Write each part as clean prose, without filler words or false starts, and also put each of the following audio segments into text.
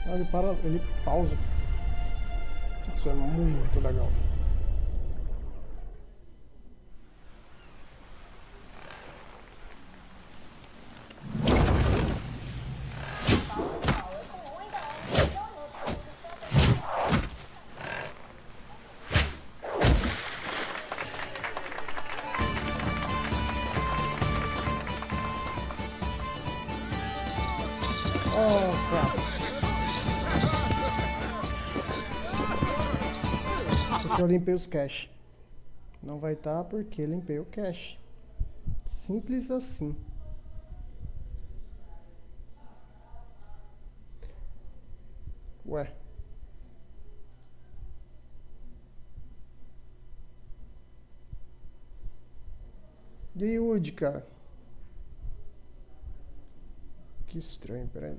Ah, ele para, ele pausa. Isso é muito legal. Oh, cara. Porque eu limpei os cache. Não vai estar porque limpei o cache. Simples assim. Ué. E aí, Woody, cara? Que estranho, peraí.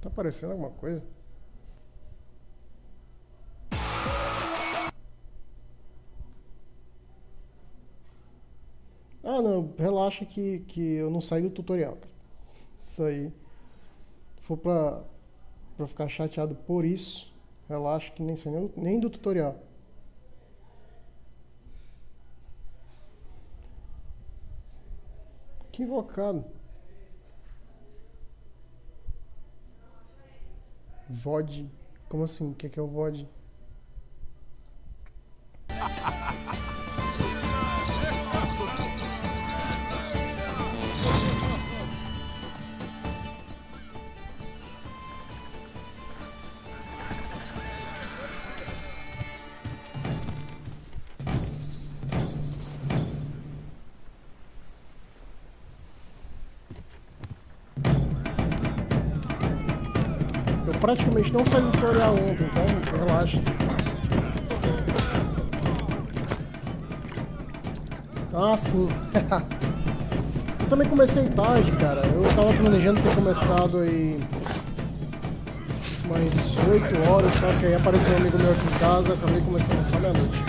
Tá aparecendo alguma coisa? Ah, não, relaxa que eu não saí do tutorial. Isso aí. Se for pra ficar chateado por isso, relaxa que nem saí nem do tutorial. Que invocado. VOD. Como assim? O que é o VOD? Eu praticamente não saí do tutorial ontem, então relaxa. Ah, sim. Eu também comecei tarde, cara. Eu tava planejando ter começado aí umas 8 horas, só que aí apareceu um amigo meu aqui em casa, acabei começando só meia-noite.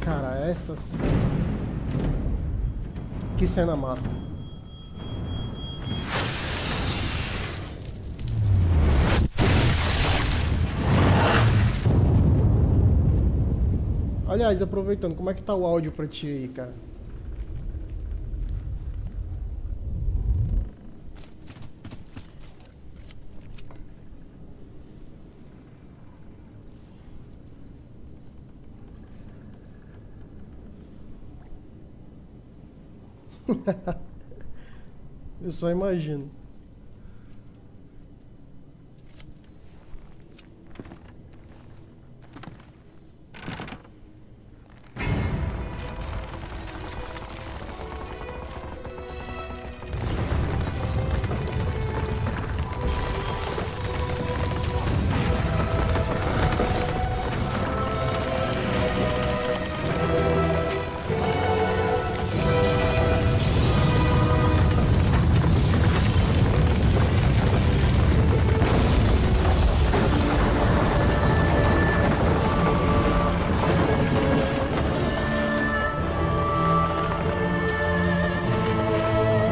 Cara, essas... Que cena massa. Aliás, aproveitando, como é que tá o áudio pra ti aí, cara? Eu só imagino.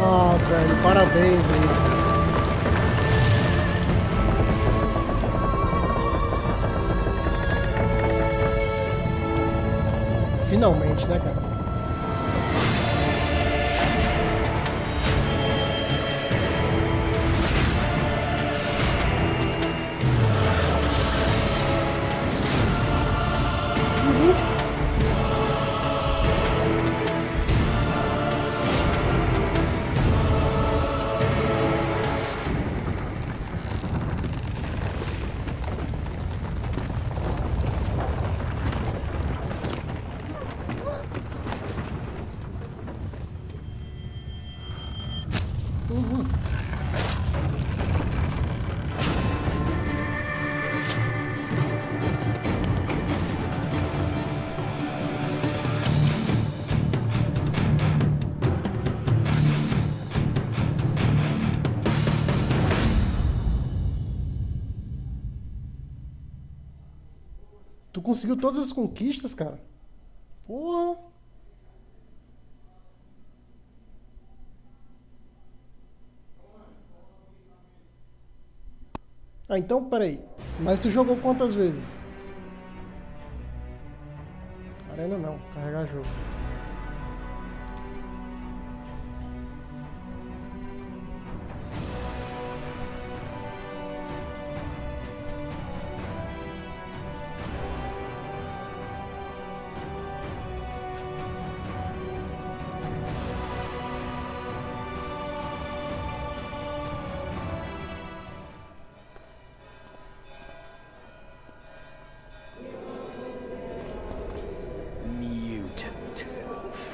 Ah, velho, parabéns aí. Finalmente, né, cara? conseguiu todas as conquistas, cara? Porra! Ah, então, peraí. Mas tu jogou quantas vezes? Arena não, carregar jogo.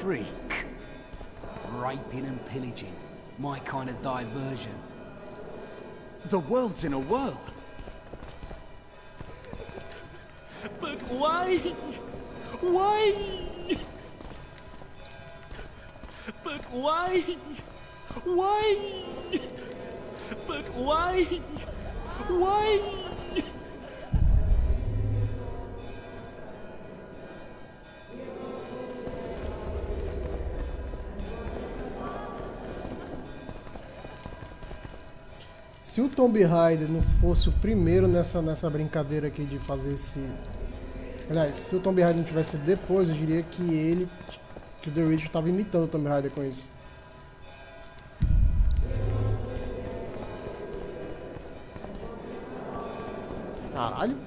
Freak. Raping and pillaging. My kind of diversion. The world's in a whirl. But why? Why? But why? Why? But why? Why? Se o Tomb Raider não fosse o primeiro nessa brincadeira aqui de fazer esse... Aliás, se o Tomb Raider não tivesse depois, eu diria que o The Witcher estava imitando o Tomb Raider com isso. Caralho.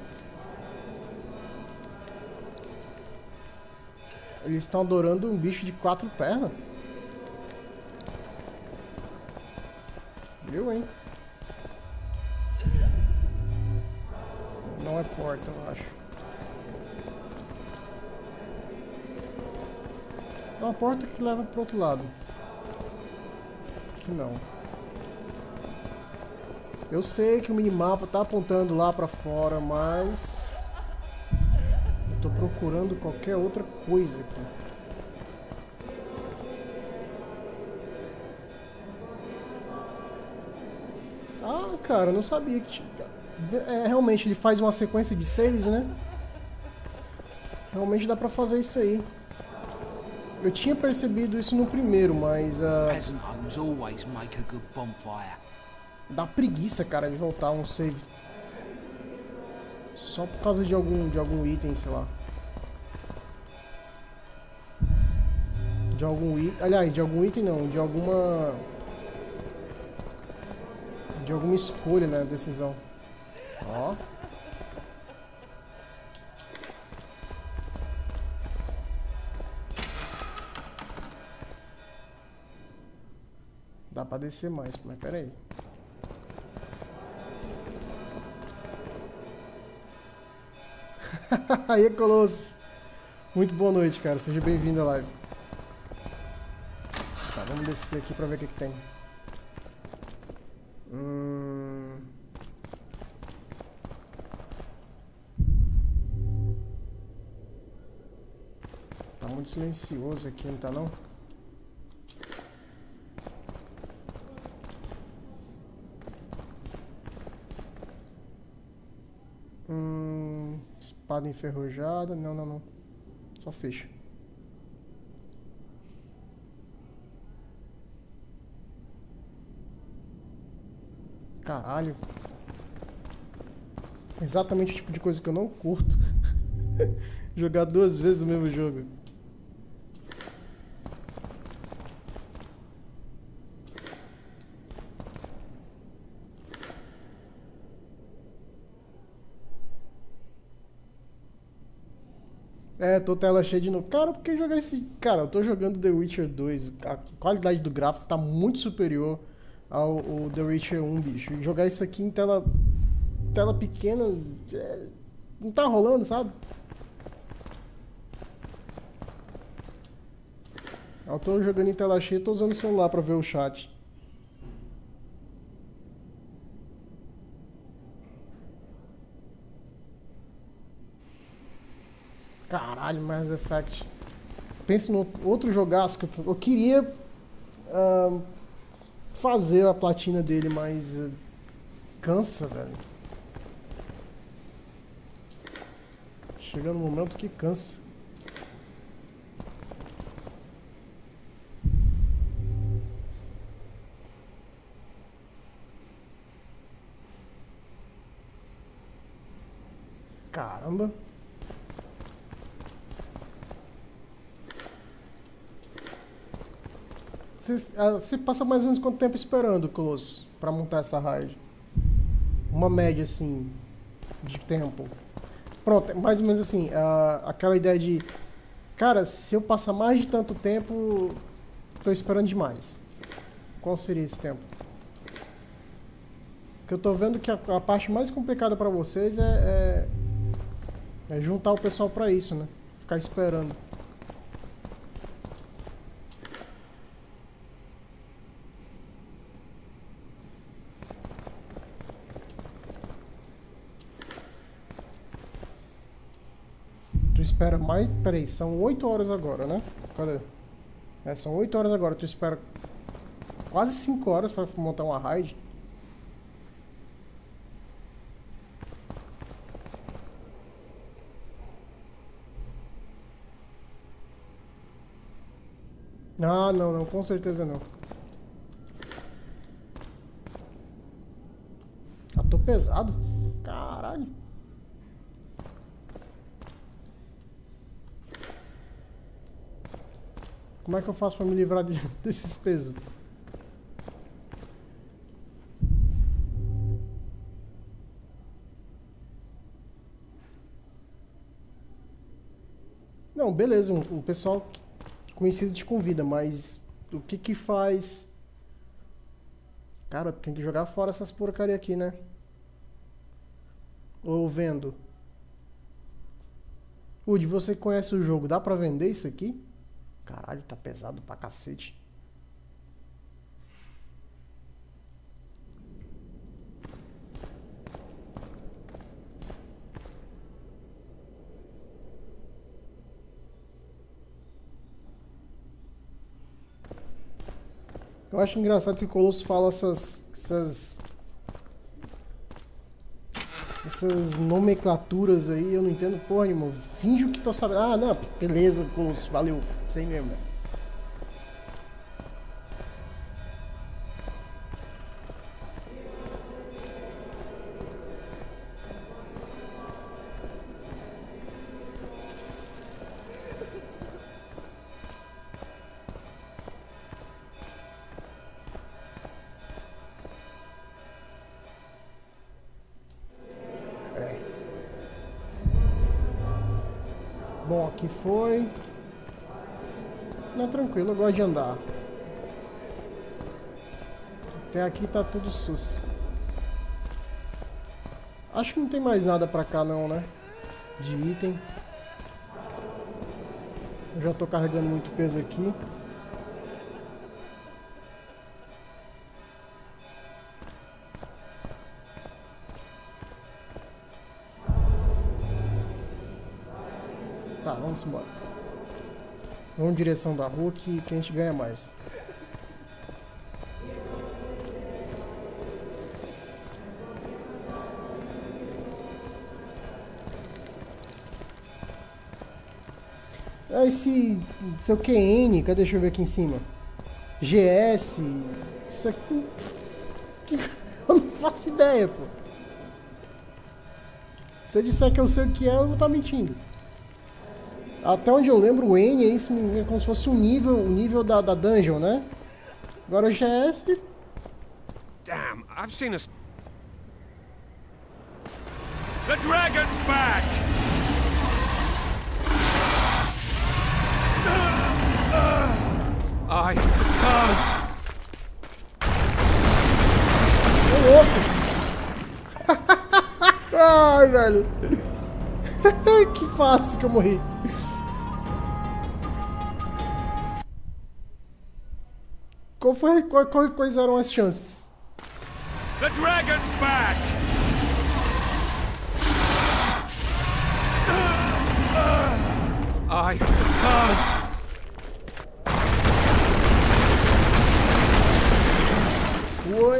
Eles estão adorando um bicho de 4 pernas. Viu, hein? Não é porta, eu acho. É uma porta que leva pro outro lado. Aqui não. Eu sei que o minimapa tá apontando lá pra fora, mas... eu tô procurando qualquer outra coisa aqui. Ah, cara, eu não sabia que tinha... realmente ele faz uma sequência de saves, né? Realmente dá pra fazer isso aí. Eu tinha percebido isso no primeiro, mas dá preguiça, cara, de voltar um save. Só por causa de algum item, sei lá. De algum item, aliás, de algum item não, de alguma escolha, né, decisão. Ó. Dá pra descer mais, mas pera aí. Aí, Colosso. Muito boa noite, cara. Seja bem-vindo à live. Tá, vamos descer aqui pra ver o que tem. Tá muito silencioso aqui, não tá não? Espada enferrujada. Não. Só fecha. Caralho. Exatamente o tipo de coisa que eu não curto. Jogar 2 vezes o mesmo jogo. É, tô tela cheia de novo. Cara, por que jogar esse... Cara, eu tô jogando The Witcher 2. A qualidade do gráfico tá muito superior ao The Witcher 1, bicho. E jogar isso aqui em tela pequena... não tá rolando, sabe? Eu tô jogando em tela cheia e tô usando o celular pra ver o chat. Caralho, Mass Effect. Penso no outro jogaço que eu queria fazer a platina dele, mas cansa, velho. Chega no momento que cansa. Caramba. Você passa mais ou menos quanto tempo esperando, Colosso, pra montar essa raid? Uma média, assim, de tempo. Pronto, é mais ou menos assim, aquela ideia de... Cara, se eu passar mais de tanto tempo, tô esperando demais. Qual seria esse tempo? Porque eu tô vendo que a parte mais complicada pra vocês é juntar o pessoal pra isso, né? Ficar esperando. Tu espera mais... Peraí, são 8 horas agora, né? Cadê? São 8 horas agora. Tu espera quase 5 horas pra montar uma raid. Ah, não, com certeza não. Ah, tô pesado? Caralho. Como é que eu faço pra me livrar desses pesos? Não, beleza, um pessoal conhecido te convida, mas o que que faz? Cara, tem que jogar fora essas porcaria aqui, né? Ou vendo. Udi, você conhece o jogo, dá pra vender isso aqui? Caralho, tá pesado pra cacete. Eu acho engraçado que o Colosso fala essas nomenclaturas aí, eu não entendo porra nenhuma. Finjo que tô sabendo. Ah, não, beleza, Colosso, valeu. Isso aí mesmo. Bom, aqui foi. Não, tranquilo, eu gosto de andar. Até aqui tá tudo sus. Acho que não tem mais nada pra cá não, né? De item. Eu já tô carregando muito peso aqui. Tá, vamos embora. Vamos em direção da rua que a gente ganha mais. Esse seu QN, cadê? Deixa eu ver aqui em cima. GS. Isso aqui. Eu não faço ideia, pô. Se eu disser que eu sei o que é, eu vou estar mentindo. Até onde eu lembro, o N é isso, é como se fosse o nível da dungeon, né? Agora o GS. Damn, I've seen a... The dragon's back! I can't... Ô louco! Ai, velho! Que fácil que eu morri! Quais eram as chances? The dragon's back! I can't... Oi!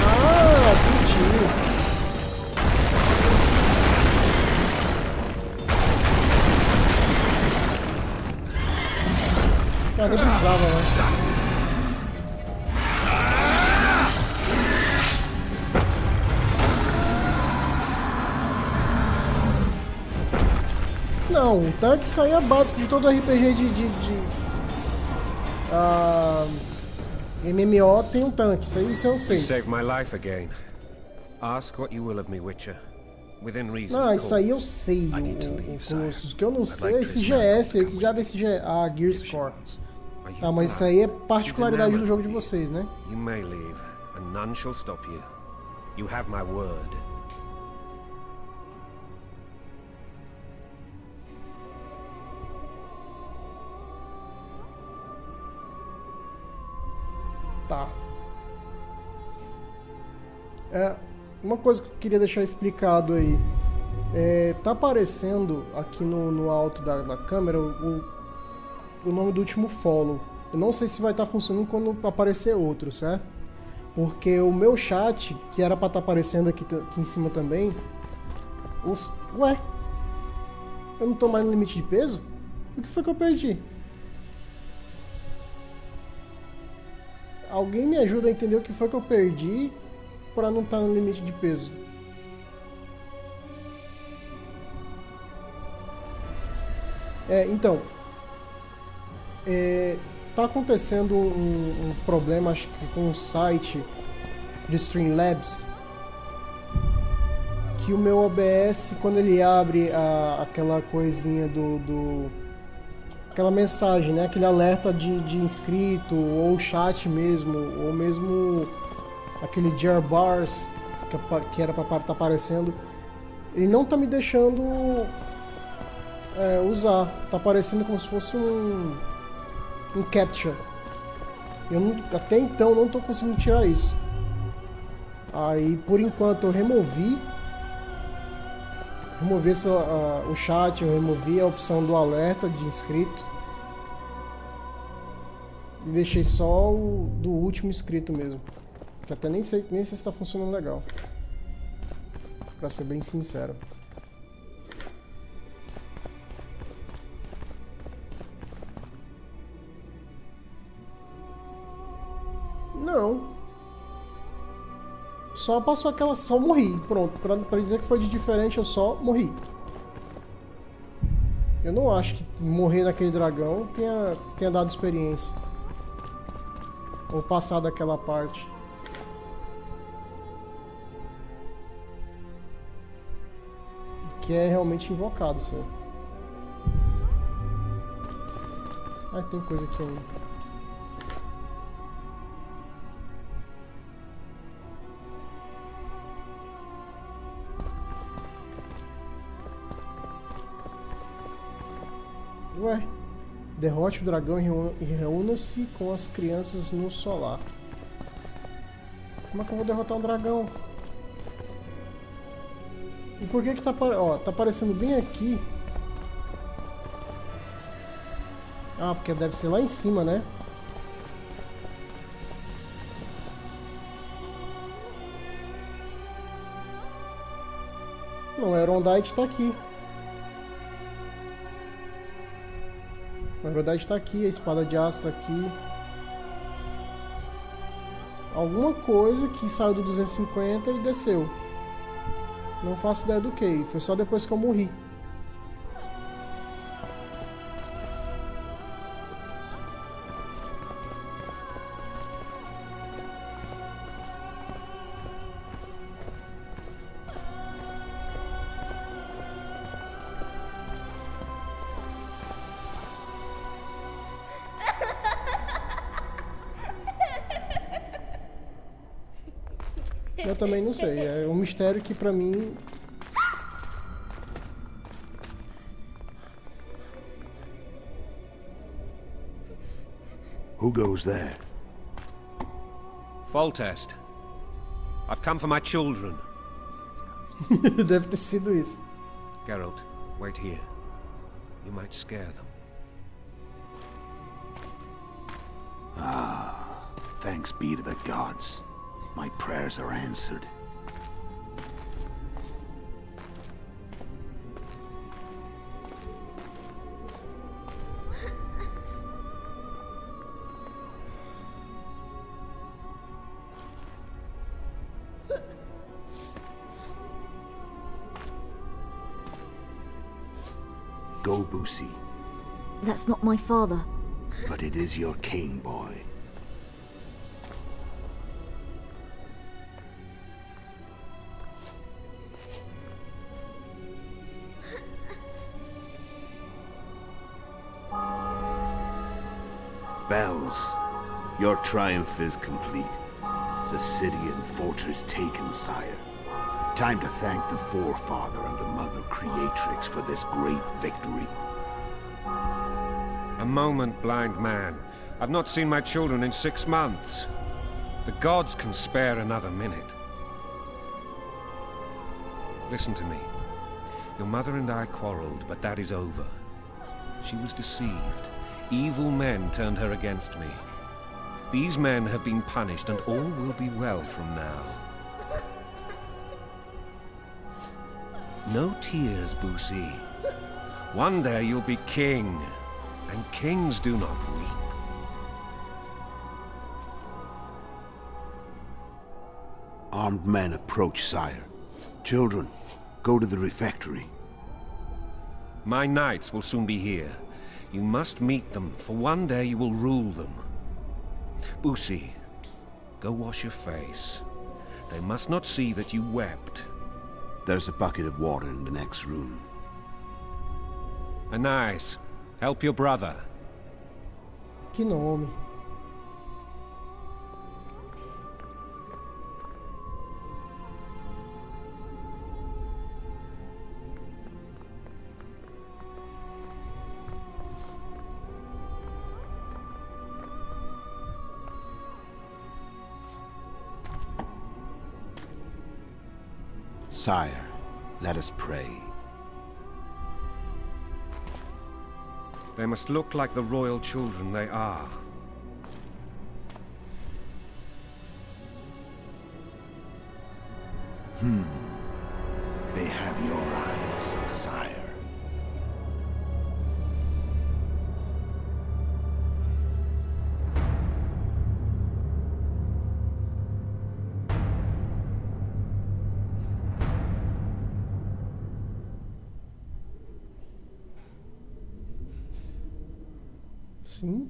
Ah, Cara, nem precisava, né? Não, o tanque isso aí é básico de todo RPG MMO tem um tanque, isso eu sei. You saved my life again. Ask what you will of me, Witcher. Within reason. Não, isso aí eu sei. O que eu não sei é esse GS, eu que já vi esse Gear Score. Tá, mas isso aí é particularidade do jogo de vocês, né? You may leave, and none shall stop you. You have my word. Tá. Uma coisa que eu queria deixar explicado aí. Tá aparecendo aqui no alto da câmera o nome do último follow. Eu não sei se vai estar funcionando quando aparecer outro, certo? Porque o meu chat, que era pra estar aparecendo aqui em cima também... Ué? Eu não tô mais no limite de peso? O que foi que eu perdi? Alguém me ajuda a entender o que foi que eu perdi para não estar no limite de peso. Então, tá acontecendo um problema, acho que com o site de Streamlabs, que o meu OBS, quando ele abre aquela coisinha aquela mensagem, né? Aquele alerta de inscrito, ou chat mesmo, ou mesmo aquele jar bars que era para estar aparecendo, ele não tá me deixando usar. Tá aparecendo como se fosse um captcha. Até então não tô conseguindo tirar isso. Aí por enquanto eu removi o chat, eu removi a opção do alerta de inscrito e deixei só o do último inscrito mesmo, que até nem sei se está funcionando legal, pra ser bem sincero. Não. Só passou aquela... Só morri. Pronto. Pra dizer que foi de diferente, eu só morri. Eu não acho que morrer naquele dragão tenha dado experiência. Ou passar daquela parte. Que é realmente invocado, senhor. Ah, tem coisa aqui ainda. Ué, derrote o dragão e reúna-se com as crianças no solar. Como é que eu vou derrotar um dragão? E por que tá aparecendo bem aqui? Ah, porque deve ser lá em cima, né? Não, a Erondite tá aqui. Na verdade está aqui, a espada de aço está aqui. Alguma coisa que saiu do 250 e desceu. Não faço ideia do que. Foi só depois que eu morri. Eu também não sei, é um mistério que pra mim... Who goes there? Foltest. I've come for my children. Deve ter sido isso. Geralt, wait here. You might scare them. Thanks be to the gods. My prayers are answered. Go, Boosie. That's not my father. But it is your king, boy. Bells, your triumph is complete. The city and fortress taken, sire. Time to thank the forefather and the mother creatrix for this great victory. A moment, blind man. I've not seen my children in 6 months. The gods can spare another minute. Listen to me. Your mother and I quarreled, but that is over. She was deceived. Evil men turned her against me. These men have been punished, and all will be well from now. No tears, Boosie. One day you'll be king, and kings do not weep. Armed men approach, sire. Children, go to the refectory. My knights will soon be here. You must meet them, for one day you will rule them. Boosie, go wash your face. They must not see that you wept. There's a bucket of water in the next room. Anais, help your brother. Que nome. Sire, let us pray. They must look like the royal children they are. They have your eyes, sire. Sim.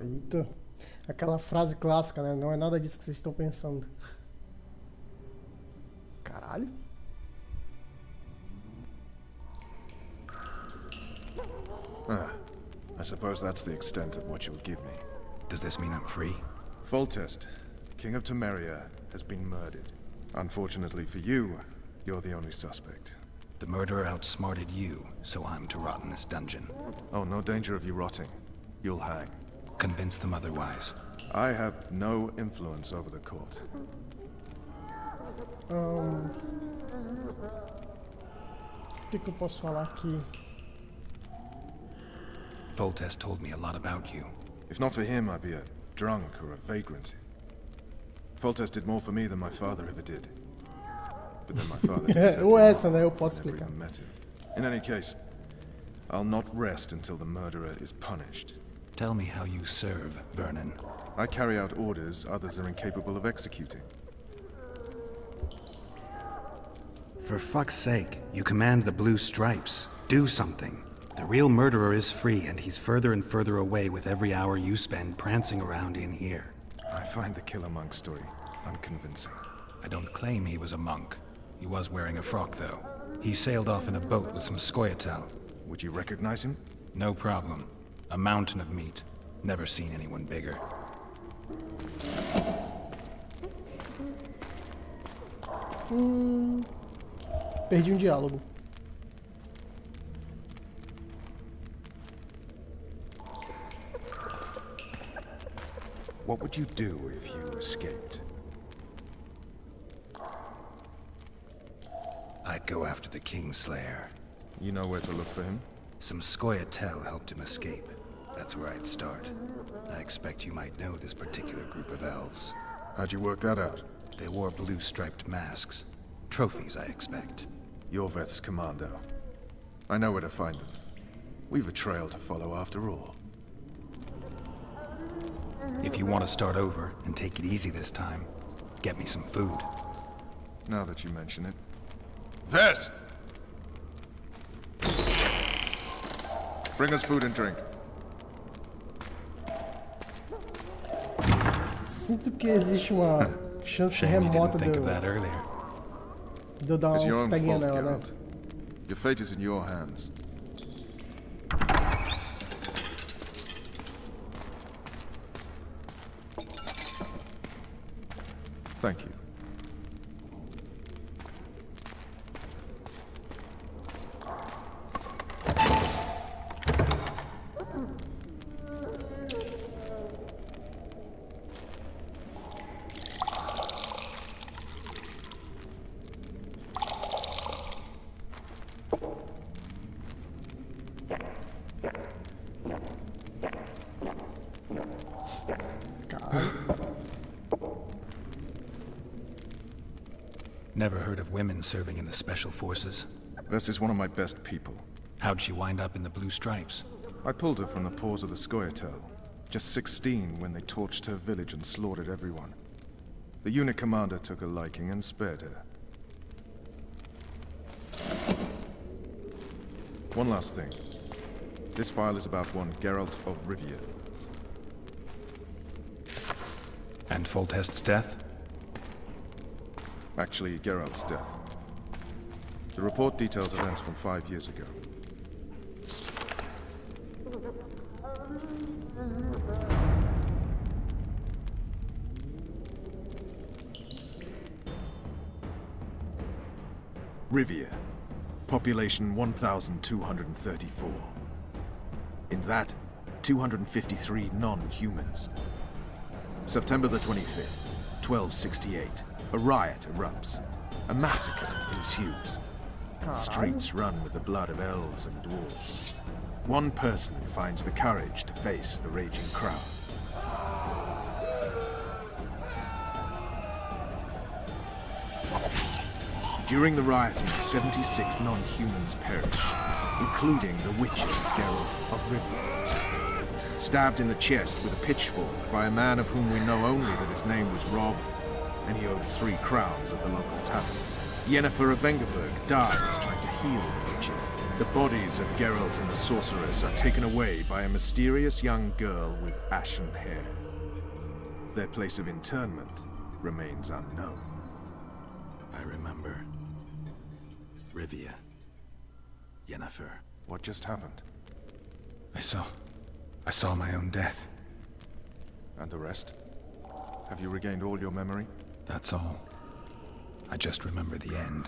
Eita. Aquela frase clássica, né? Não é nada disso que vocês estão pensando. Caralho. I suppose that's the extent of what you'll give me. Does this mean I'm free? Foltest, King of Temeria, has been murdered. Unfortunately for you, you're the only suspect. The murderer outsmarted you, so I'm to rot in this dungeon. Oh, no danger of you rotting. You'll hang. Convince them otherwise. I have no influence over the court. O que eu posso falar aqui? Foltest told me a lot about you. If not for him, I'd be a drunk or a vagrant. Foltest did more for me than my father ever did. But then my father did Ou essa, né? Eu posso never explicar. even met him. In any case, I'll not rest until the murderer is punished. Tell me how you serve, Vernon. I carry out orders others are incapable of executing. For fuck's sake, you command the Blue Stripes. Do something. The real murderer is free, and he's further and further away with every hour you spend prancing around in here. I find the Killer Monk story unconvincing. I don't claim he was a monk. He was wearing a frock, though. He sailed off in a boat with some Scoia'tael. Would you recognize him? No problem. A mountain of meat. Never seen anyone bigger. Perdi diálogo. What would you do if you escaped? I'd go after the Kingslayer. You know where to look for him? Some Scoia'tael helped him escape. That's where I'd start. I expect you might know this particular group of elves. How'd you work that out? They wore blue-striped masks. Trophies, I expect. Yorveth's commando. I know where to find them. We've a trail to follow after all. If you want to start over and take it easy this time, get me some food. Now that you mention it. Vess! Bring us food and drink. Sinto que existe uma chance Shame you remota didn't de think of eu, that earlier. de eu dar It's your uns own peguinhos fault, nela, né? Geralt. Your fate is in your hands. Thank you. Never heard of women serving in the Special Forces. Vess is one of my best people. How'd she wind up in the Blue Stripes? I pulled her from the paws of the Scoia'tael. Just 16 when they torched her village and slaughtered everyone. The unit commander took a liking and spared her. One last thing. This file is about one Geralt of Rivia. And Foltest's death? Actually, Geralt's death. The report details events from 5 years ago. Rivia. Population 1,234. In that, 253 non-humans. September the 25th, 1268. A riot erupts. A massacre ensues. The streets run with the blood of elves and dwarves. One person finds the courage to face the raging crowd. During the rioting, 76 non-humans perish, including the Witcher Geralt of Rivia. Stabbed in the chest with a pitchfork by a man of whom we know only that his name was Rob, and he owed 3 crowns at the local tavern. Yennefer of Vengerberg dies trying to heal the Witcher. The bodies of Geralt and the sorceress are taken away by a mysterious young girl with ashen hair. Their place of internment remains unknown. I remember. Rivia. Yennefer. What just happened? I saw my own death. And the rest? Have you regained all your memory? That's all. I just remember the end.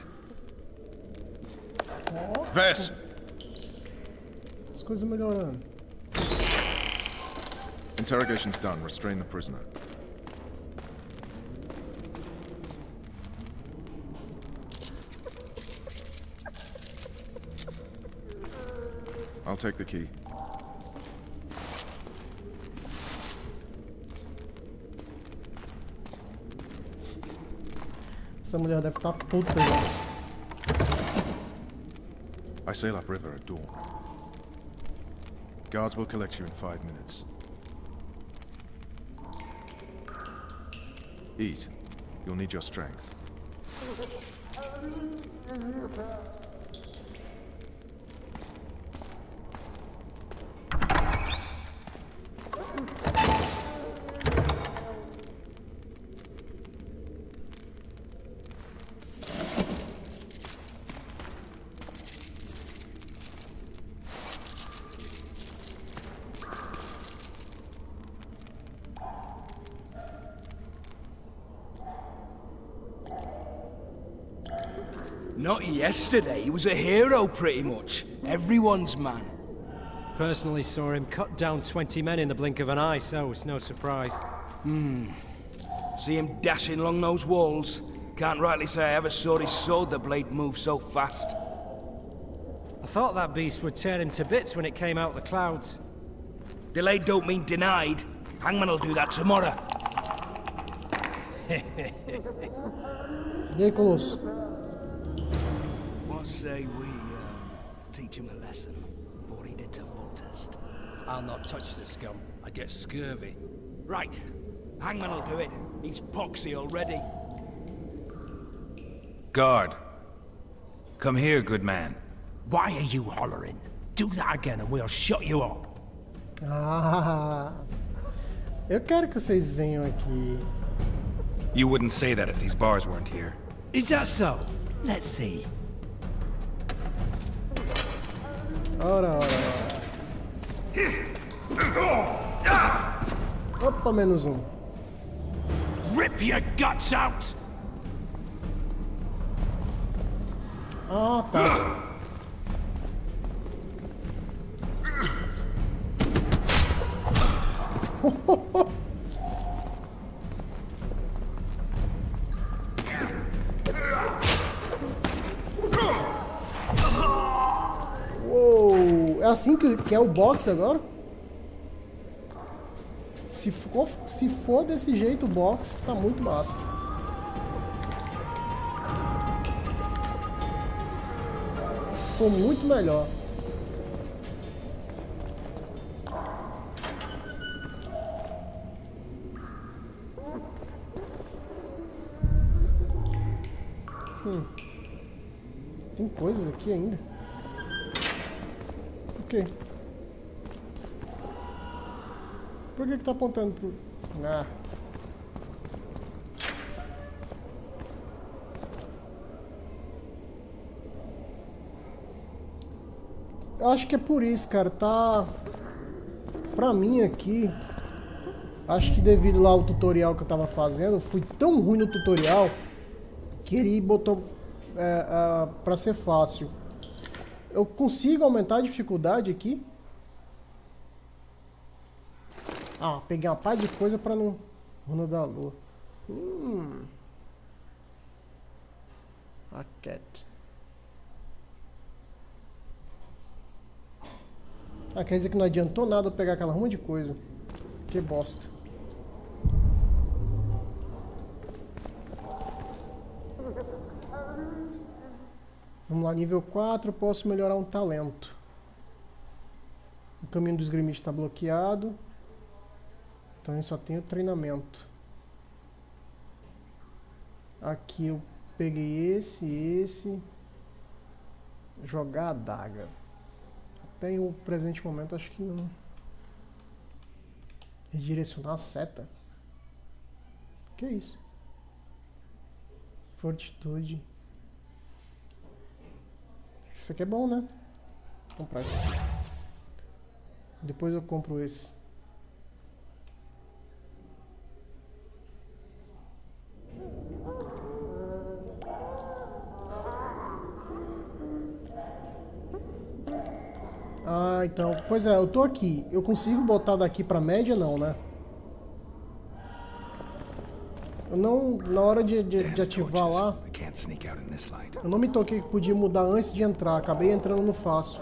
Vess! As coisas melhorando. Interrogation's done. Restrain the prisoner. I'll take the key. Essa mulher deve estar puta já. I sail upriver at dawn. Guards will collect you in 5 minutes. Eat. You'll need your strength. Not yesterday, he was a hero pretty much. Everyone's man. Personally saw him cut down 20 men in the blink of an eye, so it's no surprise. See him dashing along those walls. Can't rightly say I ever saw his sword, the blade move so fast. I thought that beast would tear him to bits when it came out the clouds. Delayed don't mean denied. Hangman'll do that tomorrow. E aí, Colosso? What say we teach him a lesson before he did to Foltest? I'll not touch the scum. I get scurvy. Right. Hangman'll do it. He's poxy already. Guard. Come here, good man. Why are you hollering? Do that again and we'll shut you up. Ah, eu quero que vocês venham aqui. You wouldn't say that if these bars weren't here. Is that so? Let's see. Ora. Opa, menos um. Rip your guts out! Ah, tá. Uou, é assim que é o boxe agora? Se for desse jeito o boxe, tá muito massa. Ficou muito melhor. Tem coisas aqui ainda. O quê? Por que tá apontando pro... Ah. Eu acho que é por isso, cara. Tá... Pra mim aqui... Acho que devido lá ao tutorial que eu tava fazendo, eu fui tão ruim no tutorial que ele botou pra ser fácil. Eu consigo aumentar a dificuldade aqui? Ah, peguei uma par de coisa pra não... Runa da Lua. A cat. Ah, quer dizer que não adiantou nada eu pegar aquela ruma de coisa. Que bosta. Vamos lá, nível 4, posso melhorar um talento. O caminho do esgrimista está bloqueado. Então eu só tenho treinamento. Aqui eu peguei esse. Jogar a adaga. Até o presente momento acho que não. Redirecionar a seta. Que é isso? Fortitude. Isso aqui é bom, né? Vou comprar isso aqui. Depois eu compro esse. Ah, então. Pois é, eu tô aqui. Eu consigo botar daqui pra média, não, né? Eu não... Na hora de ativar lá... Eu não me toquei que podia mudar antes de entrar. Acabei entrando no fácil.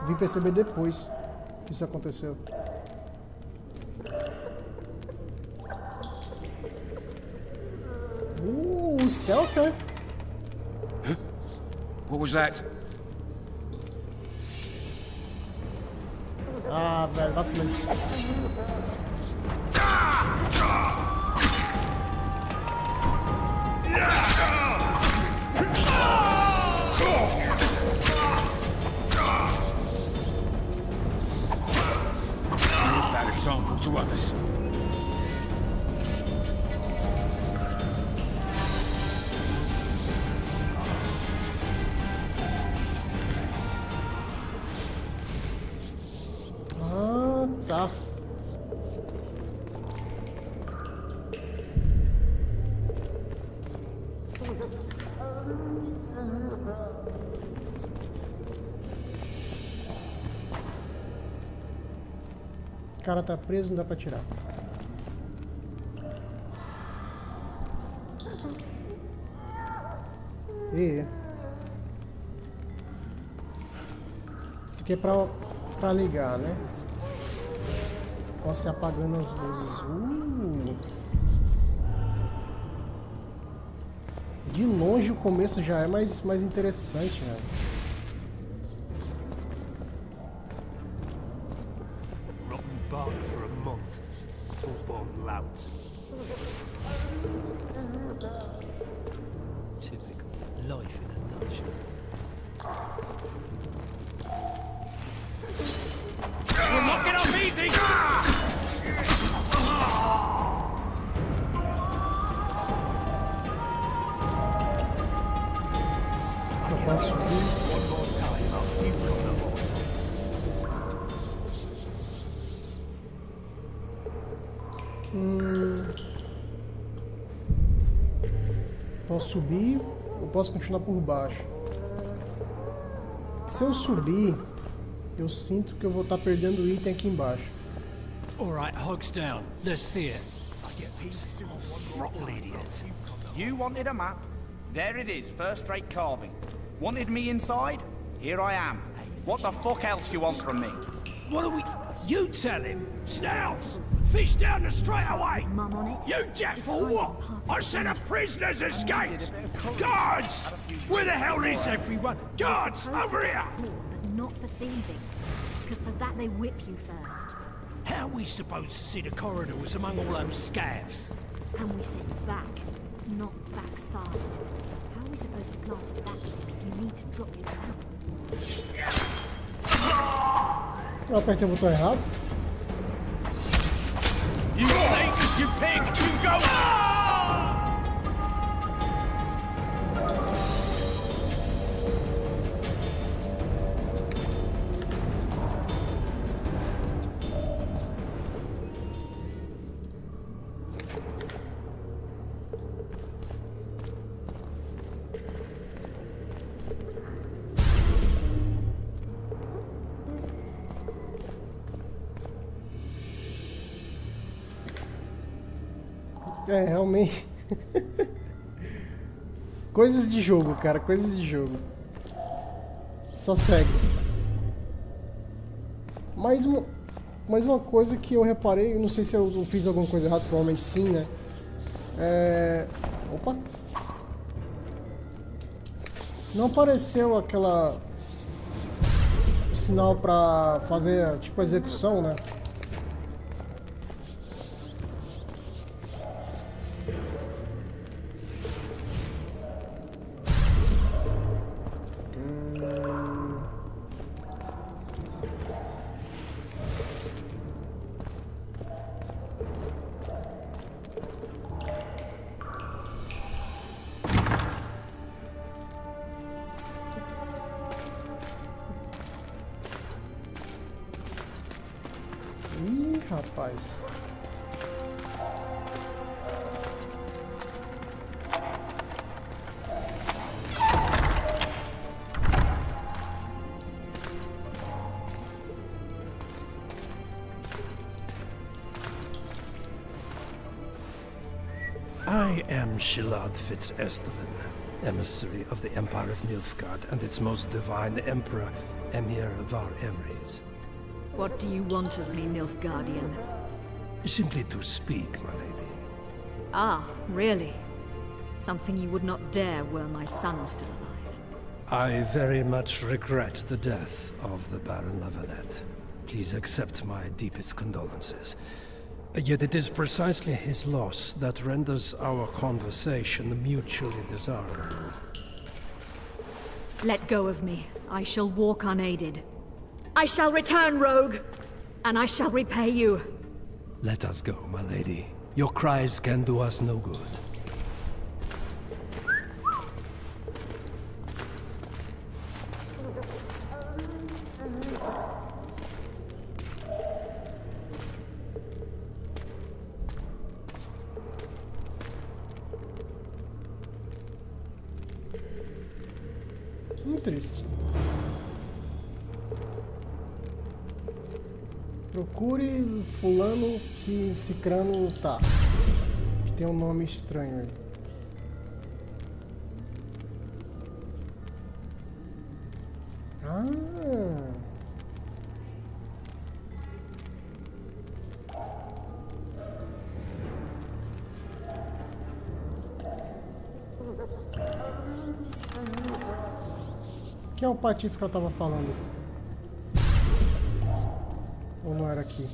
Vim perceber depois que isso aconteceu. Stealth, é? What was that? Ah, velho, vacilei. Bad example to others. Ah, tá. O cara tá preso, não dá pra tirar. E isso aqui é pra ligar, né? Posso ir apagando as luzes. De longe o começo já é mais interessante, velho. Rotten bargain for a month. Full-born louts. Typical life in a nutshell. We're not get off easy! Eu posso subir. One more time, you've got the horse. Posso subir ou posso continuar por baixo? Se eu subir, eu sinto que eu vou estar perdendo item aqui embaixo. All right, hogs down. Let's see it. I get these throttle idiots. You wanted a map? There it is, first-rate carving. Wanted me inside? Here I am. What the fuck else do you want from me? What are we... You tell him. Snouts! Fish down the straight away! Mum on it. You deaf It's or kind of what? part of I the said a plan. prisoner's escaped! Guards! Where the hell is everyone? Guards, Supposed to over get here! caught, but not for thieving. Because for that they whip you first. How are we supposed to see the corridors among all those scavs? And we said back, not backside. How are we supposed to glance at that if you need to drop your trowel? Eu apertei o botão errado. You snake! You pig! You goat! É, realmente. Coisas de jogo, cara, coisas de jogo. Só segue. Mais uma coisa que eu reparei, não sei se eu fiz alguma coisa errada, provavelmente sim, né? Opa! Não apareceu aquela... o sinal pra fazer, tipo, a execução, né? rapaz. I am Shilad Fitz-Estelin, emissary of the Empire of Nilfgaard and its most divine Emperor, Emir Var Emrys. What do you want of me, Nilfgaardian? Simply to speak, my lady. Ah, really? Something you would not dare were my son still alive. I very much regret the death of the Baron Lavalette. Please accept my deepest condolences. Yet it is precisely his loss that renders our conversation mutually desirable. Let go of me. I shall walk unaided. I shall return, rogue! And I shall repay you. Let us go, my lady. Your cries can do us no good. Muito triste. Procure fulano que cicrano tá. Que tem um nome estranho aí. Ah. Quem é o patife que eu tava falando? Ou não era aqui?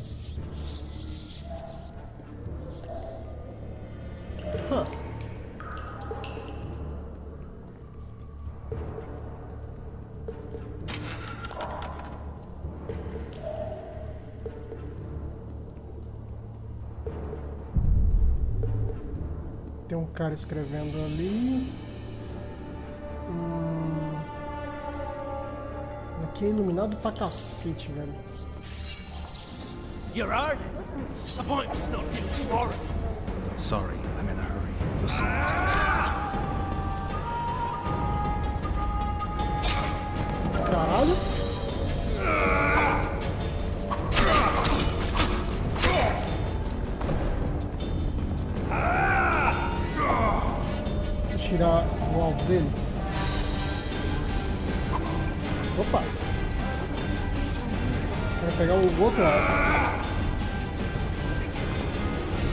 Tem um cara escrevendo ali. Aqui é iluminado pra cacete, velho. You're hurt? The point was not due tomorrow. Sorry, I'm in a hurry. We'll see you today. Caralho. Deixa eu tirar o alvo dele. Opa! Quero pegar o outro alvo.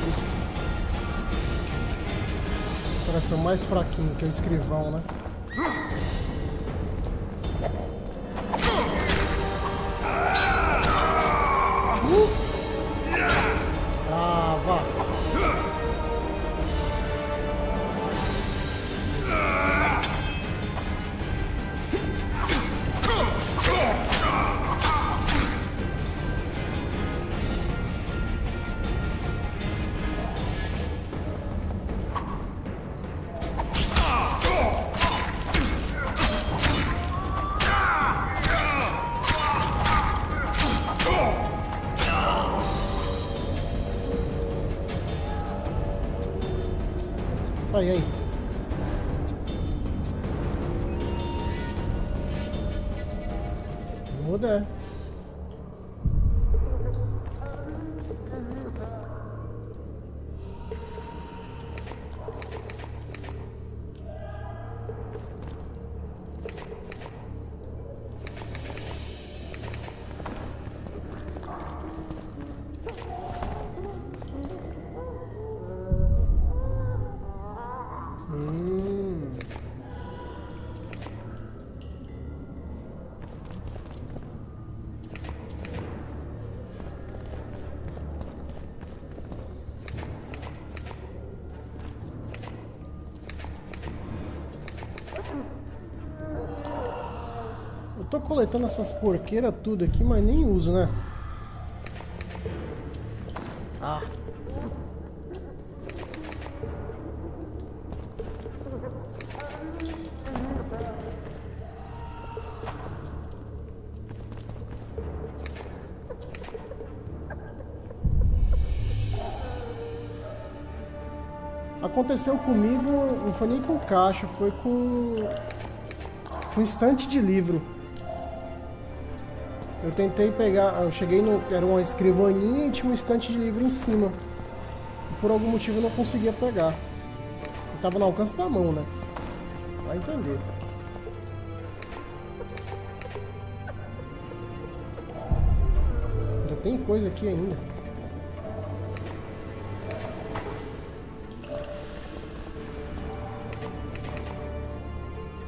Esse. Parece o mais fraquinho, que é o escrivão, né? Ah, vá! Aí. Muda. Eu tô coletando essas porqueiras tudo aqui, mas nem uso, né? Ah. Aconteceu comigo, não foi nem com caixa, foi com estante de livro. Eu tentei pegar, eu cheguei no, era uma escrivaninha e tinha um estante de livro em cima. E por algum motivo eu não conseguia pegar. Eu tava no alcance da mão, né? Vai entender. Já tem coisa aqui ainda.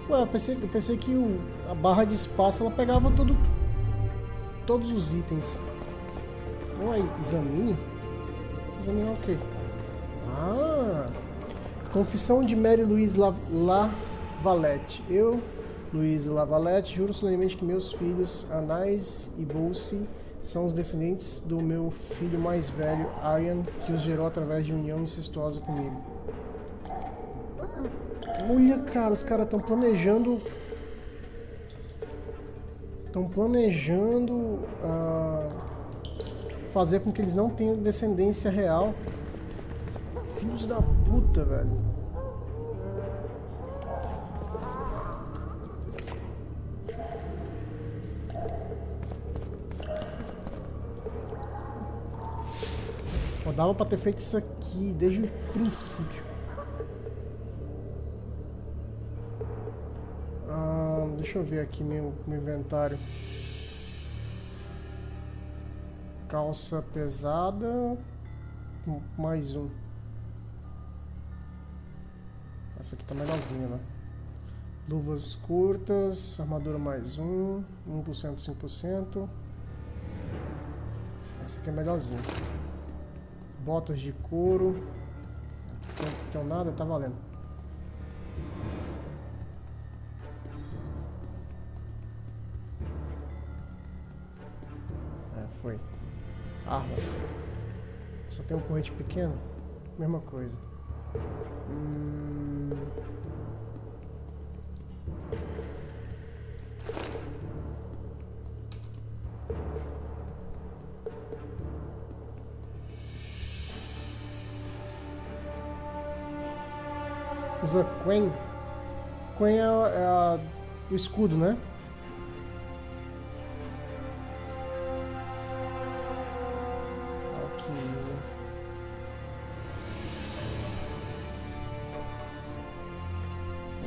Ué, eu pensei que a barra de espaço ela pegava todos os itens. Não é examine? Examinar o quê? Ah! Confissão de Mary Louise Lavalette. Eu, Louise Lavalette, juro solenemente que meus filhos, Anais e Bolse, são os descendentes do meu filho mais velho, Ian, que os gerou através de união incestuosa comigo. Olha, cara, os caras estão planejando... fazer com que eles não tenham descendência real. Filhos da puta, velho. Pô, dava pra ter feito isso aqui desde o princípio. Deixa eu ver aqui meu inventário. Calça pesada, mais um. Essa aqui tá menorzinha, né? Luvas curtas, armadura mais um, 1%, 5%. Essa aqui é melhorzinha. Botas de couro. Não tem nada, tá valendo. Foi. Armas. Só tem um porrete pequeno? Mesma coisa. Usa Quen. Quen é o escudo, né?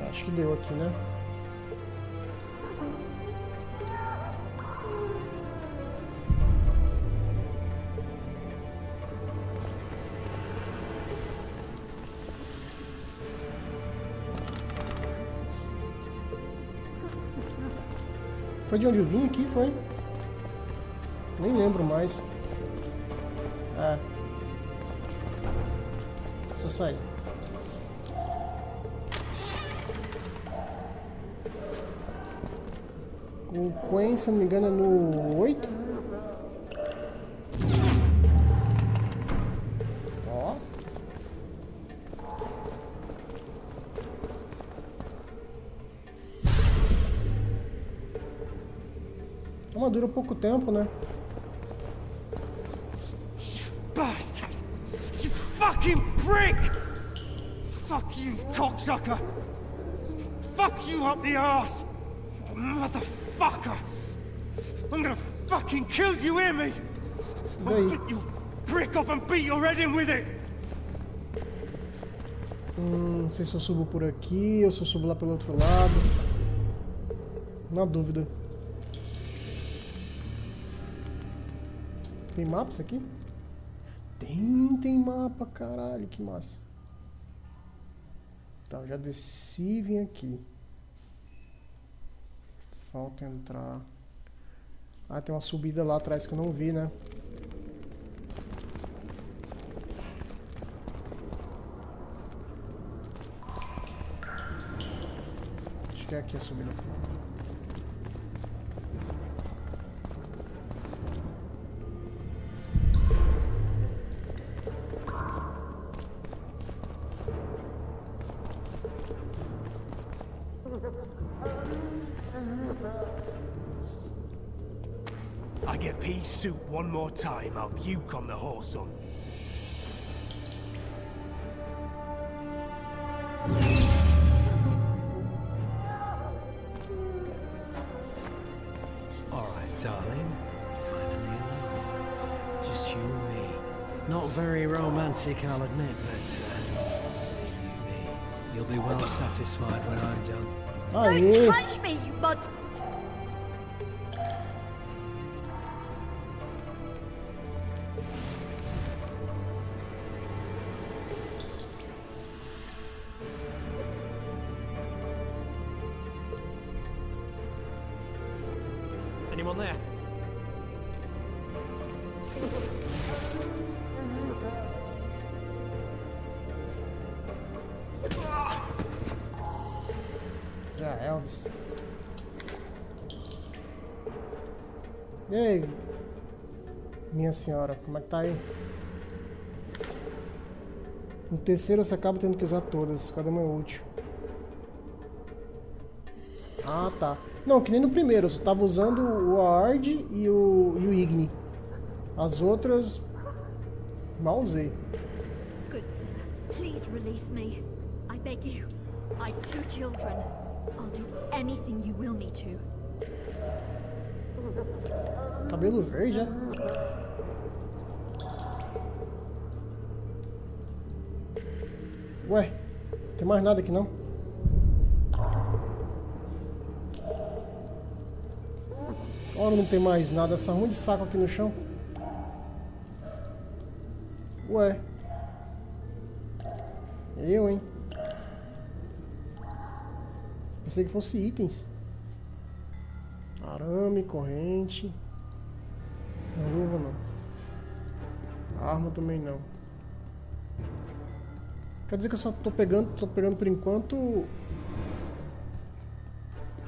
Acho que deu aqui, né? Foi de onde eu vim aqui, foi? Nem lembro mais. É. Só sair. O Quen, se não me engano, é no 8? Ó. A armadura dura pouco tempo, né? Bastard! You fucking prick! Fuck you, cocksucker! Fuck you up the arse! Motherfucker! I'm gonna fucking kill you, hear me? I'll get you prick off and beat your head in with it! Não sei se eu subo por aqui ou se eu subo lá pelo outro lado. Na dúvida. Tem mapa isso aqui? Tem mapa, caralho, que massa. Tá, eu já desci e vim aqui. Falta entrar. Ah, tem uma subida lá atrás que eu não vi, né? Acho que é aqui a subida. I get pea soup one more time, I'll puke on the horse on. darling. Finally alone. Just you and me. Not very romantic, I'll admit, but me. You'll be well satisfied when I'm done. Don't touch me, you mud. Anyone there? Já, Elvis. E aí? Minha senhora, como é que tá aí? No terceiro você acaba tendo que usar todas. Cadê meu útil? Ah, tá. Não, que nem no primeiro. Eu só tava usando o Ard e o Igni. As outras... mal usei. Good sir, please release me. I beg you. I've 2 children. I'll do anything you will me to. Cabelo verde, é? Ué, não tem mais nada aqui não? Ora, não tem mais nada. Essa rua de saco aqui no chão. Ué. Eu, hein? Pensei que fosse itens. Arame, corrente. Não, luva não. Arma também não. Quer dizer que eu só tô pegando por enquanto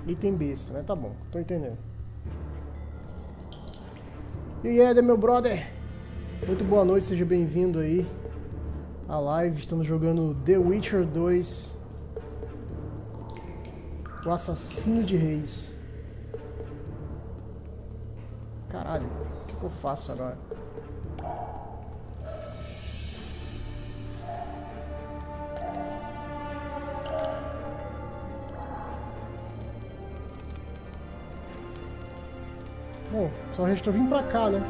item besta, né? Tá bom, tô entendendo. E aí, meu brother? Muito boa noite, seja bem-vindo aí à live. Estamos jogando The Witcher 2, o Assassino de Reis. Caralho, o que eu faço agora? Bom, só restou vir pra cá, né?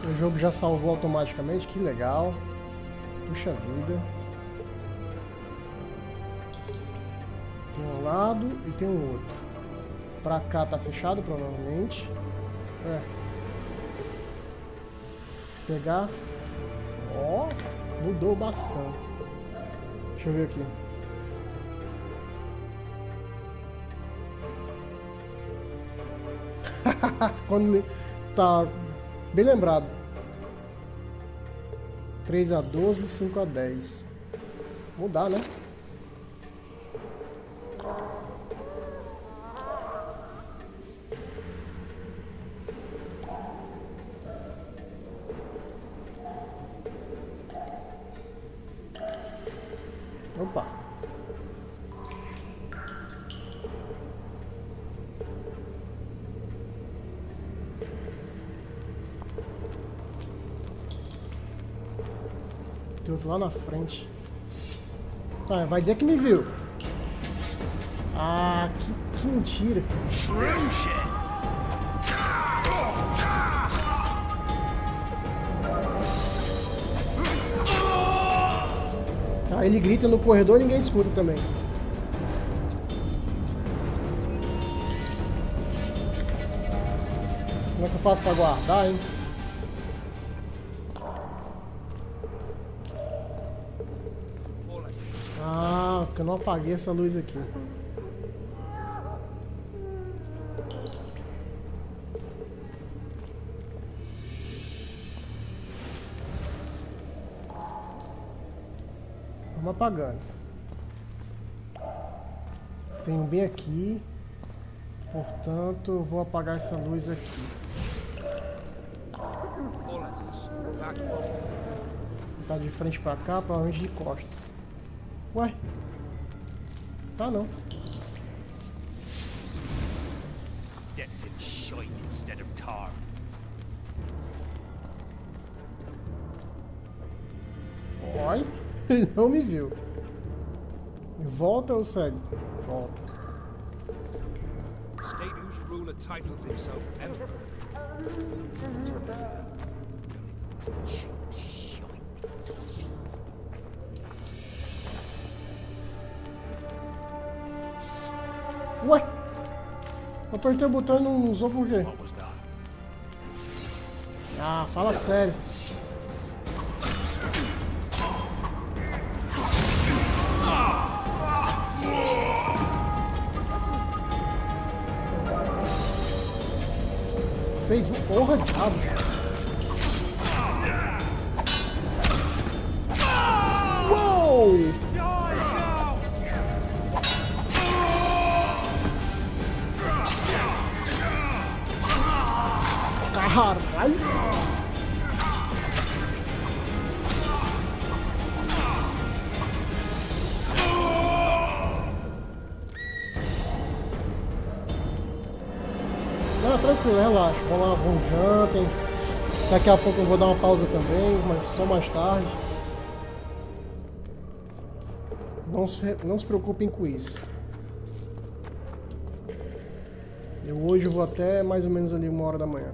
O jogo já salvou automaticamente, que legal. Puxa vida. Tem um lado e tem um outro. Pra cá tá fechado, provavelmente. É. Pegar. Ó, mudou bastante. Deixa eu ver aqui. Quando tá bem lembrado. 3 a 12, 5 a 10. Mudar, né? Opa. Tem outro lá na frente. Tá, vai dizer que me viu. Ah, que mentira. Ah, ele grita no corredor e ninguém escuta também. Como é que eu faço pra guardar, hein? Ah, porque eu não apaguei essa luz aqui. Vamos apagando. Tem um bem aqui. Portanto, eu vou apagar essa luz aqui. Tá de frente pra cá, provavelmente de costas. Ué? Tá não. Oi? Ele não me viu. Volta ou segue? volta. State whose ruler titles himself emperor. Ué? Eu apertei o botão e não usou por quê? Ah, fala sério. Fez porra, diabo. Uou! Caralho! Não, tranquilo, relaxa. Vamos lá, vamos jantem. Daqui a pouco eu vou dar uma pausa também, mas só mais tarde. Não se preocupem com isso. Hoje eu vou até mais ou menos ali 1h da manhã.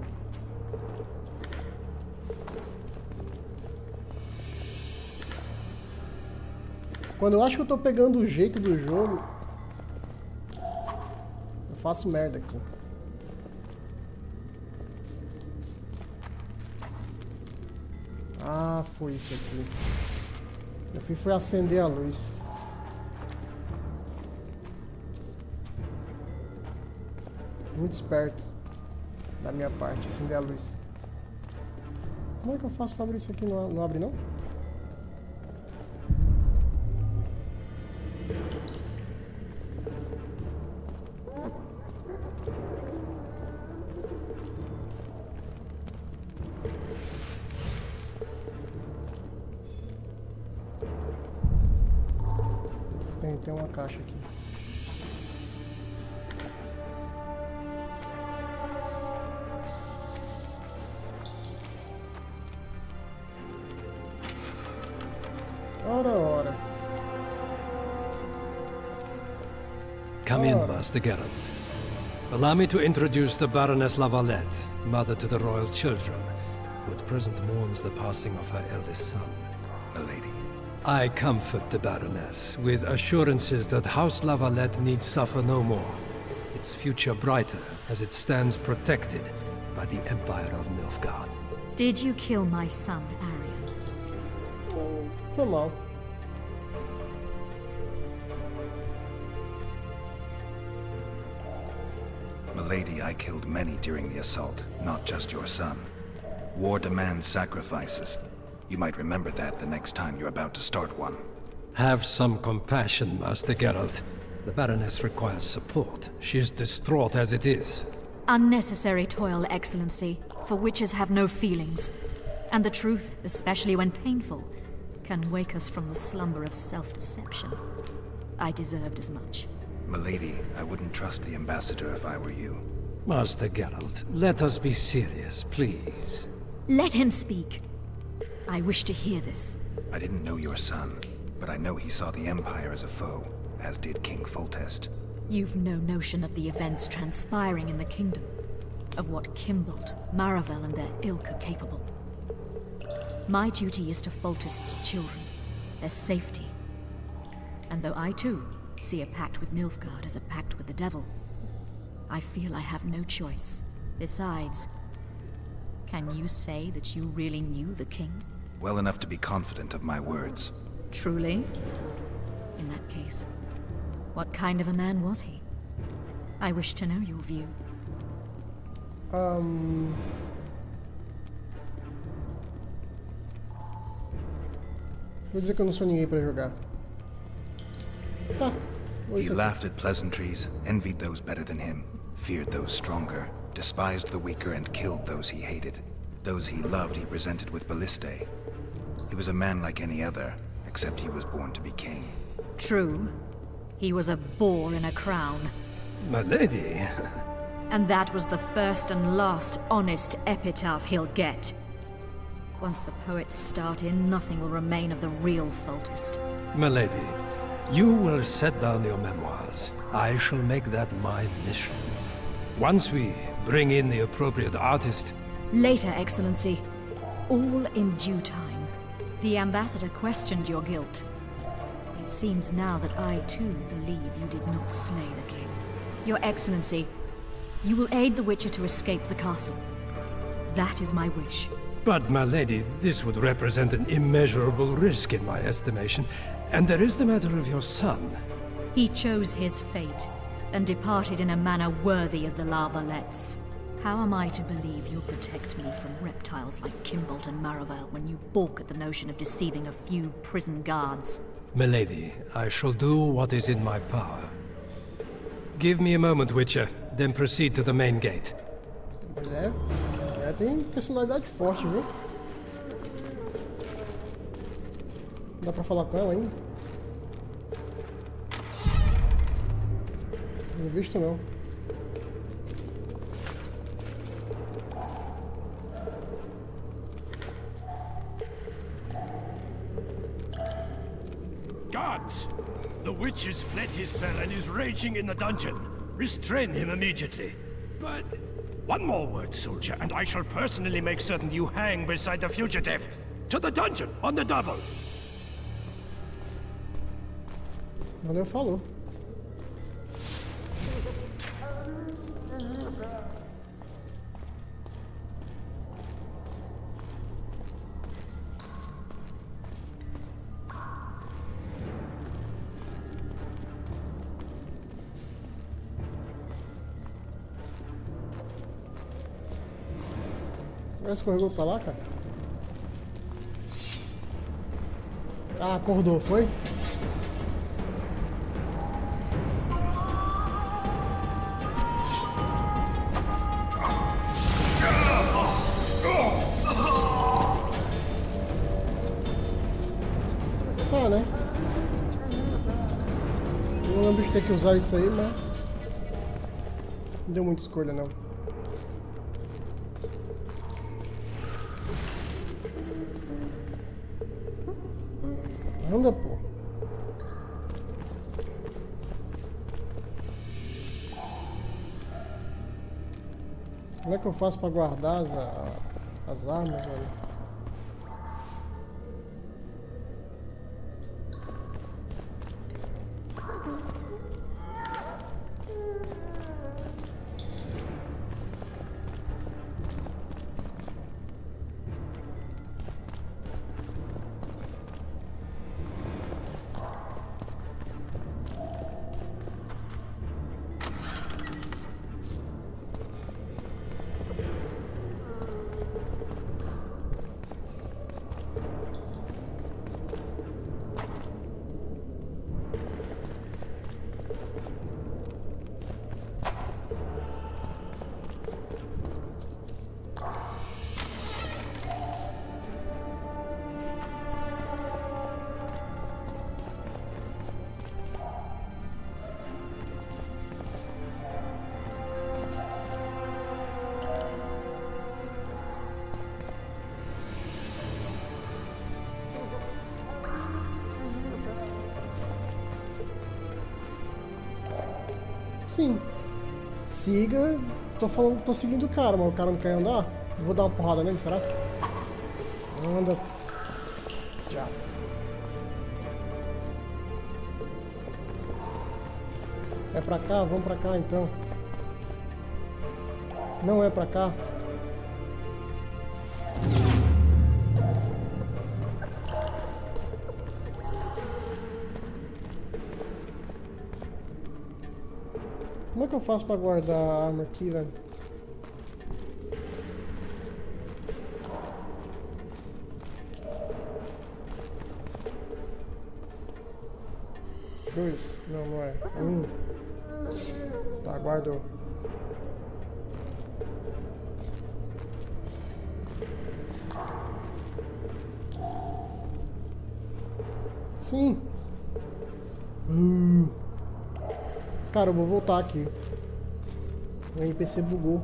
Quando eu acho que eu tô pegando o jeito do jogo, eu faço merda aqui. Ah, foi isso aqui. Eu fui acender a luz. Muito esperto da minha parte, acender a luz. Como é que eu faço pra abrir isso aqui? Não abre, não? Tem uma caixa aqui. Ora. Come in, Master Geralt. Allow me to introduce the Baroness Lavalette, mother to the royal children, who at present mourns the passing of her eldest son. Milady. I comfort the Baroness with assurances that House Lavalette need suffer no more, its future brighter as it stands protected by the Empire of Nilfgaard. Did you kill my son, Arya? Foi mal. Milady, I killed many during the assault, not just your son. War demands sacrifices. You might remember that the next time you're about to start one. Have some compassion, Master Geralt. The Baroness requires support. She is distraught as it is. Unnecessary toil, Excellency, for witches have no feelings. And the truth, especially when painful, can wake us from the slumber of self-deception. I deserved as much. Milady, I wouldn't trust the ambassador if I were you. Master Geralt, let us be serious, please. Let him speak. I wish to hear this. I didn't know your son, but I know he saw the Empire as a foe, as did King Foltest. You've no notion of the events transpiring in the kingdom, of what Kimbold, Maravel and their ilk are capable. My duty is to Foltest's children, their safety. And though I too see a pact with Nilfgaard as a pact with the devil, I feel I have no choice. Besides, can you say that you really knew the king? Well enough to be confident of my words. Truly? In that case, what kind of a man was he? I wish to know your view. Vou dizer que eu não sou ninguém pra jogar. Tá. He laughed at pleasantries, envied those better than him, feared those stronger, despised the weaker and killed those he hated. Those he loved he presented with ballistae. He was a man like any other, except he was born to be king. True. He was a boar in a crown. My lady. And that was the first and last honest epitaph he'll get. Once the poets start in, nothing will remain of the real Foltest. My lady, You will set down your memoirs. I shall make that my mission. Once we bring in the appropriate artist... Later, Excellency. All in due time. The ambassador questioned your guilt. It seems now that I too believe you did not slay the king. Your Excellency, you will aid the Witcher to escape the castle. That is my wish. But, my lady, this would represent an immeasurable risk in my estimation. And there is the matter of your son. He chose his fate, and departed in a manner worthy of the La Valettes. How am I to believe you'll protect me from reptiles like Kimbolt and Maravel when you balk at the notion of deceiving a few prison guards? Milady, I shall do what is in my power. Give me a moment, Witcher, then proceed to the main gate. Mulher, ela tem personalidade forte, viu? Dá pra falar com ela ainda? Não visto não. Guards! The witch has fled his cell and is raging in the dungeon. Restrain him immediately. But one more word, soldier, and I shall personally make certain you hang beside the fugitive. To the dungeon, on the double. Valeu, falou. Ela escorregou pra lá, cara? Ah, acordou, foi? Tá, né? Não lembro de ter que usar isso aí, mas... não deu muita escolha, não. Anda, pô. Como é que eu faço pra guardar as armas, olha? Sim. Siga. Tô seguindo o cara, mas o cara não quer andar. Vou dar uma porrada nele, será? Anda. Já. É pra cá? Vamos pra cá então. Não é pra cá. Como é que eu faço pra guardar a arma aqui, velho? Dois. Não, não é. Tá, guardou. Sim. Cara, eu vou voltar aqui. O NPC bugou.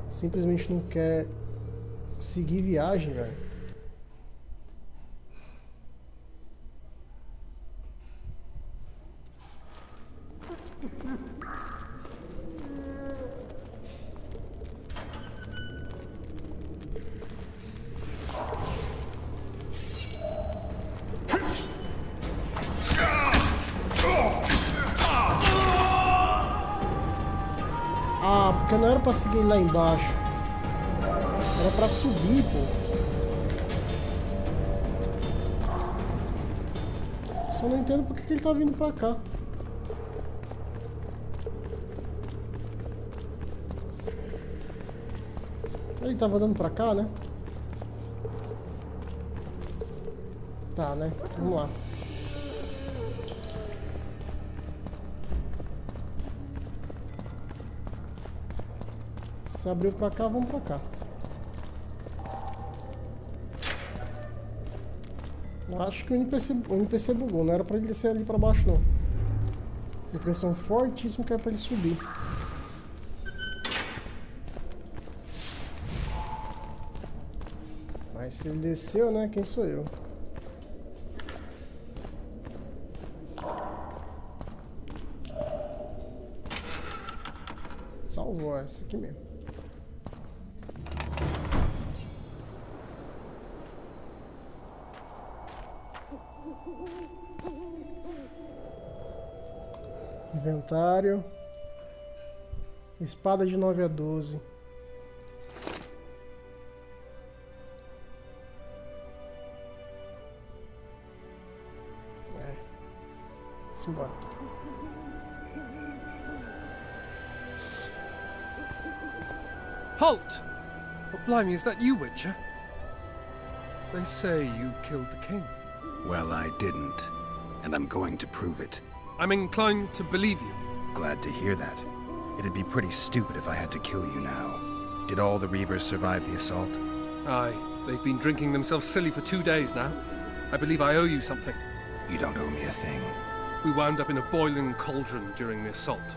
Simplesmente não quer seguir viagem, velho. Porque não era pra seguir lá embaixo. Era pra subir, pô. Só não entendo porque que ele tá vindo pra cá. Ele tava andando pra cá, né? Tá, né? Vamos lá. Se abriu pra cá, vamos pra cá. Eu acho que o NPC bugou, não era pra ele descer ali pra baixo, não. Impressão fortíssima que era pra ele subir. Mas se ele desceu, né? Quem sou eu? Salvou, essa aqui mesmo. Inventário. Espada de 9 a 12. Simbora. Halt! Oh, blimey, is that you, Witcher? They say you killed the king. Well, I didn't. And I'm going to prove it. I'm inclined to believe you. Glad to hear that. It'd be pretty stupid if I had to kill you now. Did all the Reavers survive the assault? Aye. They've been drinking themselves silly for 2 days now. I believe I owe you something. You don't owe me a thing. We wound up in a boiling cauldron during the assault.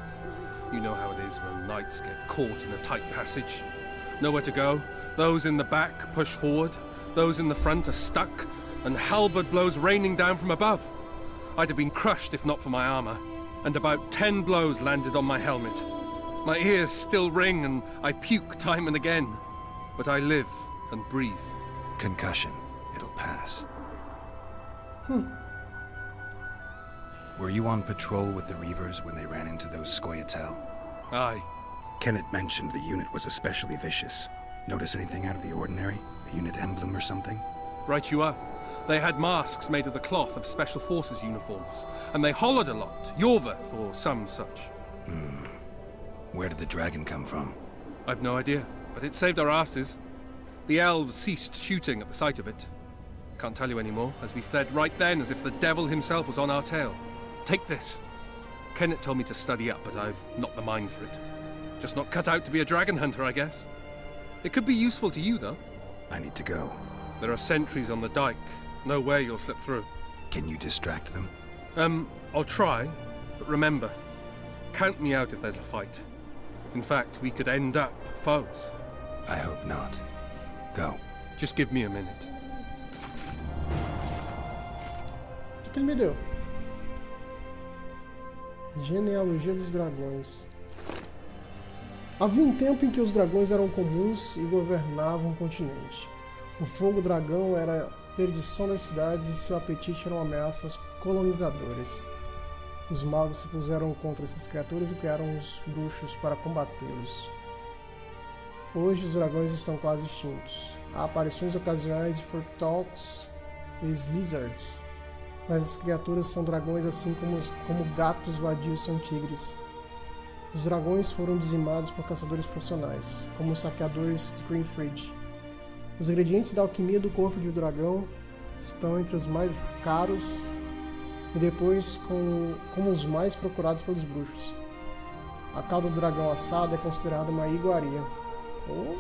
You know how it is when knights get caught in a tight passage. Nowhere to go. Those in the back push forward. Those in the front are stuck. And halberd blows raining down from above. I'd have been crushed if not for my armor. And about 10 blows landed on my helmet. My ears still ring and I puke time and again. But I live and breathe. Concussion. It'll pass. Were you on patrol with the Reavers when they ran into those Scoia'tael? Aye. Kenneth mentioned the unit was especially vicious. Notice anything out of the ordinary? A unit emblem or something? Right you are. They had masks made of the cloth of Special Forces uniforms, and they hollered a lot, Yorveth or some such. Where did the dragon come from? I've no idea, but it saved our asses. The elves ceased shooting at the sight of it. Can't tell you anymore, as we fled right then as if the devil himself was on our tail. Take this. Kenneth told me to study up, but I've not the mind for it. Just not cut out to be a dragon hunter, I guess. It could be useful to you, though. I need to go. There are sentries on the dike. No way you'll slip through. Can you distract them? I'll try, but remember, count me out if there's a fight. In fact, we could end up foes. I hope not. Go. Just give me a minute. O que ele me deu? Genealogia dos dragões. Havia um tempo em que os dragões eram comuns e governavam o continente. O fogo dragão era a perdição das cidades e seu apetite era uma ameaça aos colonizadores. Os magos se puseram contra essas criaturas e criaram os bruxos para combatê-los. Hoje os dragões estão quase extintos. Há aparições ocasionais de Fortalks e Lizards, mas as criaturas são dragões assim como gatos vadios são tigres. Os dragões foram dizimados por caçadores profissionais, como os saqueadores de Greenfridge. Os ingredientes da alquimia do corpo de um dragão estão entre os mais caros e depois como os mais procurados pelos bruxos. A cauda do dragão assado é considerada uma iguaria. Oh.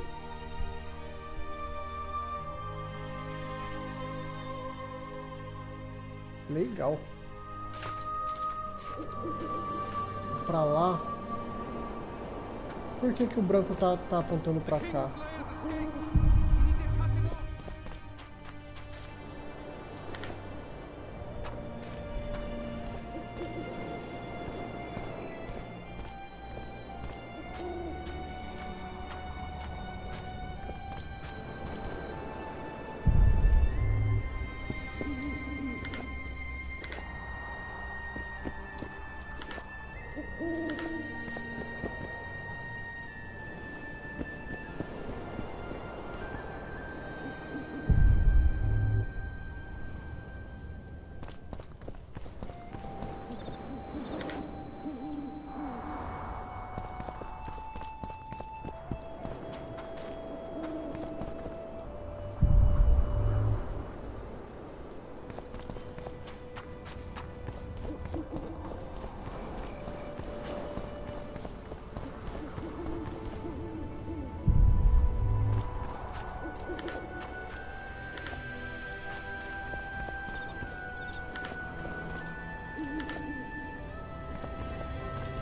Legal. Pra lá. Por que o branco tá apontando pra cá?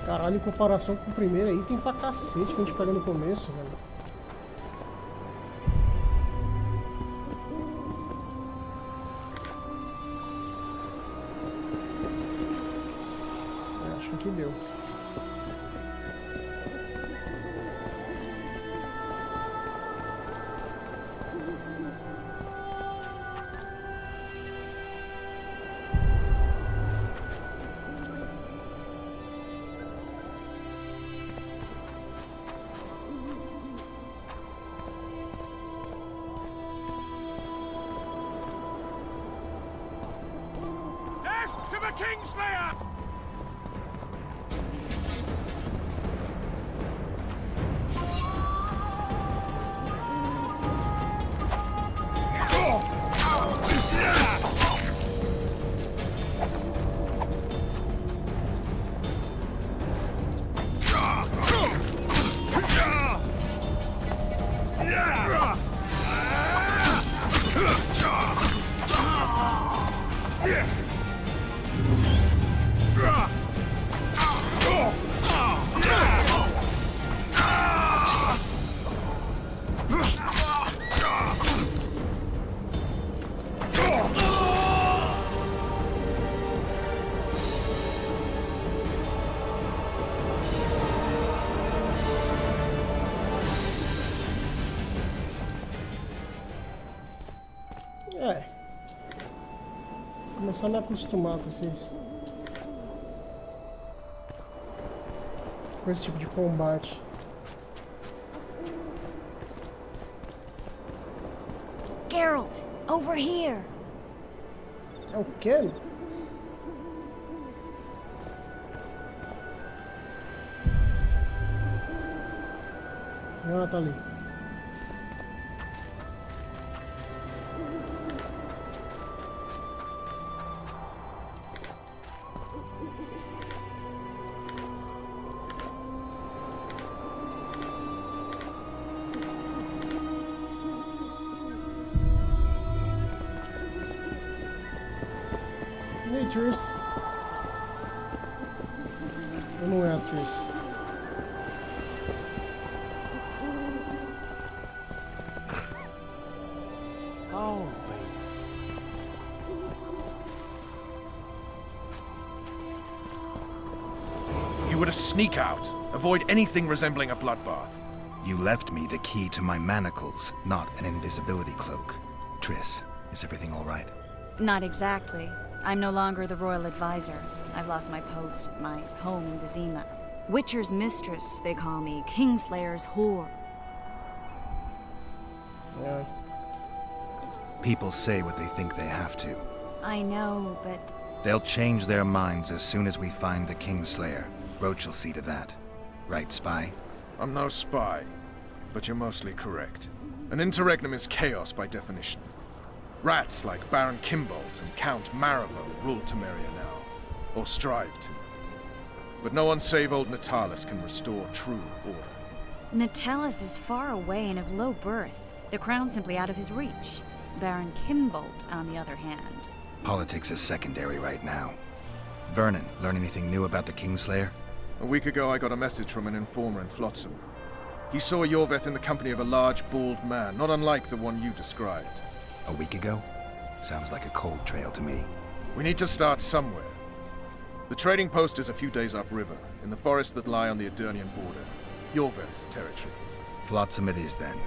Caralho, em comparação com o primeiro aí, tem pra cacete que a gente pega no começo, velho. Acho que deu. To the Kingslayer! Começar a me acostumar com esse tipo de combate. Geralt, over here. É o quê? Ah, tá ali. Triss. Ou não é a Triss? You were to sneak out. Avoid anything resembling a bloodbath. You left me the key to my manacles, not an invisibility cloak. Triss, is everything all right? Not exactly. I'm no longer the royal advisor. I've lost my post, my home in Vizima. Witcher's mistress, they call me. Kingslayer's whore. Yeah. People say what they think they have to. I know, but... They'll change their minds as soon as we find the Kingslayer. Roach will see to that. Right, spy? I'm no spy, but you're mostly correct. An interregnum is chaos by definition. Rats like Baron Kimbolt and Count Maravel rule Temeria now, or strive to. But no one save old Natalis can restore true order. Natalis is far away and of low birth. The crown's simply out of his reach. Baron Kimbolt, on the other hand. Politics is secondary right now. Vernon, learn anything new about the Kingslayer? A week ago I got a message from an informer in Flotsam. He saw Yorveth in the company of a large, bald man, not unlike the one you described. A week ago? Sounds like a cold trail to me. We need to start somewhere. The trading post is a few days upriver, in the forests that lie on the Edirnian border. Yorveth's territory. Flotsam it is, then.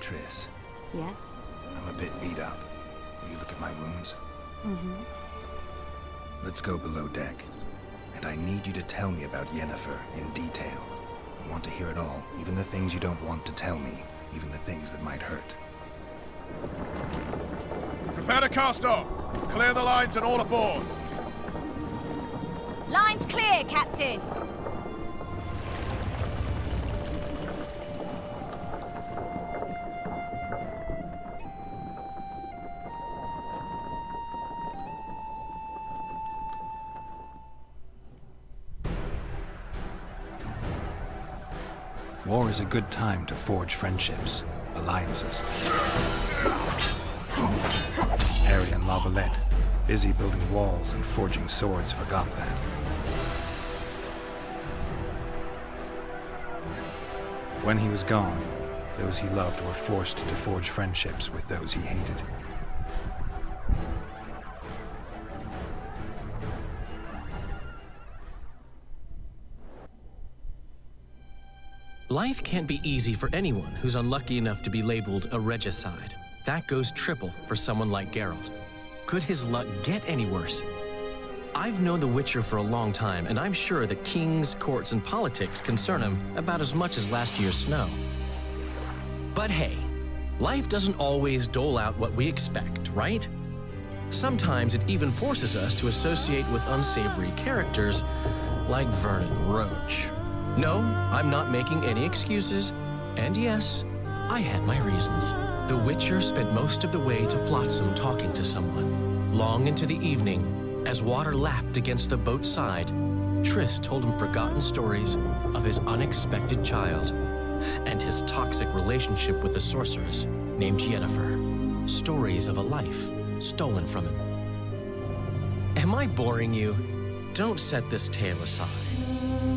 Triss. Yes? I'm a bit beat up. Will you look at my wounds? Mm-hmm. Let's go below deck. And I need you to tell me about Yennefer in detail. I want to hear it all, even the things you don't want to tell me, even the things that might hurt. Prepare to cast off! Clear the lines and all aboard! Lines clear, Captain! War is a good time to forge friendships, alliances. Harry and Lavalette, busy building walls and forging swords, forgot that. When he was gone, those he loved were forced to forge friendships with those he hated. Life can't be easy for anyone who's unlucky enough to be labeled a regicide. That goes triple for someone like Geralt. Could his luck get any worse? I've known The Witcher for a long time, and I'm sure that kings, courts, and politics concern him about as much as last year's snow. But hey, life doesn't always dole out what we expect, right? Sometimes it even forces us to associate with unsavory characters like Vernon Roach. No, I'm not making any excuses, and yes, I had my reasons. The Witcher spent most of the way to Flotsam talking to someone. Long into the evening, as water lapped against the boat's side, Triss told him forgotten stories of his unexpected child and his toxic relationship with a sorceress named Yennefer. Stories of a life stolen from him. Am I boring you? Don't set this tale aside.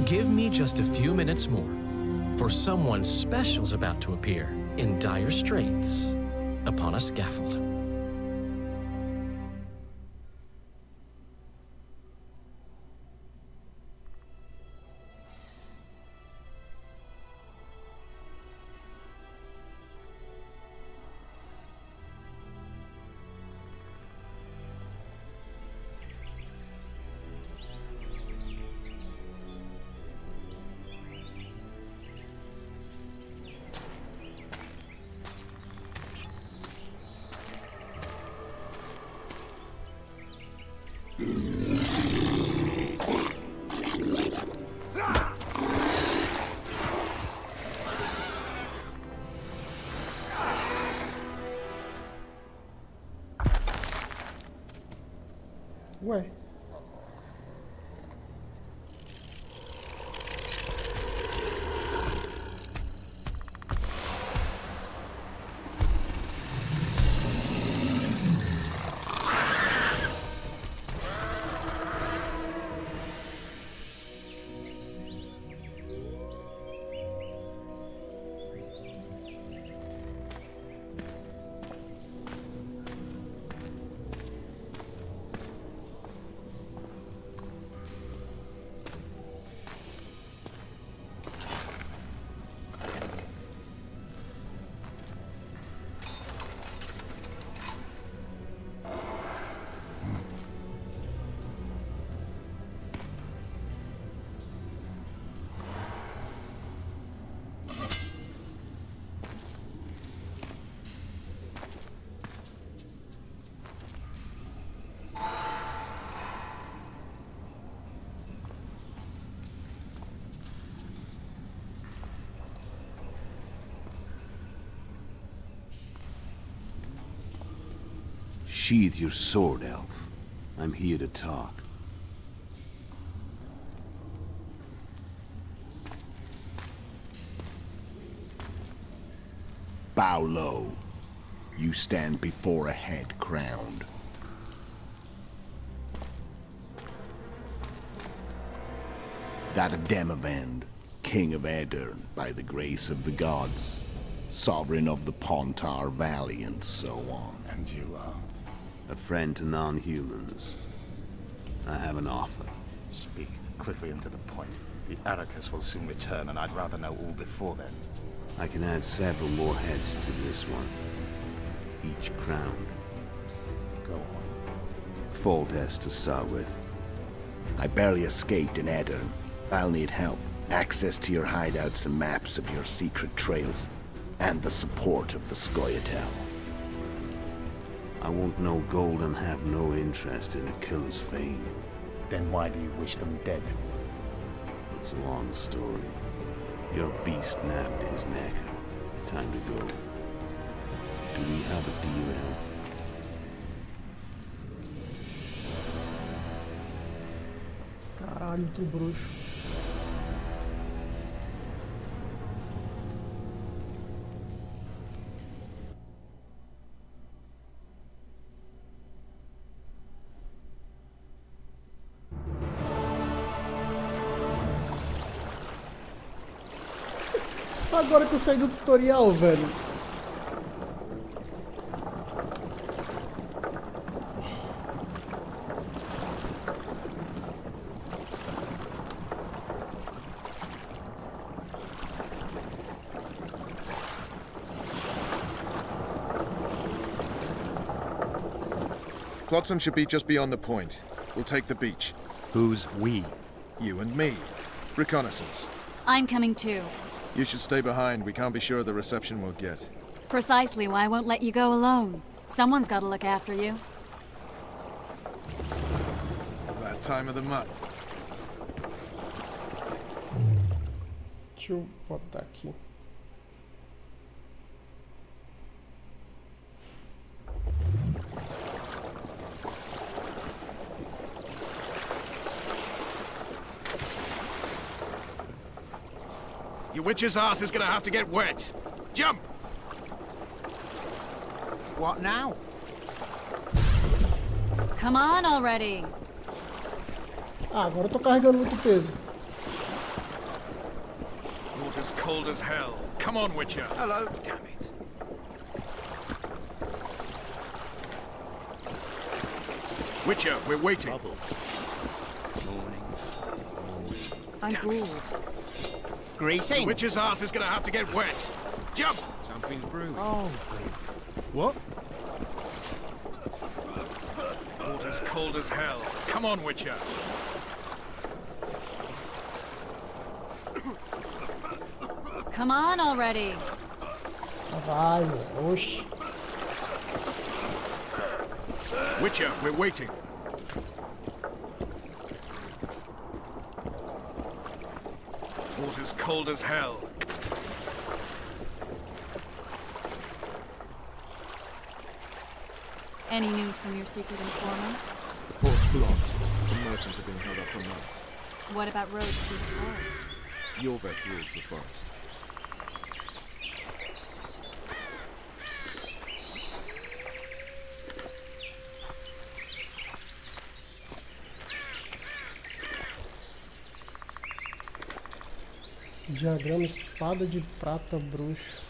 Give me just a few minutes more, for someone special's about to appear in dire straits upon a scaffold. Ué. Sheathe your sword, elf. I'm here to talk. Bow low. You stand before a head crowned. That of Demavend, King of Aedirn, by the grace of the gods, sovereign of the Pontar Valley, and so on. And you are? A friend to non-humans. I have an offer. Speak quickly and to the point. The Arrakis will soon return, and I'd rather know all before then. I can add several more heads to this one. Each crowned. Go on. Foltest to start with. I barely escaped in Aedirn. I'll need help. Access to your hideouts and maps of your secret trails. And the support of the Scoia'tael. I want no gold and have no interest in a killer's fame. Then why do you wish them dead? It's a long story. Your beast nabbed his neck. Time to go. Do we have a deal, elf? Caralho, tu bruxo. Agora que eu saí do tutorial, velho. Flotsam should be just beyond the point. We'll take the beach. Who's we? You and me. Reconnaissance. I'm coming too. You should stay behind. We can't be sure of the reception we'll get. Precisely why I won't let you go alone. Someone's got to look after you. That time of the month. Deixa eu botar aqui. Your witch's ass is gonna have to get wet. Jump! What now? Come on already. Ah, agora eu tô carregando muito peso. Water's cold as hell. Come on, Witcher. Hello. Damn it. Witcher, we're waiting. I'm bored. Greetings. The witch's ass is gonna have to get wet. Jump! Something's brewing. Oh. What? Water's cold as hell. Come on, Witcher. Come on already. Vai, oxi. Witcher, we're waiting. Water's cold as hell. Any news from your secret informant? The port's blocked. Some merchants have been held up for months. What about roads through the forest? Yorvek rules the forest. Diagrama espada de prata bruxo.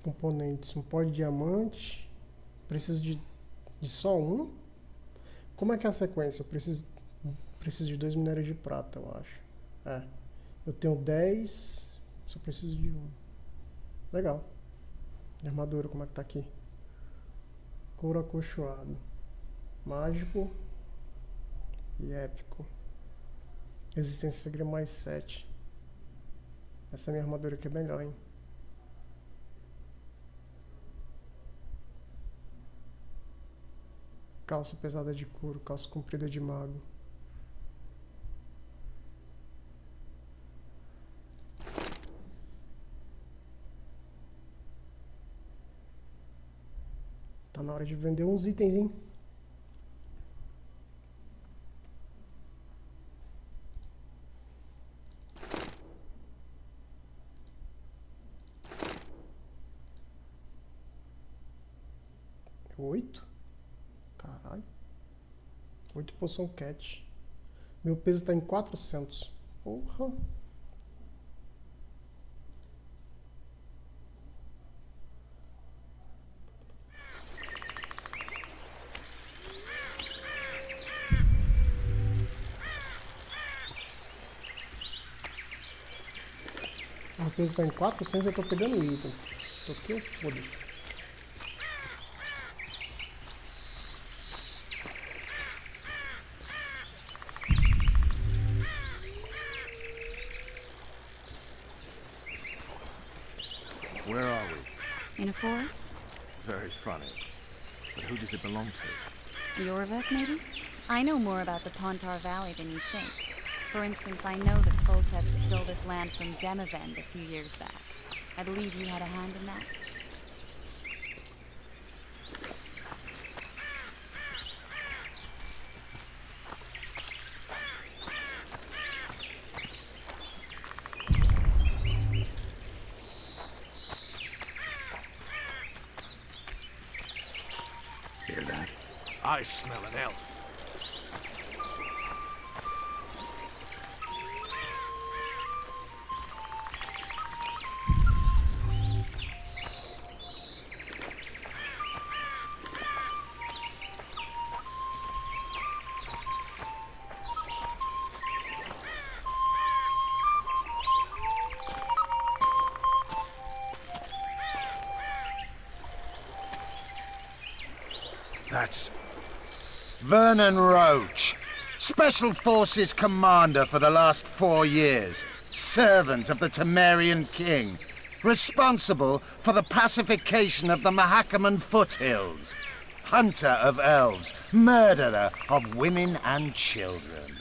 Componentes, um pó de diamante. Preciso de só um? Como é que é a sequência? Eu preciso de 2 minérios de prata, eu acho. É. Eu tenho 10, só preciso de um. Legal. E armadura, como é que tá aqui? Couro acolchoado. Mágico. E épico. Resistência segredo mais 7. Essa minha armadura aqui é melhor, hein? Calça pesada de couro, calça comprida de mago. Tá na hora de vender uns itens, hein? Oito? Caralho. 8 poção cat. Meu peso tá em 400. Porra. Meu peso tá em 400 e eu tô pegando item. Tô aqui, foda-se. Where are we? In a forest? Very funny. But who does it belong to? Yorvik, maybe? I know more about the Pontar Valley than you think. For instance, I know that Foltest stole this land from Demavend a few years back. I believe you had a hand in that. Hear that? I smell an elf. That's Vernon Roach, Special Forces Commander for the last 4 years, servant of the Temerian King, responsible for the pacification of the Mahakaman foothills, hunter of elves, murderer of women and children,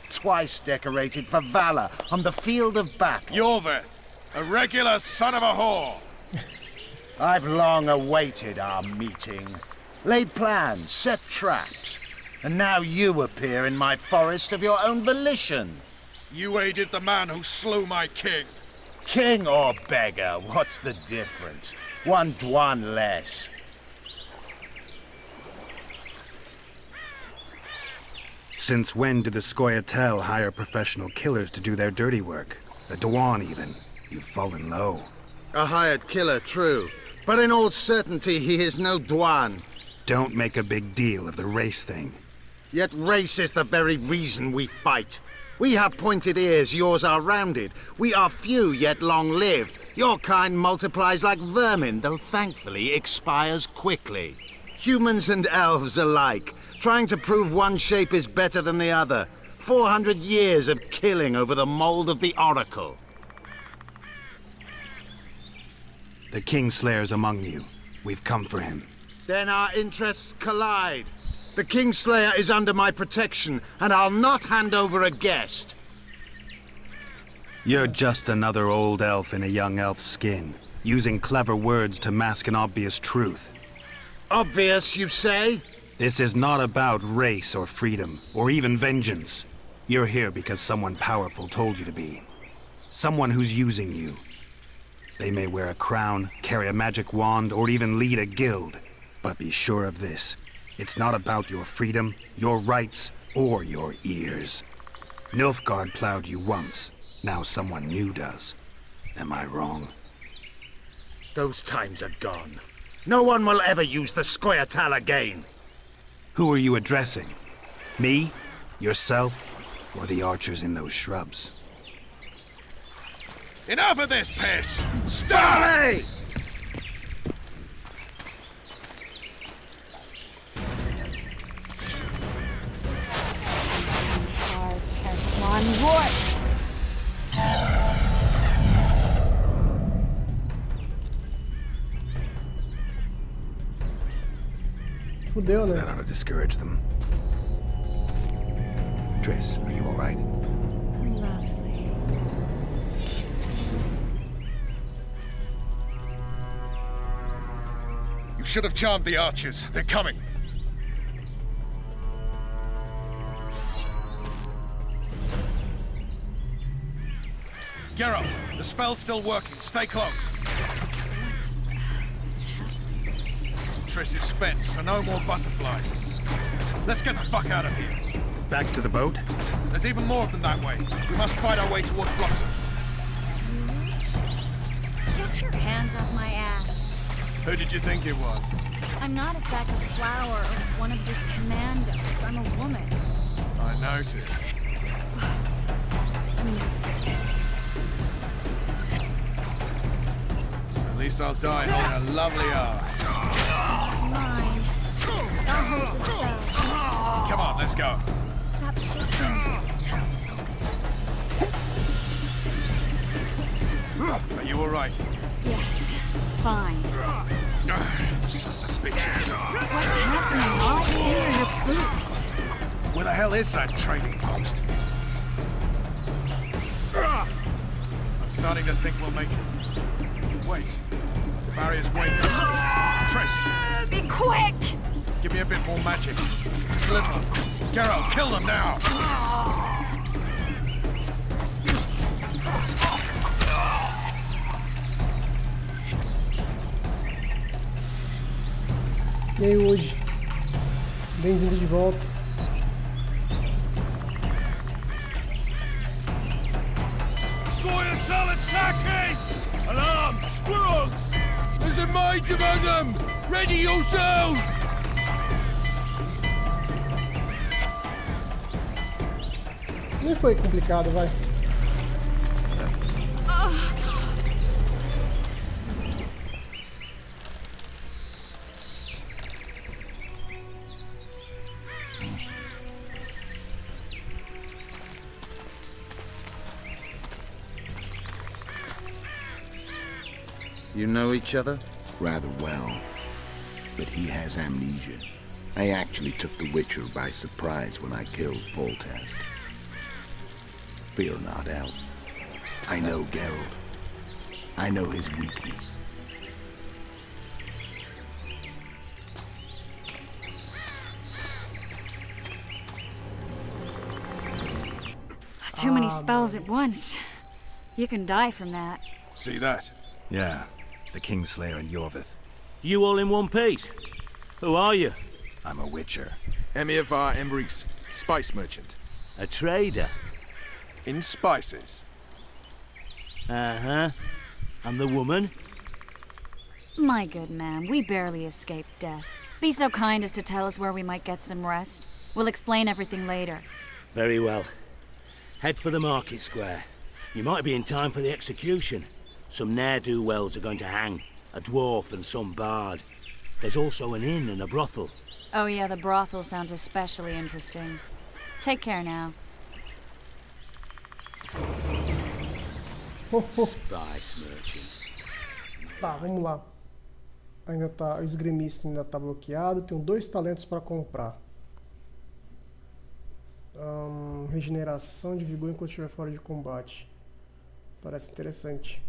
twice decorated for valor on the field of battle. Yorveth, a regular son of a whore. I've long awaited our meeting. Laid plans, set traps, and now you appear in my forest of your own volition. You aided the man who slew my king. King or beggar, what's the difference? One Dwan less. Since when do the Scoia'tael hire professional killers to do their dirty work? A Dwan even. You've fallen low. A hired killer, true. But in all certainty, he is no Dwan. Don't make a big deal of the race thing. Yet race is the very reason we fight. We have pointed ears, yours are rounded. We are few, yet long-lived. Your kind multiplies like vermin, though thankfully expires quickly. Humans and elves alike, trying to prove one shape is better than the other. 400 years of killing over the mold of the Oracle. The Kingslayer's among you. We've come for him. Then our interests collide. The Kingslayer is under my protection, and I'll not hand over a guest. You're just another old elf in a young elf's skin, using clever words to mask an obvious truth. Obvious, you say? This is not about race or freedom, or even vengeance. You're here because someone powerful told you to be. Someone who's using you. They may wear a crown, carry a magic wand, or even lead a guild. But be sure of this. It's not about your freedom, your rights, or your ears. Nilfgaard plowed you once. Now someone new does. Am I wrong? Those times are gone. No one will ever use the Scoia'tael again. Who are you addressing? Me? Yourself? Or the archers in those shrubs? Enough of this piss! Stop! Stars One Wart! Fudeu, né? That ought to discourage them. Triss, are you all right? Lovely. You should have charmed the archers. They're coming. Geralt, the spell's still working. Stay close. Triss is spent, so no more butterflies. Let's get the fuck out of here. Back to the boat? There's even more than that way. We must fight our way toward Flotsam. Get your hands off my ass. Who did you think it was? I'm not a sack of flour or one of your commandos. I'm a woman. I noticed. At least I'll die holding a lovely ass. Mine. I'll hold the spell. Come on, let's go. Stop shaking. Are you all right? Yes. Fine. Sons of bitches. What's happening? All I see are your boots. Where the hell is that trading post? I'm starting to think we'll make it. Wait. The barrier's waiting. Triss! Be quick! Give me a bit more magic. Just a little. Geralt, kill them now! E aí hoje, Bem-vindo de volta. Squire salad sake! Alarm! Squirrels! There's a mage among them! Ready yourselves! Nem foi complicado, vai. You know each other? Rather well. But he has amnesia. I actually took the Witcher by surprise when I killed Foltest. Fear not, Elf. I know Geralt. I know his weakness. Too many spells at once. You can die from that. See that? Yeah, the Kingslayer and Yorvith. You all in one piece? Who are you? I'm a Witcher. Emir var Emrys, spice merchant. A trader? In spices. Uh-huh. And the woman? My good man, we barely escaped death. Be so kind as to tell us where we might get some rest. We'll explain everything later. Very well. Head for the market square. You might be in time for the execution. Some ne'er-do-wells are going to hang. A dwarf and some bard. There's also an inn and a brothel. Oh yeah, the brothel sounds especially interesting. Take care now. Spice merchant. Tá, vamos lá. Ainda tá, o esgrimista ainda tá bloqueado. Tenho 2 talentos para comprar. Regeneração de vigor enquanto estiver fora de combate. Parece interessante.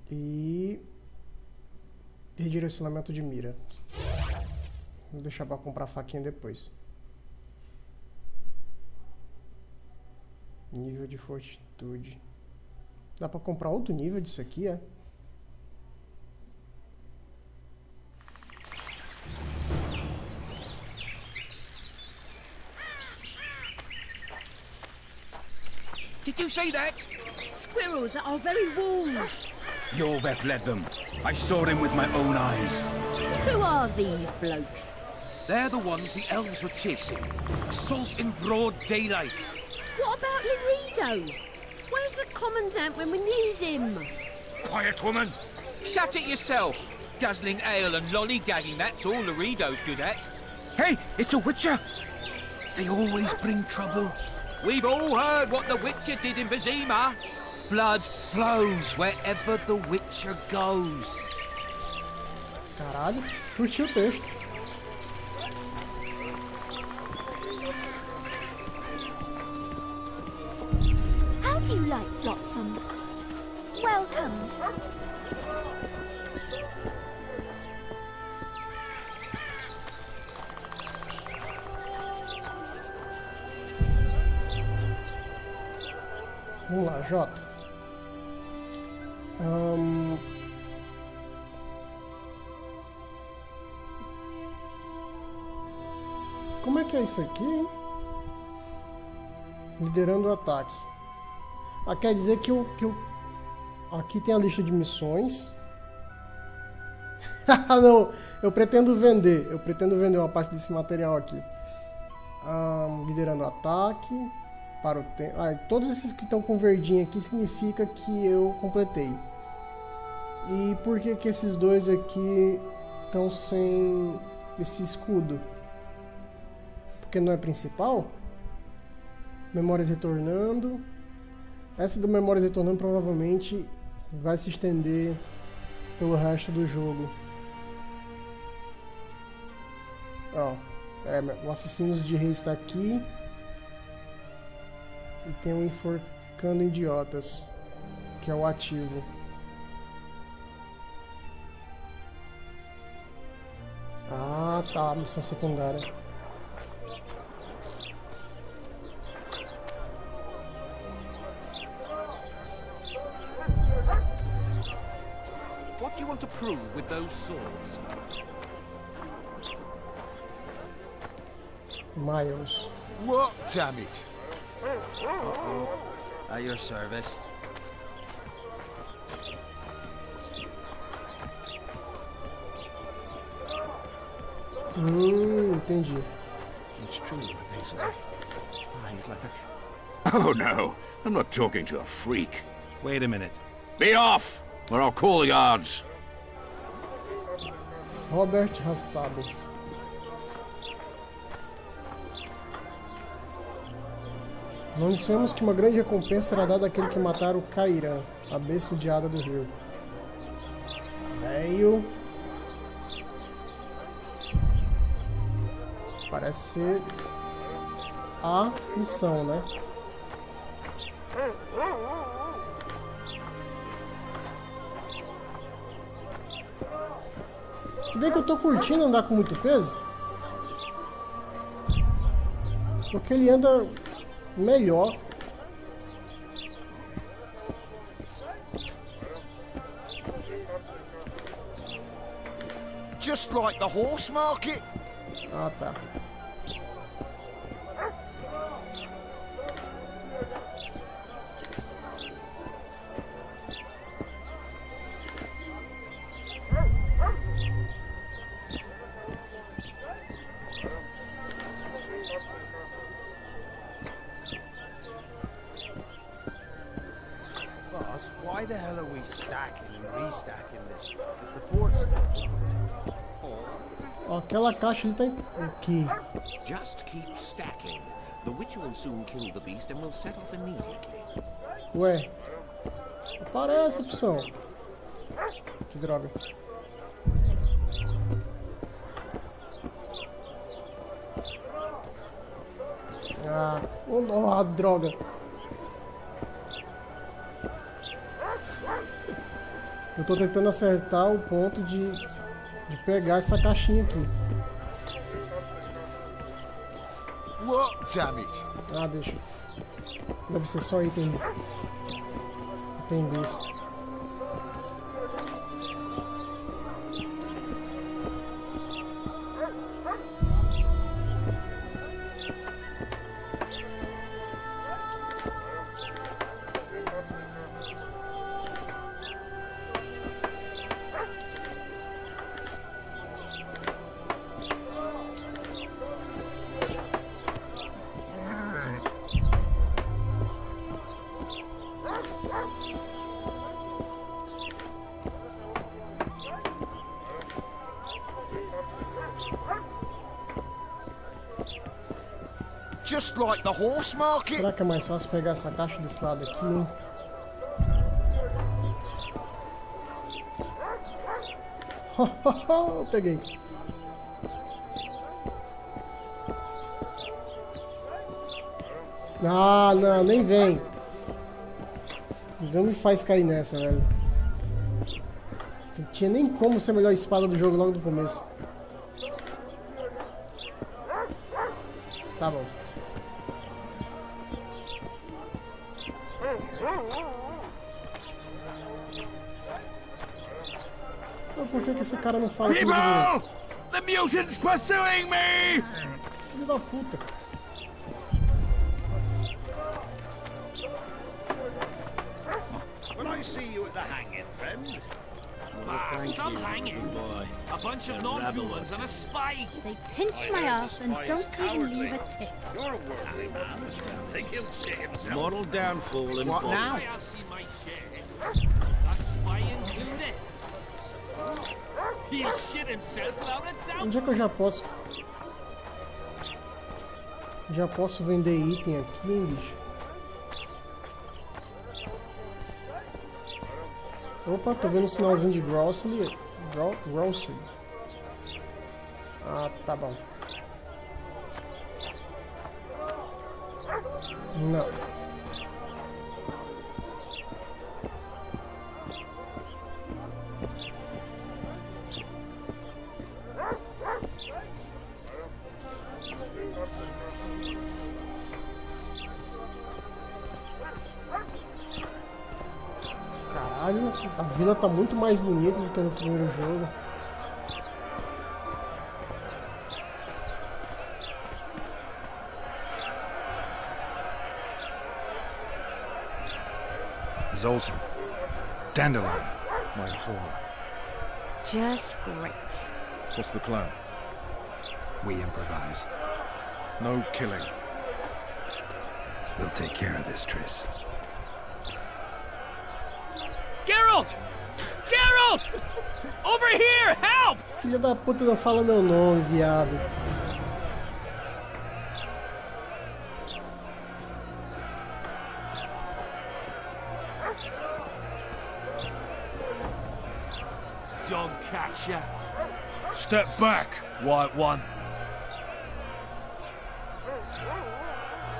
E redirecionamento de mira. Vou deixar para comprar a faquinha depois. Nível de fortitude. Dá para comprar outro nível disso aqui, é? Did you see that? Squirrels at our very walls. Yorveth led them. I saw him with my own eyes. Who are these blokes? They're the ones the elves were chasing. Assault in broad daylight. What about Laredo? Where's the commandant when we need him? Quiet, woman. Shut it yourself. Guzzling ale and lollygagging, that's all Laredo's good at. Hey, it's a Witcher. They always bring trouble. We've all heard what the Witcher did in Vizima. Blood flows wherever the Witcher goes. Caralho, curti o texto. How do you like Flotsam? Welcome. Vamos lá, Jota. Como é que é isso aqui, hein? Liderando o ataque. Ah, quer dizer que eu... Aqui tem a lista de missões. Não, eu pretendo vender. Eu pretendo vender uma parte desse material aqui. Liderando o ataque. Para o tempo. Todos esses que estão com verdinho aqui significa que eu completei. E por que que esses dois aqui estão sem esse escudo? Porque não é principal? Memórias retornando. Essa do Memórias retornando provavelmente vai se estender pelo resto do jogo. Ó, o Assassinos de Reis está aqui. E tem um Enforcando Idiotas, que é o ativo. Ah, tá, missão secundária. What do you want to prove with those swords? Miles. What, damn it? At your service. Entendi. It's true what they say. He's like a... Oh no, I'm not talking to a freak. Wait a minute. Be off, or I'll call the guards. Robert Hassab. Não dissemos que uma grande recompensa será dada àquele que matar o Cairã, a besta odiada do rio. Velho. Parece ser a missão, né? Se bem que eu tô curtindo andar com muito peso, porque ele anda melhor. Just like the horse market. Ah, tá. Boss, why the hell are we stacking and restacking this stuff if the port's still closed? Ó, aquela caixa ali tem o quê? Just keep stacking. The Witcher will soon kill the beast and will set off immediately. Ué, aparece a opção. Que droga. Ah, oh, droga. Eu tô tentando acertar o ponto de pegar essa caixinha aqui. What, damn it? Ah, deixa. Deve ser só item besta. Just like the horse market. Será que é mais fácil pegar essa caixa desse lado aqui, hein? Peguei. Ah, não, nem vem. Não me faz cair nessa, velho. Não tinha nem como ser a melhor espada do jogo logo no começo. Tá bom. Por que esse cara não fala comigo? The mutant's pursuing me! Filho da puta. Will I see you at the hanging, friend? Some hanging. Boy. A bunch of non-humans and a spy. They pinch my ass and don't even leave a tip. You're a worthy man. Think he'll shit himself. Moral downfall in What body. now? I have seen my share. That spy included. He'll shit himself without a doubt. Onde é que eu já posso? Já posso vender item aqui, hein, bicho? Opa, tô vendo um sinalzinho de grocery. Grocery. Ah, tá bom. Não. Caralho, a vila tá muito mais bonita do que no primeiro jogo. Zoltan. Dandelion, my informer. Just great. What's the plan? We improvise. No killing. We'll take care of this, Triss. Geralt! Geralt! Over here! Help! Filha da puta, não fala meu nome, viado. Don't catch ya. Step back, White One.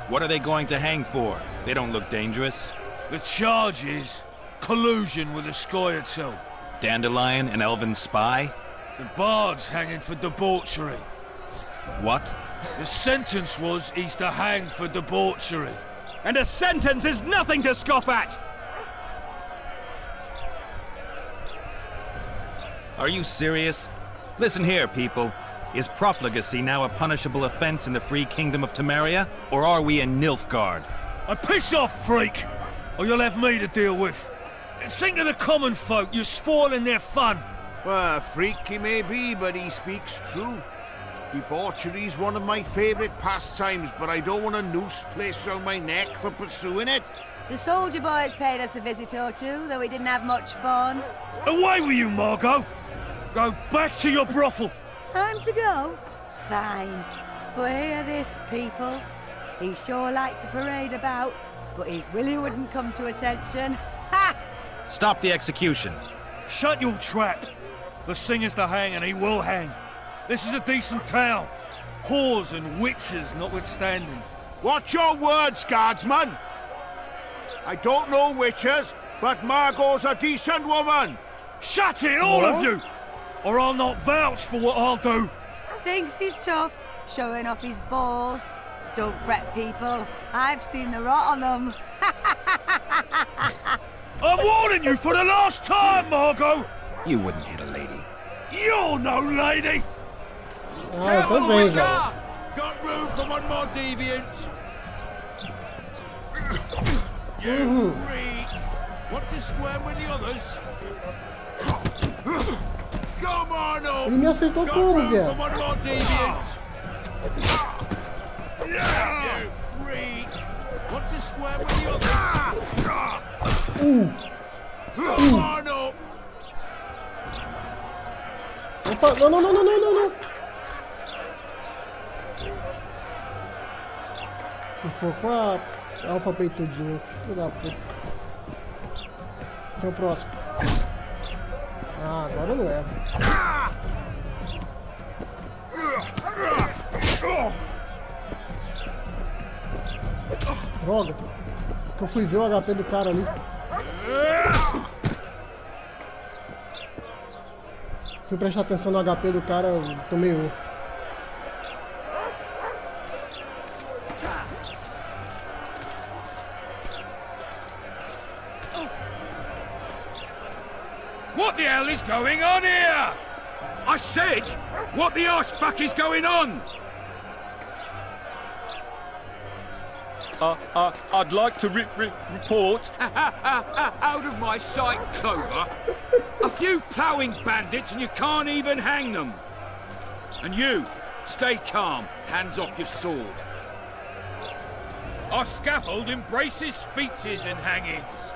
What are they going to hang for? They don't look dangerous. The charge is collusion with a Scoia'tael. Dandelion, an elven spy? The bard's hanging for debauchery. What? The sentence was he's to hang for debauchery. And a sentence is nothing to scoff at! Are you serious? Listen here, people. Is profligacy now a punishable offense in the free kingdom of Temeria? Or are we in Nilfgaard? Piss off, freak! Or you'll have me to deal with. Think of the common folk, you're spoiling their fun. Well, a freak he may be, but he speaks true. Debauchery's one of my favourite pastimes, but I don't want a noose placed around my neck for pursuing it. The soldier boys paid us a visit or two, though we didn't have much fun. Away with you, Margot! Go back to your brothel! Time to go? Fine. But hear this, people. He sure liked to parade about, but his Willie wouldn't come to attention. Ha! Stop the execution. Shut your trap. The singer's to hang and he will hang. This is a decent town. Whores and witches notwithstanding. Watch your words, guardsman! I don't know witches, but Margot's a decent woman! Shut it, all of you! Or I'll not vouch for what I'll do. Thinks he's tough, showing off his balls. Don't fret, people. I've seen the rot on them. I'm warning you for the last time, Margot! You wouldn't hit a lady. You're no lady! Ah, eu tô vendo, velho. Got room for one more deviant. You freak! Want to square with the others? Come on up! Ele me aceitou como, For velho? one more deviant. You freak! Want to square with the others? Come on up! Opa, não, não, não, não, não, não. Enfocou a alfa peitudinho, filho da puta. Tem o próximo. Ah, agora não é. Droga. Que eu fui ver o HP do cara ali. Fui prestar atenção no HP do cara, eu tomei um. What the hell is going on here? I said, what the arse fuck is going on? I'd like to report. Out of my sight, Clover. A few ploughing bandits and you can't even hang them. And you, stay calm, hands off your sword. Our scaffold embraces speeches and hangings.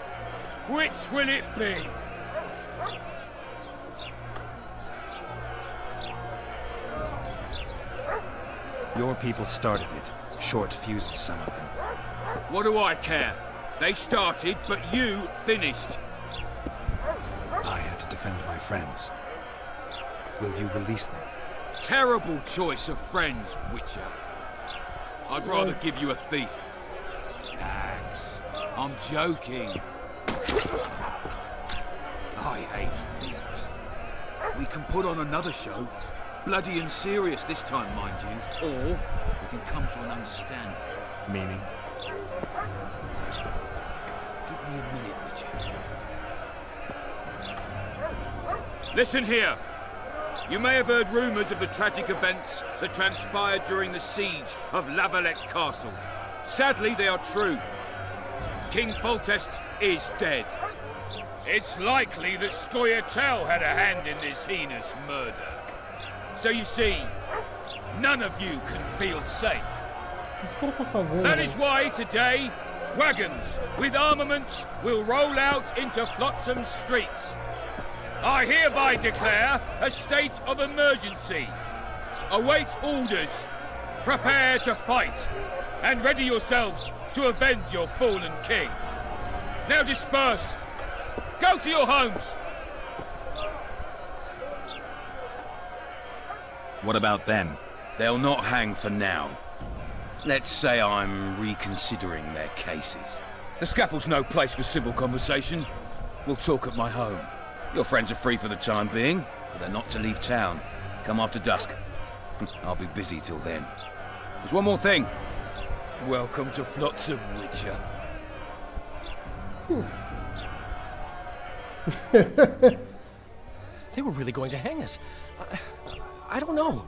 Which will it be? Your people started it. Short fuses, some of them. What do I care? They started, but you finished. I had to defend my friends. Will you release them? Terrible choice of friends, Witcher. I'd rather give you a thief. Relax. I'm joking. I hate thieves. We can put on another show. Bloody and serious this time, mind you. Or we can come to an understanding. Meaning? Give me a minute, Witcher. Listen here. You may have heard rumours of the tragic events that transpired during the siege of La Valette Castle. Sadly, they are true. King Foltest is dead. It's likely that Scoia'tael had a hand in this heinous murder. So you see, none of you can feel safe. Esse cara tá fazendo, That velho? is why today, wagons with armaments will roll out into Flotsam's streets. I hereby declare a state of emergency. Await orders. Prepare to fight. And ready yourselves to avenge your fallen king. Now disperse. Go to your homes. What about them? They'll not hang for now. Let's say I'm reconsidering their cases. The scaffold's no place for civil conversation. We'll talk at my home. Your friends are free for the time being, but they're not to leave town. Come after dusk. I'll be busy till then. There's one more thing. Welcome to Flotsam, Witcher. They were really going to hang us. I don't know.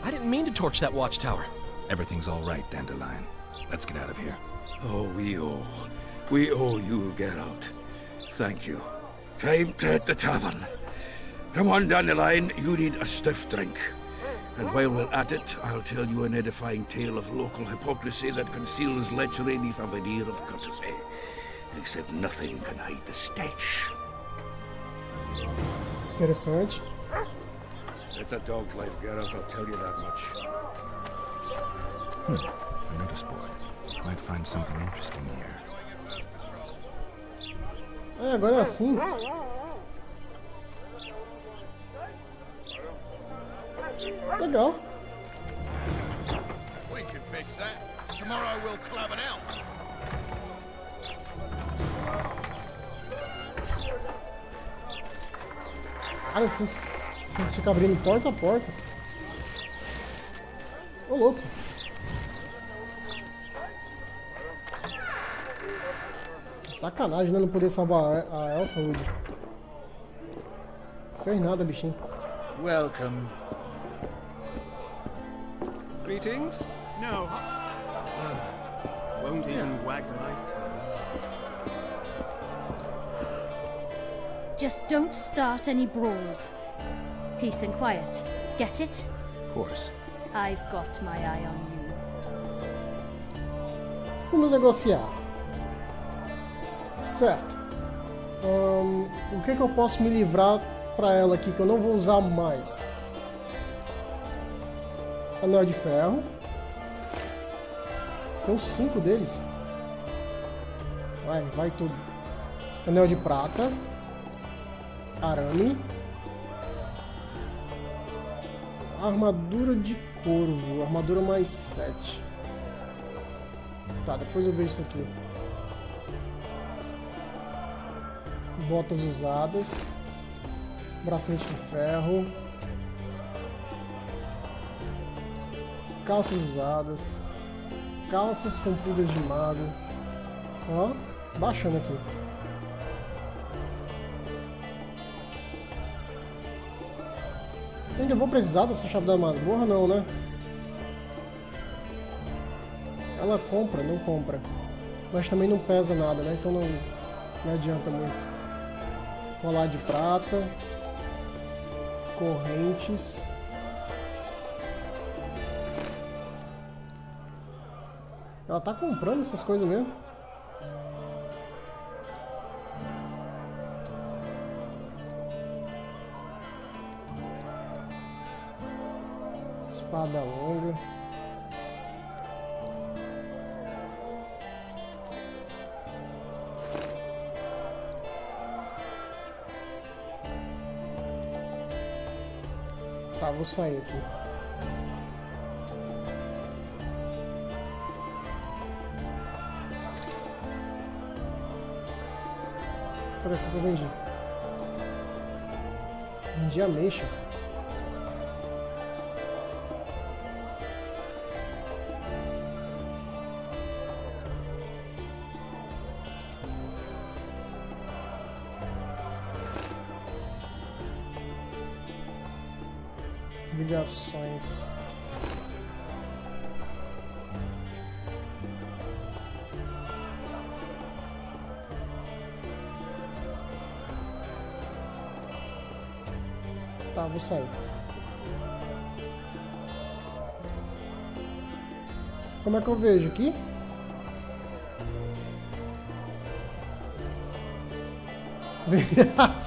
I didn't mean to torch that watchtower. Everything's all right, Dandelion. Let's get out of here. Oh, we owe you, Geralt. Thank you. Time to hit the tavern. Come on, Dandelion, you need a stiff drink. And while we're at it, I'll tell you an edifying tale of local hypocrisy that conceals lechery neath a veneer of courtesy. Except nothing can hide the stench. Interessante. It's a dog's life, Geralt, I'll tell you that much. A notice board. Might find something interesting here. Ah, agora é assim. Legal. We can fix that. Tomorrow we'll club it out. Cara, vocês ficam abrindo porta a porta. Ô, louco. Sacanagem, né? Não poder salvar a Elfa, Woody. Fez nada, bichinho. Welcome. Greetings? No. Won't even wag my tongue. Just don't start any brawls. Peace and quiet. Get it? Of course. I've got my eye on you. Vamos negociar. Certo. O que eu posso me livrar pra ela aqui que eu não vou usar mais? Anel de ferro. Tem uns 5 deles. Vai tudo. Anel de prata. Arame. Armadura de corvo. Armadura mais 7. Tá, depois eu vejo isso aqui. Botas usadas. Bracelete de ferro. Calças usadas. Calças com pulgas de mago. Ó, baixando aqui. Ainda vou precisar dessa chave da masmorra? Não, né? Ela compra, não compra. Mas também não pesa nada, né? Então não adianta muito. Colar de prata. Correntes. Ela tá comprando essas coisas mesmo. Espada longa. Tá, vou sair aqui. Cadê que eu vendi? Vendi ameixa. Ligações. Tá, vou sair. Como é que eu vejo aqui?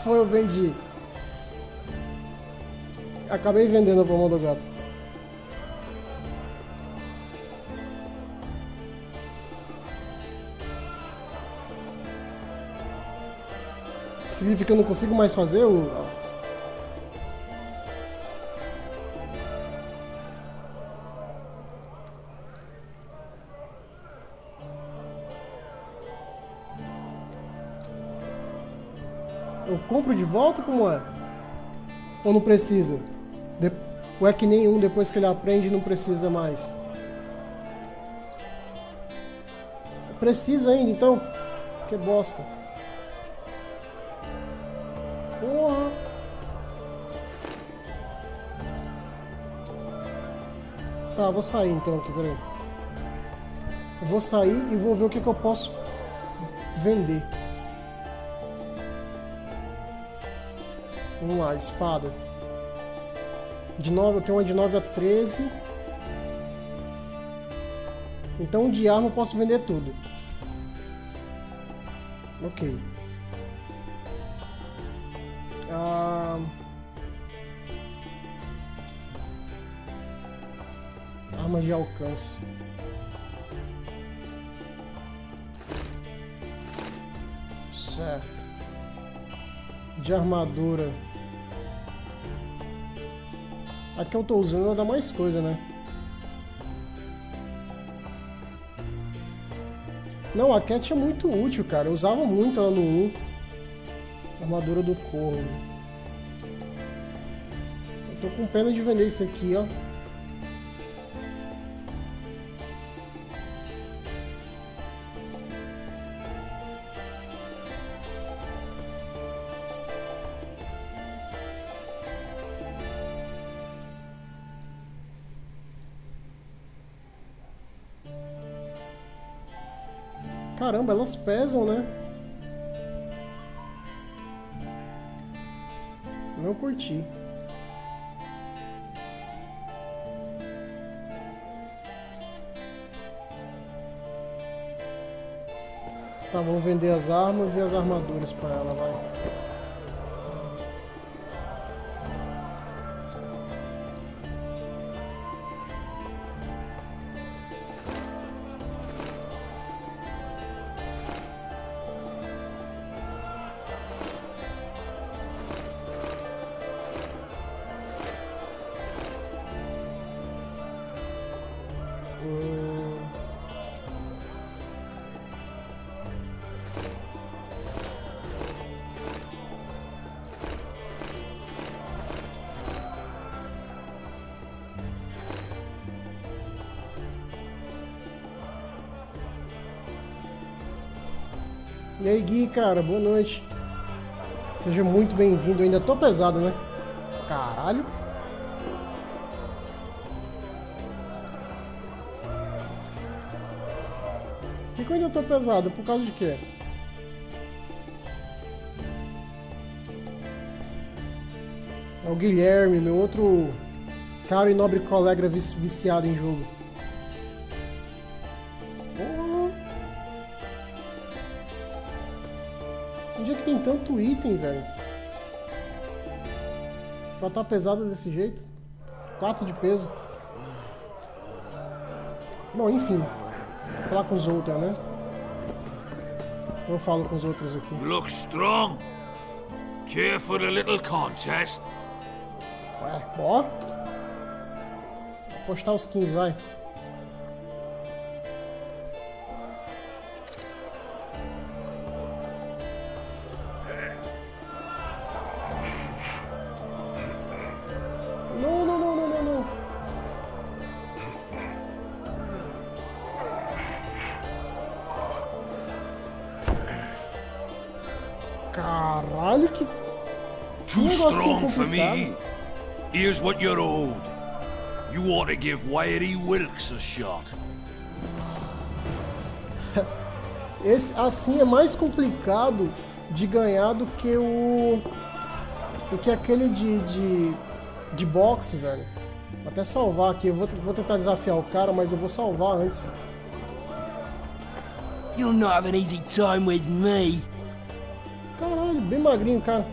Foi, eu vendi. Acabei vendendo a mão do gato. Significa que eu não consigo mais fazer o... Eu compro de volta, como é? Ou não precisa? Ou é que nenhum, depois que ele aprende, não precisa mais? Precisa ainda, então? Que bosta. Porra. Tá, vou sair então aqui, peraí. Eu vou sair e vou ver o que eu posso vender. Vamos lá, espada. De 9, eu tenho uma de 9 a 13. Então de arma eu posso vender tudo. Ok. Arma de alcance. Certo. De armadura. A que eu tô usando vai dar mais coisa, né? Não, a Cat é muito útil, cara. Eu usava muito ela no 1. Armadura do corvo. Eu tô com pena de vender isso aqui, ó. Caramba, elas pesam, né? Não curti. Tá, vamos vender as armas e as armaduras pra ela, vai. E aí, Gui, cara, boa noite. Seja muito bem-vindo. Eu ainda tô pesado, né? Caralho. Por que eu ainda tô pesado? Por causa de quê? É o Guilherme, meu outro caro e nobre colega viciado em jogo. Onde é que tem tanto item, velho? Pra estar pesado desse jeito? 4 de peso. Bom, enfim. Vou falar com os outros, né? Eu falo com os outros aqui. You look strong. Care for a little contest? Ué, ó. Vou apostar os 15, vai. Não. Caralho, que Too strong for me. Here's what you're owed. You ought to give Wiry Wilkes a shot. Esse assim é mais complicado de ganhar do que o Porque aquele de boxe, velho. Vou até salvar aqui. Eu vou tentar desafiar o cara, mas eu vou salvar antes. You'll not have an easy time with me. Caralho, bem magrinho, cara.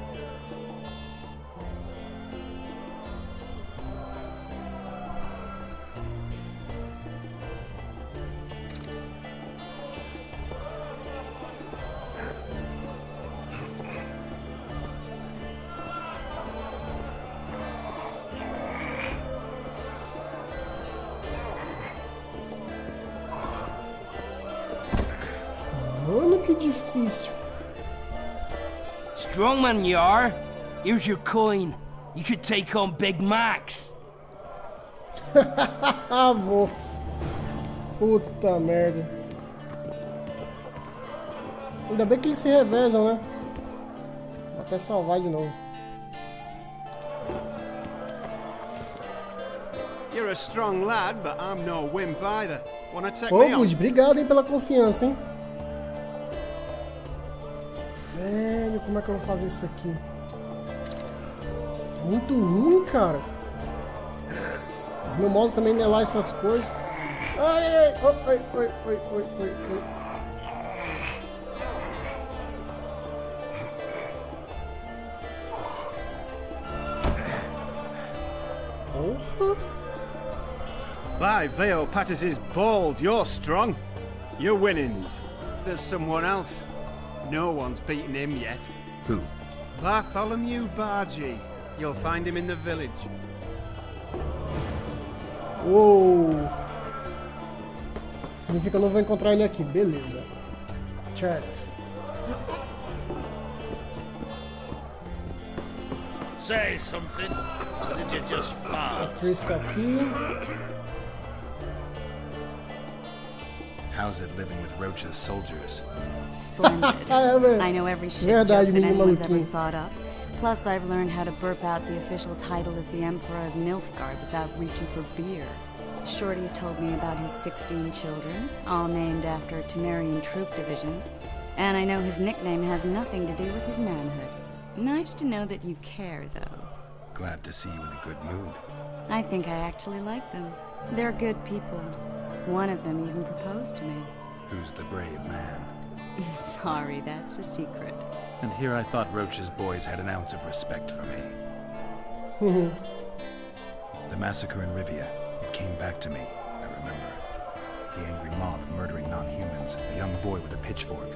Mano, que difícil. Strong man you are. Here's your coin. You should take on Big Max. Vou. Puta merda. Ainda bem que eles se revezam, né? Vou até salvar de novo. You're a strong lad, but I'm no wimp either. Wanna take Ô, me on? Bud, obrigado, hein, pela confiança, hein? Velho, como é que eu vou fazer isso aqui? Muito ruim, cara. Meu mouse também não é lá essas coisas. Ai, ai, ai, ai, ai, ai, ai, ai. Porra. By Veo Patis's balls, you're strong. You're winnings. There's someone else. No one's beaten him yet. Who? Bartholomew Bargy. You'll find him in the village. Uou. Significa que eu não vou encontrar ele aqui. Beleza. Certo. Say something, or did you just fart? Trisca aqui. How's it living with Roach's soldiers? Splendid. I know every shit joke that anyone's ever thought up. Plus, I've learned how to burp out the official title of the Emperor of Nilfgaard without reaching for beer. Shorty's told me about his 16 children, all named after Temerian troop divisions. And I know his nickname has nothing to do with his manhood. Nice to know that you care, though. Glad to see you in a good mood. I think I actually like them. They're good people. One of them even proposed to me. Who's the brave man? Sorry, that's a secret. And here I thought Roach's boys had an ounce of respect for me. The massacre in Rivia, it came back to me, I remember. The angry mob murdering non-humans, a young boy with a pitchfork.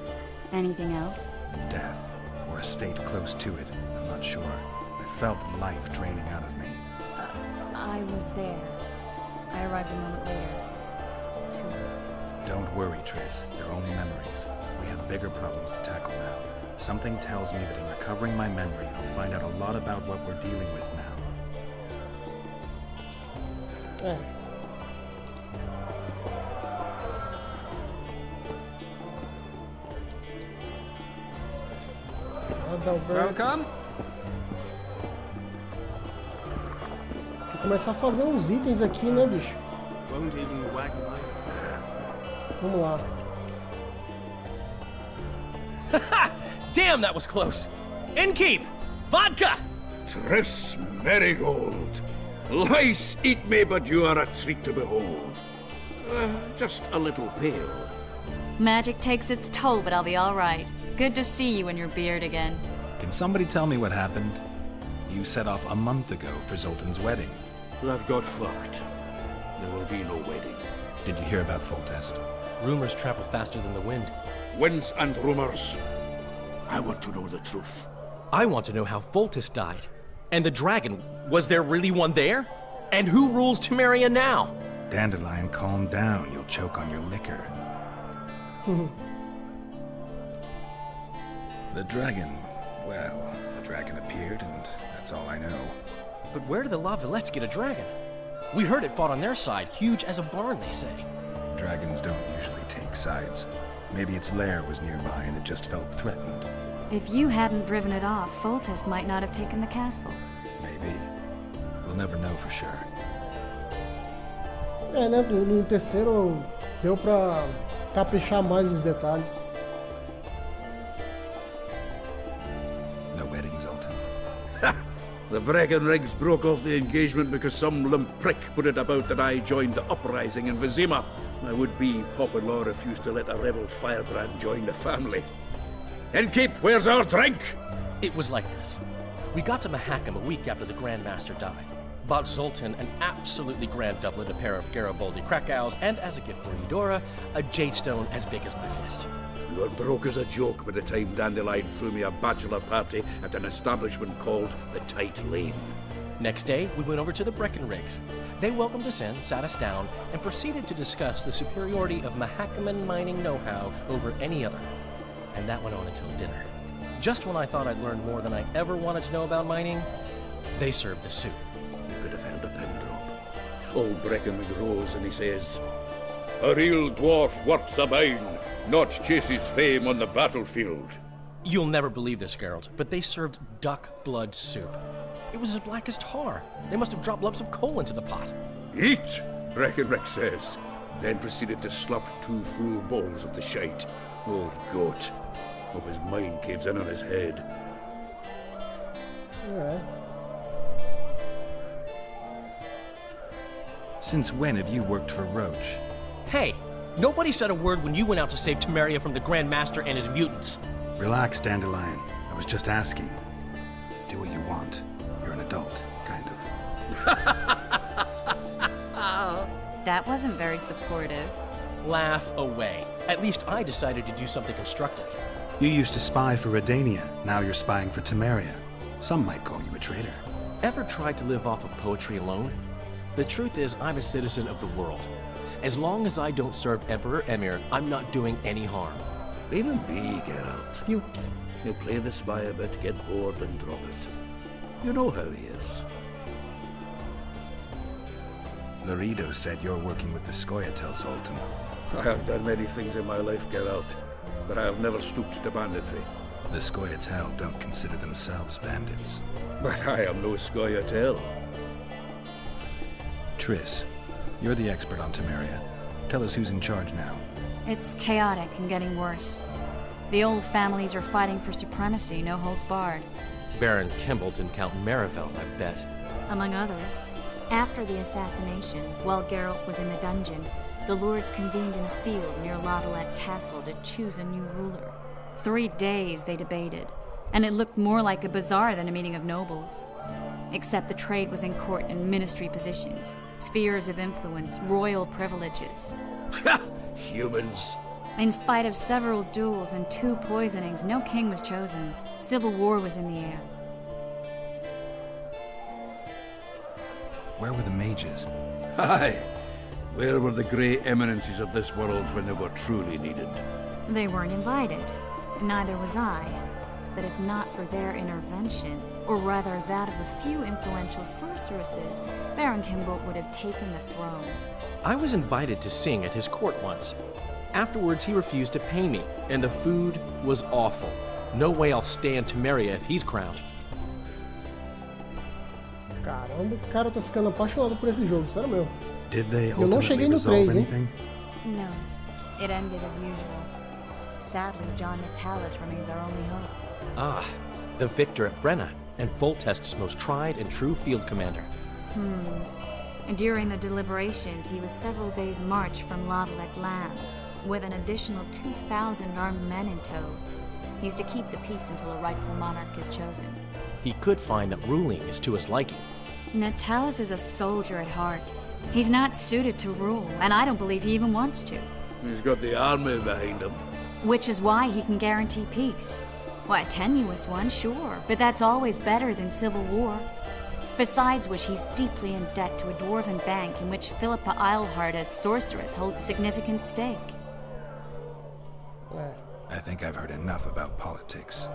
Anything else? Death, or a state close to it, I'm not sure. I felt life draining out of me. I was there. I arrived a moment later. Don't worry, Triss. They're only memories. We have bigger problems to tackle now. Something tells me that in recovering my memory, I'll find out a lot about what we're dealing with now. Welcome. Vou começar a fazer uns itens aqui, né, bicho? Won't even wag my Vamos lá. Damn, that was close. Innkeep! Vodka! Triss Marigold. Lice eat me, but you are a treat to behold. Just a little pale. Magic takes its toll, but I'll be all right. Good to see you in your beard again. Can somebody tell me what happened? You set off a month ago for Zoltan's wedding. That got fucked. There will be no wedding. Did you hear about Foltest? Rumors travel faster than the wind. Winds and rumors. I want to know the truth. I want to know how Foltest died. And the dragon, was there really one there? And who rules Temeria now? Dandelion, calm down. You'll choke on your liquor. The dragon, well, the dragon appeared, and that's all I know. But where did the La Villettes get a dragon? We heard it fought on their side, huge as a barn, they say. Dragons don't usually take sides. Maybe its lair was nearby and it just felt threatened. If you hadn't driven it off, Foltest might not have taken the castle. Maybe. We'll never know for sure. É, né? No terceiro deu pra caprichar mais os detalhes. No wedding, Zoltan. Breckenriggs broke off the engagement because some limp prick put it about that I joined the uprising in Vizima. My would-be pop-in-law refused to let a rebel firebrand join the family. Innkeep, where's our drink? It was like this. We got to Mahakam a week after the Grand Master died. Bought Zoltan an absolutely grand doublet, a pair of Garibaldi Krakau's, and as a gift for Eudora, a jade stone as big as my fist. You were broke as a joke by the time Dandelion threw me a bachelor party at an establishment called the Tight Lane. Next day, we went over to the Breckenriggs. They welcomed us in, sat us down, and proceeded to discuss the superiority of Mahakaman mining know-how over any other. And that went on until dinner. Just when I thought I'd learned more than I ever wanted to know about mining, they served the soup. You could have held a pin drop. Old Breckenridge rose and he says, "A real dwarf works a mine, not chases fame on the battlefield." You'll never believe this, Geralt, but they served duck blood soup. It was as black as tar. They must have dropped lumps of coal into the pot. "Eat," Breckenridge says, then proceeded to slurp 2 full bowls of the shite. Old goat. Hope his mind caves in on his head. Alright. Since when have you worked for Roach? Hey, nobody said a word when you went out to save Temeria from the Grand Master and his mutants. Relax, Dandelion. I was just asking. Do what you want. You're an adult, kind of. That wasn't very supportive. Laugh away. At least I decided to do something constructive. You used to spy for Redania. Now you're spying for Temeria. Some might call you a traitor. Ever tried to live off of poetry alone? The truth is, I'm a citizen of the world. As long as I don't serve Emperor Emir, I'm not doing any harm. Leave him be, Geralt. He'll play the spy a bit, get bored, and drop it. You know how he is. Laredo said you're working with the Scoia'tael, Zoltan. I have done many things in my life, Geralt, but I have never stooped to banditry. The Scoia'tael don't consider themselves bandits. But I am no Scoia'tael. Triss, you're the expert on Temeria. Tell us who's in charge now. It's chaotic and getting worse. The old families are fighting for supremacy, no holds barred. Baron Kimbolt and Count Mariveld, I bet. Among others. After the assassination, while Geralt was in the dungeon, the lords convened in a field near Lavalette Castle to choose a new ruler. 3 days they debated, and it looked more like a bazaar than a meeting of nobles. Except the trade was in court and ministry positions, spheres of influence, royal privileges. Humans. In spite of several duels and 2 poisonings, no king was chosen. Civil war was in the air. Where were the mages? Aye. Where were the grey eminences of this world when they were truly needed? They weren't invited. Neither was I. But if not for their intervention, or rather that of a few influential sorceresses, Baron Kimbolt would have taken the throne. I was invited to sing at his court once. Afterwards, he refused to pay me, and the food was awful. No way I'll stay in Temeria if he's crowned. Caramba, cara, eu tô ficando apaixonado por esse jogo, sério meu. Did they Eu não cheguei no 3, hein? No, it ended as usual. Sadly, John Natalis remains our only hope. Ah, the victor at Brenna, and Foltest's most tried and true field commander. And during the deliberations, he was several days' march from Lavalette lands, with an additional 2,000 armed men in tow. He's to keep the peace until a rightful monarch is chosen. He could find that ruling is to his liking. Natalis is a soldier at heart. He's not suited to rule, and I don't believe he even wants to. He's got the army behind him. Which is why he can guarantee peace. Well, a tenuous one, sure, but that's always better than civil war. Besides which, he's deeply in debt to a dwarven bank in which Philippa Eilhart as sorceress holds significant stake. I think I've heard enough about politics.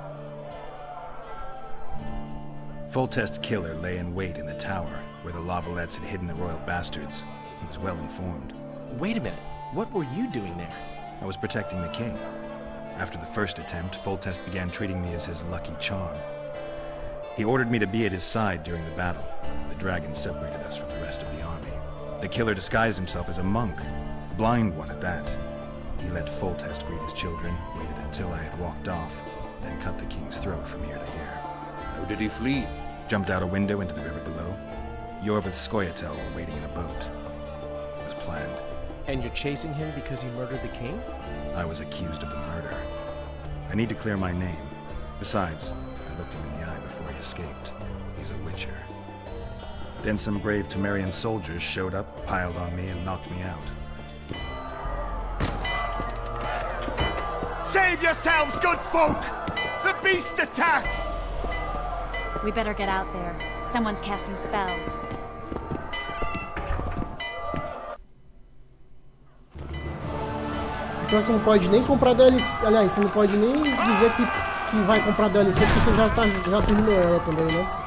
Foltest's killer lay in wait in the tower, where the Lavalettes had hidden the royal bastards. He was well informed. Wait a minute. What were you doing there? I was protecting the king. After the first attempt, Foltest began treating me as his lucky charm. He ordered me to be at his side during the battle. The dragon separated us from the rest of the army. The killer disguised himself as a monk, a blind one at that. He let Foltest greet his children, waited until I had walked off, then cut the king's throat from ear to ear. How did he flee? Jumped out a window into the river below. Yorv with Skoyatel were waiting in a boat. It was planned. And you're chasing him because he murdered the king? I was accused of the murder. I need to clear my name. Besides, I looked him in the eye before he escaped. He's a witcher. Then some brave Temerian soldiers showed up, piled on me, and knocked me out. Save yourselves, good folk! The beast attacks! We better get out there. Someone's casting spells. Pior que não pode nem comprar DLC. Aliás, você não pode nem dizer que vai comprar DLC porque você já terminou ela também, né?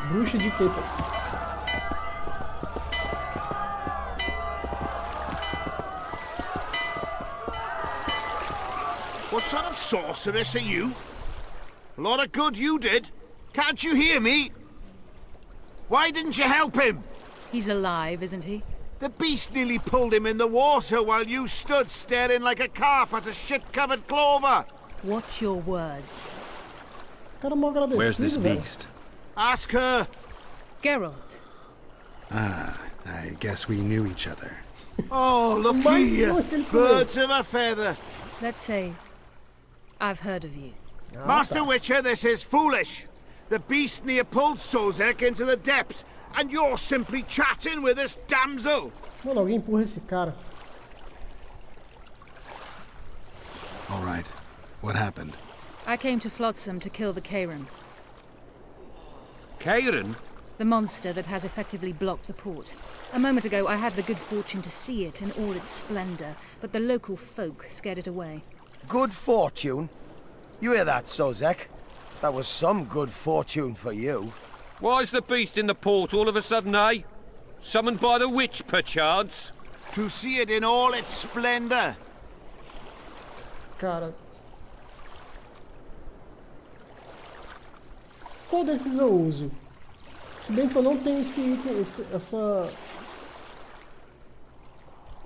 Bruxa de tetas. What sort of sorceress are you? A lot of good you did. Can't you hear me? Why didn't you help him? He's alive, isn't he? The beast nearly pulled him in the water while you stood staring like a calf at a shit-covered clover. Watch your words. Where's this beast? Ask her. Geralt. Ah, I guess we knew each other. Oh, look here. Birds of a feather. Let's say I've heard of you. Master Witcher, this is foolish. The beast near pulled Sozek into the depths, and you're simply chatting with this damsel. Mano, alguém empurra esse cara. All right. What happened? I came to Flotsam to kill the Karen. Karen? The monster that has effectively blocked the port. A moment ago, I had the good fortune to see it in all its splendor, but the local folk scared it away. Good fortune? You hear that, Sozek? That was some good fortune for you. Why's the beast in the port all of a sudden, eh? Summoned by the witch, perchance? To see it in all its splendor. Cara. Qual desses eu uso? Se bem que eu não tenho esse item, essa...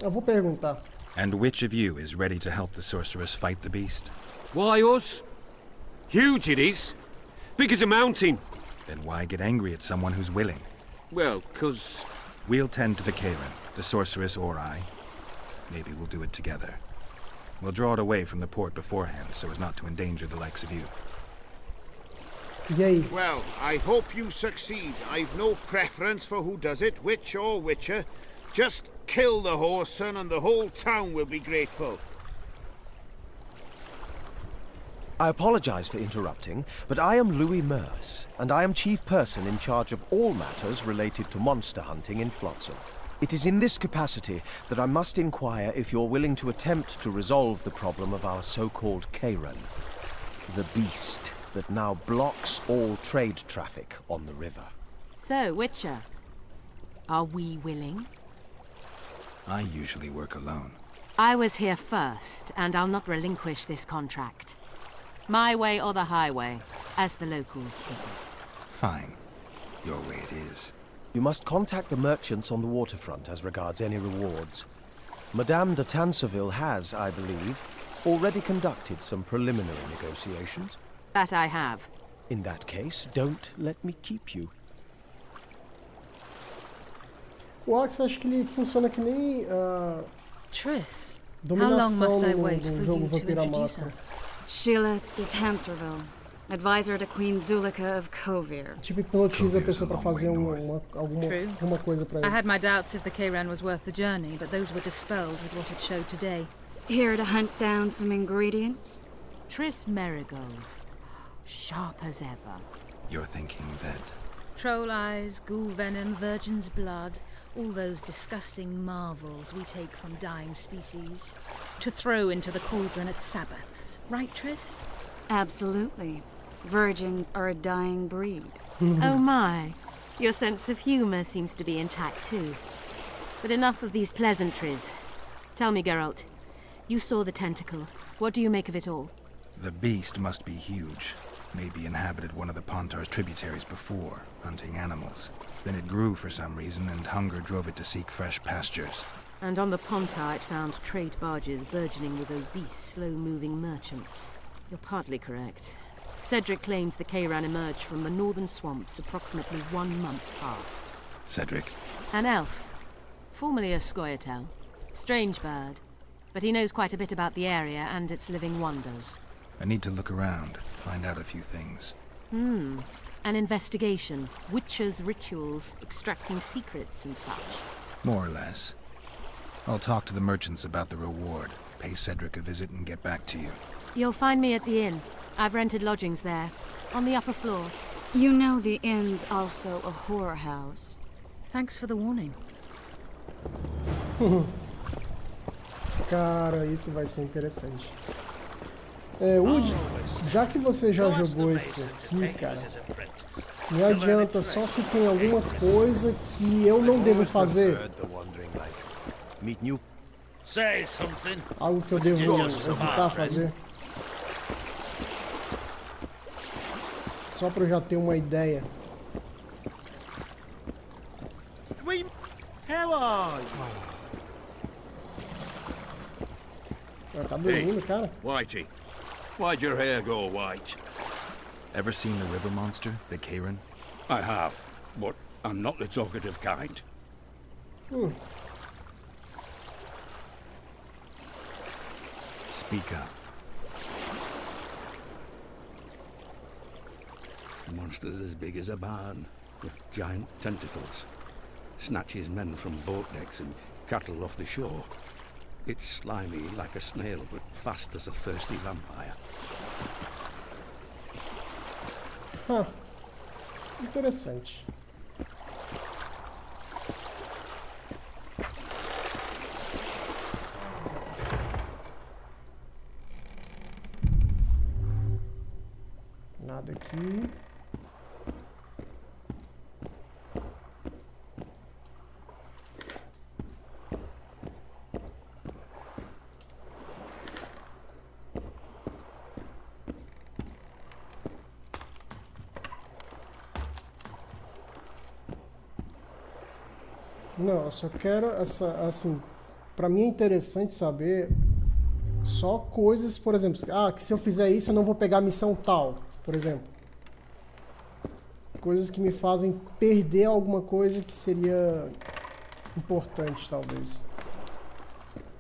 Eu vou perguntar. And which of you is ready to help the sorceress fight the beast? Why us? Huge it is. Big as a mountain. Then why get angry at someone who's willing? Well, 'cause... We'll tend to the Karen, the sorceress or I. Maybe we'll do it together. We'll draw it away from the port beforehand so as not to endanger the likes of you. Yay. Well, I hope you succeed. I've no preference for who does it, witch or witcher. Just kill the whoreson and the whole town will be grateful. I apologize for interrupting, but I am Louis Merce, and I am chief person in charge of all matters related to monster hunting in Flotsam. It is in this capacity that I must inquire if you're willing to attempt to resolve the problem of our so-called Karen, the beast that now blocks all trade traffic on the river. So, Witcher, are we willing? I usually work alone. I was here first, and I'll not relinquish this contract. My way or the highway, as the locals put it. Fine. Your way it is. You must contact the merchants on the waterfront as regards any rewards. Madame de Tanseville has, I believe, already conducted some preliminary negotiations. That I have. In that case, don't let me keep you. O Axe, acho que ele funciona que nem Triss, dominação no jogo Vampiro à Máscara. Sheila de Tanserville, advisor to Queen Zulika of Kovir. Tipo, hipnotiza a pessoa pra fazer alguma coisa pra ele. I had my doubts if the Karen was worth the journey, but those were dispelled with what it showed today. Here to hunt down some ingredients? Triss Merigold, sharp as ever. You're thinking that... Troll eyes, ghoul venom, virgin's blood, all those disgusting marvels we take from dying species, to throw into the cauldron at Sabbaths. Right, Triss? Absolutely. Virgins are a dying breed. Oh my. Your sense of humor seems to be intact too. But enough of these pleasantries. Tell me, Geralt, you saw the tentacle. What do you make of it all? The beast must be huge. Maybe inhabited one of the Pontar's tributaries before, hunting animals. Then it grew for some reason, and hunger drove it to seek fresh pastures. And on the Pontar it found trade barges burgeoning with obese, slow-moving merchants. You're partly correct. Cedric claims the Kayran emerged from the northern swamps approximately 1 month past. Cedric? An elf. Formerly a Scoia'tael. Strange bird. But he knows quite a bit about the area and its living wonders. I need to look around, find out a few things. An investigation. Witchers' rituals, extracting secrets and such. More or less. I'll talk to the merchants about the reward, pay Cedric a visit and get back to you. You'll find me at the inn. I've rented lodgings there, on the upper floor. You know the inn's also a whorehouse. Thanks for the warning. Cara, isso vai ser interessante. Woody, já que você já jogou esse aqui, cara, me adianta só se tem alguma coisa que eu não devo fazer. Algo que eu devo evitar fazer. Só pra eu já ter uma ideia. Tá dormindo, cara? Whitey, why'd your hair go white? Ever seen the river monster, the Kayran? I have, but I'm not the talkative kind. Speak up. The monster's as big as a barn, with giant tentacles. Snatches men from boat decks and cattle off the shore. It's slimy like a snail, but fast as a thirsty vampire. Interessante. Nada aqui. Não, eu só quero assim, pra mim é interessante saber só coisas, por exemplo, que se eu fizer isso eu não vou pegar a missão tal, por exemplo. Coisas que me fazem perder alguma coisa que seria importante, talvez.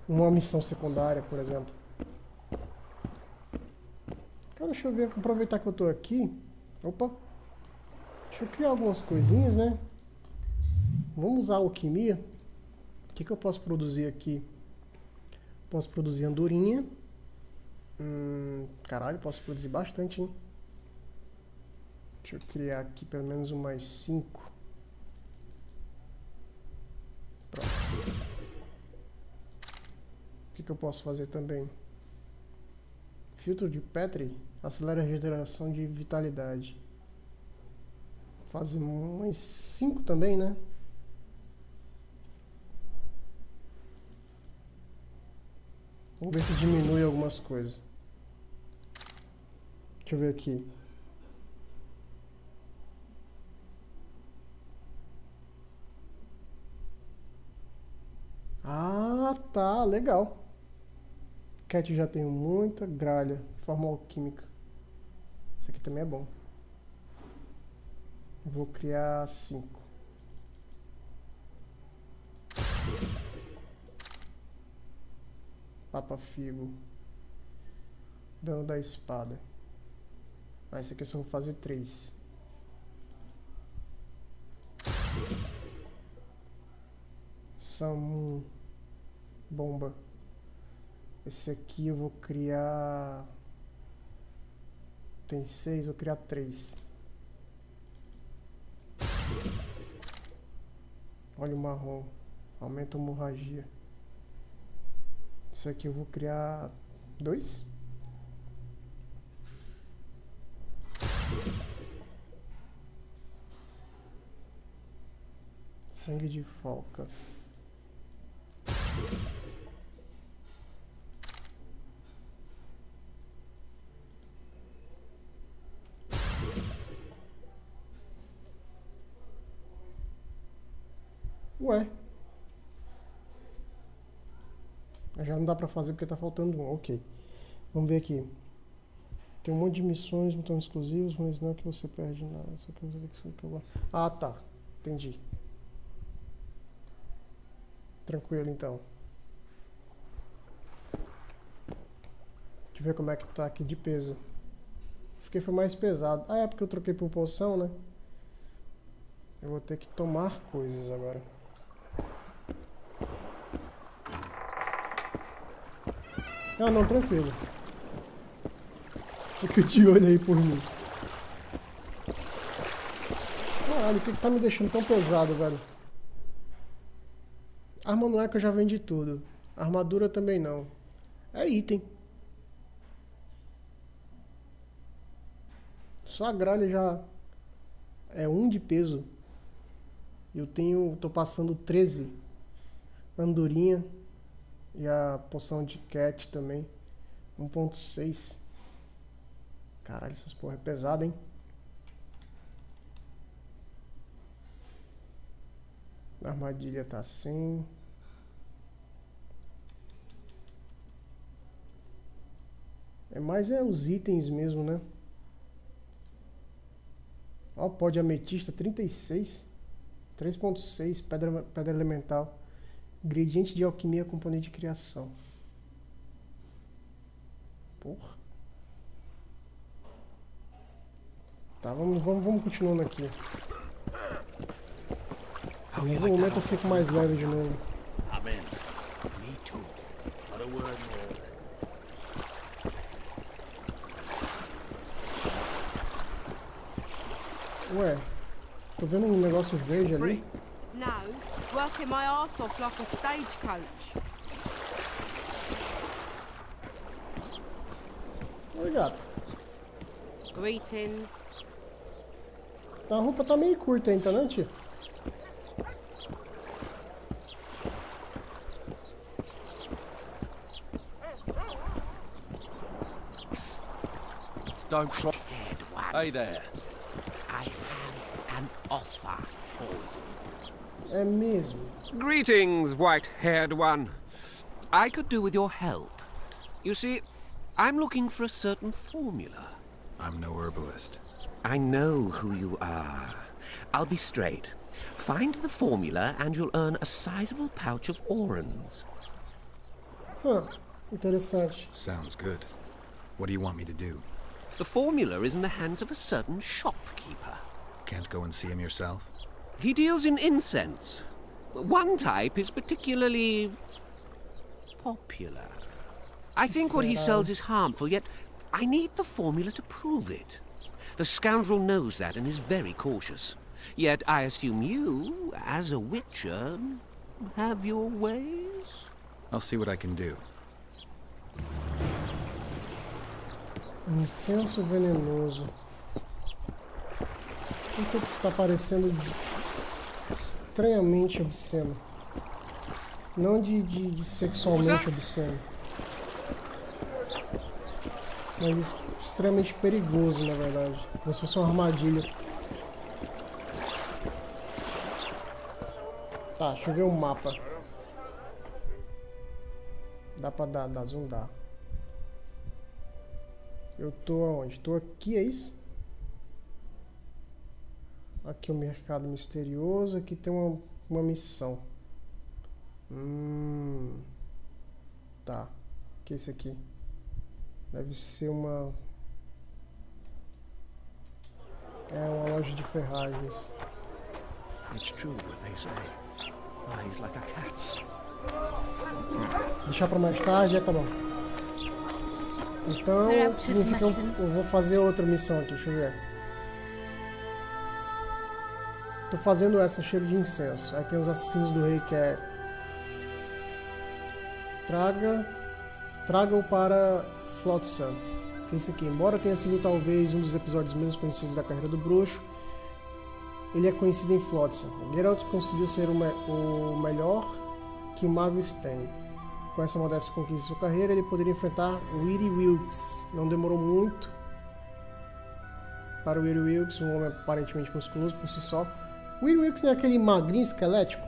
Uma missão secundária, por exemplo. Cara, deixa eu ver, aproveitar que eu tô aqui. Opa! Deixa eu criar algumas coisinhas, né? Vamos usar a alquimia. O que eu posso produzir aqui? Posso produzir andorinha. Caralho, posso produzir bastante, hein? Deixa eu criar aqui pelo menos umas 5. Pronto. O que eu posso fazer também? Filtro de Petri acelera a regeneração de vitalidade. Fazer umas 5 também, né? Vamos ver se diminui algumas coisas. Deixa eu ver aqui. Ah, tá, legal. Cat já tenho muita. Gralha, forma alquímica. Isso aqui também é bom. Vou criar 5. Papa Figo. Dano da espada. Esse aqui eu só vou fazer 3. Samu. Bomba. Esse aqui eu vou criar... Tem 6, vou criar 3. Óleo marrom. Aumenta a hemorragia. Isso aqui eu vou criar 2. Sangue de foca. Ué. Já não dá pra fazer porque tá faltando um. Ok. Vamos ver aqui. Tem um monte de missões, botões exclusivos, mas não é que você perde nada. Só que você tem que... Ah, tá. Entendi. Tranquilo, então. Deixa eu ver como é que tá aqui de peso. Fiquei foi mais pesado. Ah, é porque eu troquei por poção, né? Eu vou ter que tomar coisas agora. Ah, não, tranquilo. Fica de olho aí por mim. Caralho, o que tá me deixando tão pesado, velho? Arma não é que eu já vendi tudo. Armadura também não. É item. Só a gralha já é 1 de peso. Eu tô passando 13. Andorinha. E a poção de cat também. 1.6. Caralho, essas porra é pesada, hein? A armadilha tá sem. É mais os itens mesmo, né? Ó, pó de ametista 36. 3.6, pedra elemental. Ingrediente de alquimia, componente de criação. Porra. Tá, vamos continuando aqui. Em algum momento eu fico mais leve de novo. Amen. Me too. Not a word more. Ué, tô vendo um negócio verde ali. No, working my arse off like a stagecoach. Oi, gato. Greetings. A roupa tá meio curta ainda, né, tia? Don't try. Hey there. I have an offer for you. É mesmo. Greetings, white-haired one. I could do with your help. You see, I'm looking for a certain formula. I'm no herbalist. I know who you are. I'll be straight. Find the formula and you'll earn a sizable pouch of orans. Huh. Interessante. Sounds good. What do you want me to do? The formula is in the hands of a certain shopkeeper. Can't go and see him yourself? He deals in incense. One type is particularly popular. I think what he sells is harmful, yet I need the formula to prove it. The scoundrel knows that and is very cautious. Yet I assume you, as a witcher, have your ways? I'll see what I can do. Incenso venenoso. Por que está parecendo estranhamente obsceno? Não de sexualmente obsceno. Mas extremamente perigoso, na verdade. Como se fosse uma armadilha. Tá, deixa eu ver o mapa. Dá pra dar zoom, dá. Eu tô aonde? Tô aqui, é isso? Aqui o mercado misterioso. Aqui tem uma missão. Tá. O que é isso aqui? Deve ser uma... É uma loja de ferragens. It's true what they say. Eyes like a cat's. Deixar pra mais tarde, tá bom. Então, significa que eu vou fazer outra missão aqui, deixa eu ver. Tô fazendo essa, cheiro de incenso. Aí tem os assassinos do rei que é... Traga-o para Flotsam. Que é esse aqui. Embora tenha sido talvez um dos episódios menos conhecidos da carreira do bruxo, ele é conhecido em Flotsam. Geralt conseguiu ser o melhor que o mago tem. Com essa modesta conquista de sua carreira, ele poderia enfrentar Weary Wilkes. Não demorou muito para o Weary Wilkes, um homem aparentemente musculoso por si só. Weary Wilkes não é aquele magrinho esquelético?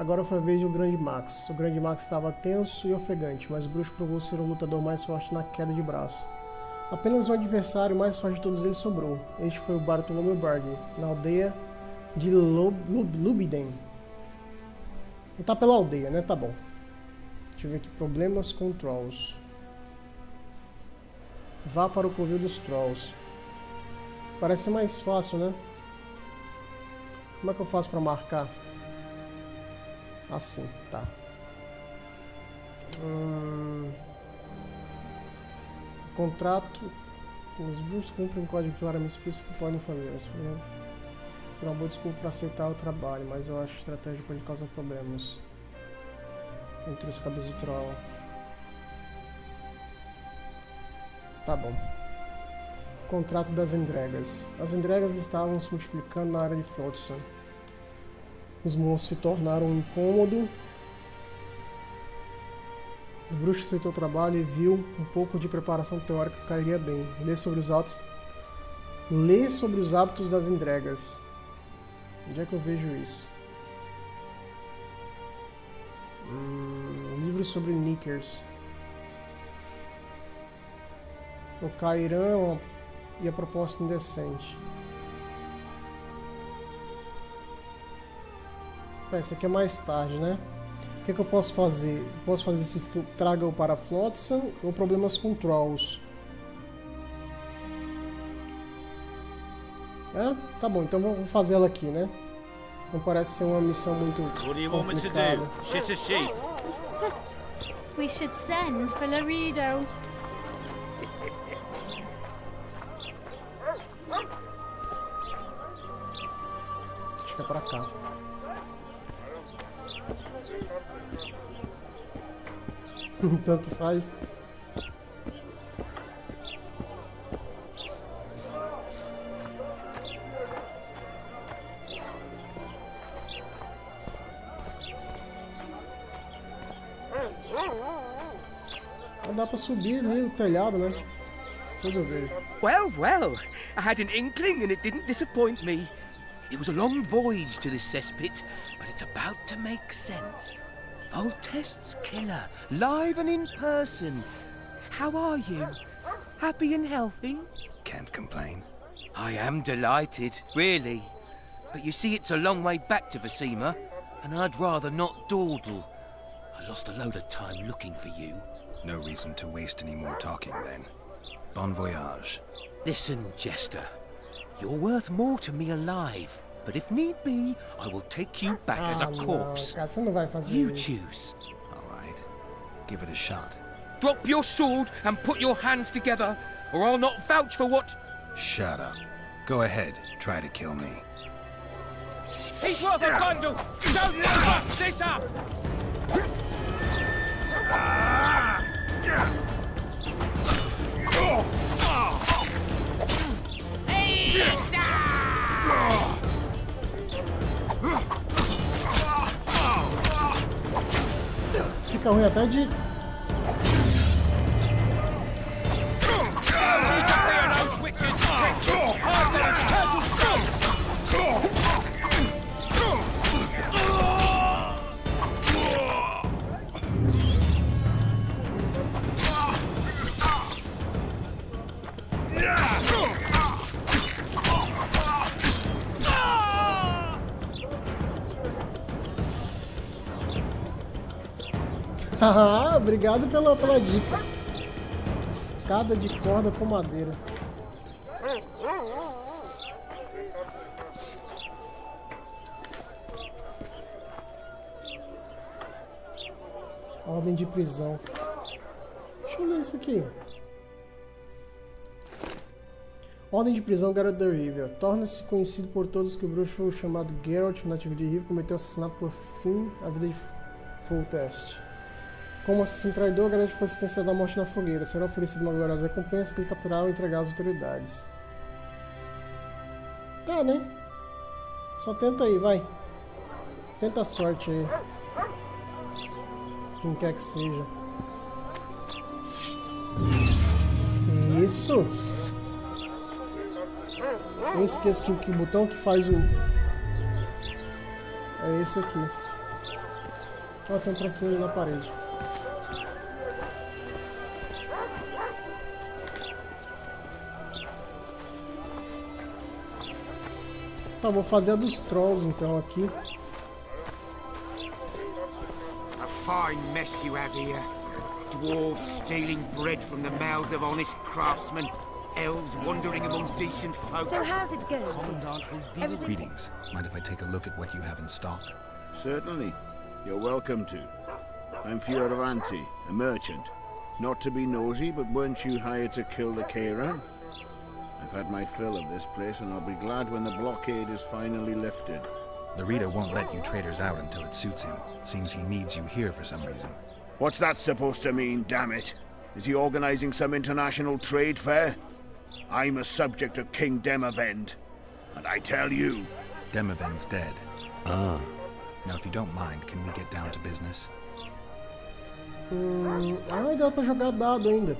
Agora foi a vez do Grande Max. O Grande Max estava tenso e ofegante, mas o bruxo provou ser o lutador mais forte na queda de braço. Apenas um adversário mais forte de todos eles sobrou. Este foi o Bartolomeu Bardi, na aldeia de Lubiden. Ele tá pela aldeia, né? Tá bom. Deixa eu ver aqui. Problemas com Trolls. Vá para o covil dos Trolls. Parece ser mais fácil, né? Como é que eu faço para marcar? Assim, tá. Contrato. Os bruxos cumprem um código claramente específico que podem fazer. Será uma boa desculpa para aceitar o trabalho, mas eu acho que a estratégia pode causar problemas entre os cabeças do troll. Tá bom. Contrato das entregas. As entregas estavam se multiplicando na área de Flotsam. Os monstros se tornaram um incômodo. O bruxo aceitou o trabalho e viu um pouco de preparação teórica que cairia bem. Lê sobre os hábitos das entregas. Onde é que eu vejo isso? Livros sobre Knickers. O Cairã e a proposta indecente. Tá, isso aqui é mais tarde, né? O que eu posso fazer? Posso fazer se traga-o para Flotsam ou problemas com Trolls? É? Tá bom, então vou fazer ela aqui, né? Não parece ser uma missão muito complicada. We should send for Laredo. Acho que é pra cá. Tanto faz. Dá pra subir ali o telhado, né? Depois eu vejo. Well, well, I had an inkling and it didn't disappoint me. It was a long voyage to this cesspit, but it's about to make sense. Voltest's killer, live and in person. How are you? Happy and healthy? Can't complain. I am delighted, really. But you see, it's a long way back to Vasima, and I'd rather not dawdle. I lost a load of time looking for you. No reason to waste any more talking, then. Bon voyage. Listen, Jester. You're worth more to me alive. But if need be, I will take you back as a corpse. Cara, você não vai fazer You isso. choose. All right. Give it a shot. Drop your sword and put your hands together, or I'll not vouch for what... Shut up. Go ahead. Try to kill me. He's worth a bundle! Don't fuck this up! Fica ruim até de... Ah, obrigado pela dica. Escada de corda com madeira. Ordem de prisão. Deixa eu ler isso aqui. Ordem de prisão Geralt de Rivia. Torna-se conhecido por todos que o bruxo chamado Geralt, nativo de Rivia, cometeu assassinato por fim à vida de Voltest. Como assassino traidor, Geralt foi sentenciado à morte na fogueira. Será oferecido uma gloriosa recompensa que ele capturar ou entregar às autoridades. Tá, né? Só tenta aí, vai. Tenta a sorte aí. Quem quer que seja. Isso! Eu esqueço que o botão que faz o... é esse aqui. Ó, tem um tranquinho ali na parede. Tá, vou fazer a dos trolls então aqui. A fine mess you have here. Dwarves stealing bread from the mouths of honest craftsmen. Elves wandering among decent folk. So how's it going? Greetings. Mind if I take a look at what you have in stock? Certainly. You're welcome to. I'm Fioravanti, a merchant. Not to be nosy, but weren't you hired to kill the Kairan? I've had my fill of this place, and I'll be glad when the blockade is finally lifted. The reader won't let you traders out until it suits him. Seems he needs you here for some reason. What's that supposed to mean, damn it? Is he organizing some international trade fair? I'm a subject of King Demavend, and I tell you... Demavend's dead. Ah. Now, if you don't mind, can we get down to business? Dá pra jogar dado ainda.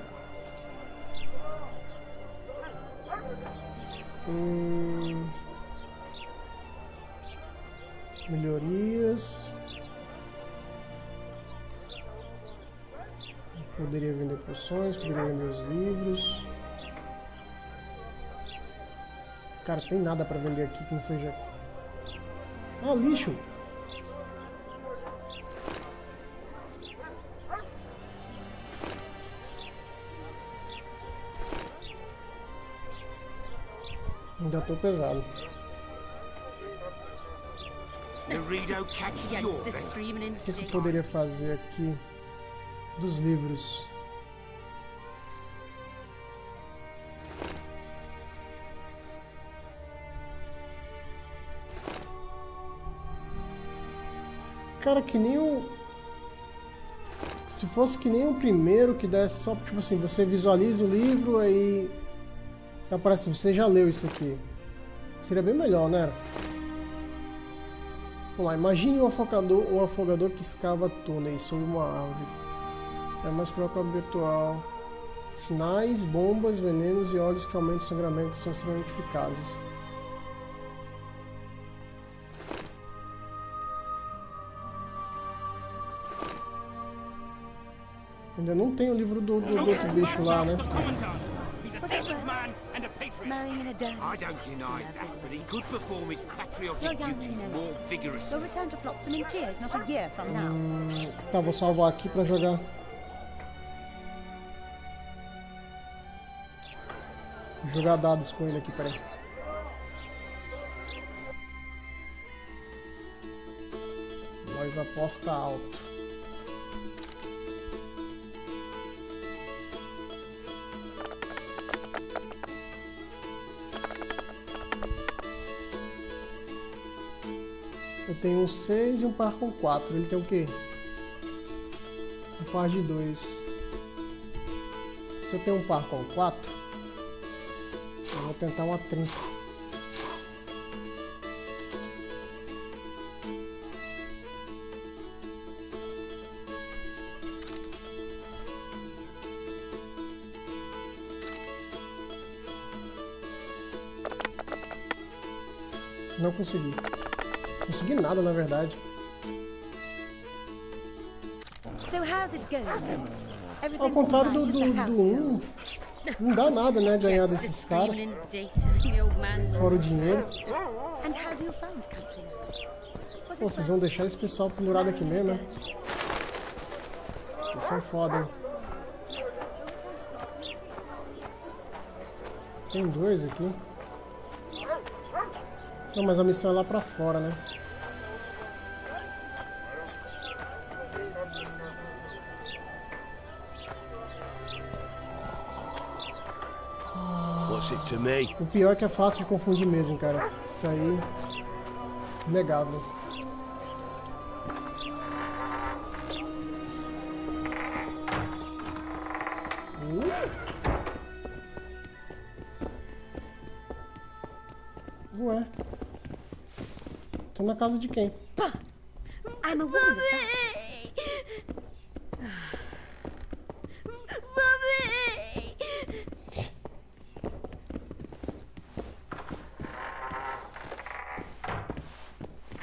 Melhorias. Poderia vender poções, poderia vender os livros. Cara, tem nada pra vender aqui que não seja... Ah, lixo! Ainda tô pesado. Laredo catch your O que eu poderia fazer aqui dos livros? Cara, que nem o... Se fosse que nem o primeiro, que desse só, tipo assim, você visualiza o livro, aí... Aparece, você já leu isso aqui. Seria bem melhor, né? Vamos lá, imagine um afogador que escava túneis sob uma árvore. É mais cruel que o habitual. Sinais, bombas, venenos e óleos que aumentam o sangramento são extremamente eficazes. Ainda não tem o livro do outro bicho lá, né? Marrying in a den. I don't deny that, but he could perform his patriotic duties more vigorously. You'll return to Flotsam in tears, not a year from now. Tá, vou salvar aqui pra jogar. Vou jogar dados com ele aqui, peraí. Nós aposta alto. Eu tenho um 6 e um par com 4. Ele tem o quê? Um par de 2. Se eu tenho um par com 4, eu vou tentar uma 30. Não consegui. Consegui nada, na verdade. Ao contrário do 1, não dá nada, né, ganhar desses caras. Fora o dinheiro. Pô, vocês vão deixar esse pessoal pendurado aqui mesmo, né? Vocês são foda, hein? Tem 2 aqui. Não, mas a missão é lá pra fora, né? O pior é que é fácil de confundir mesmo, cara. Isso aí... Inegável. Ué. Tô na casa de quem? I'm a woman.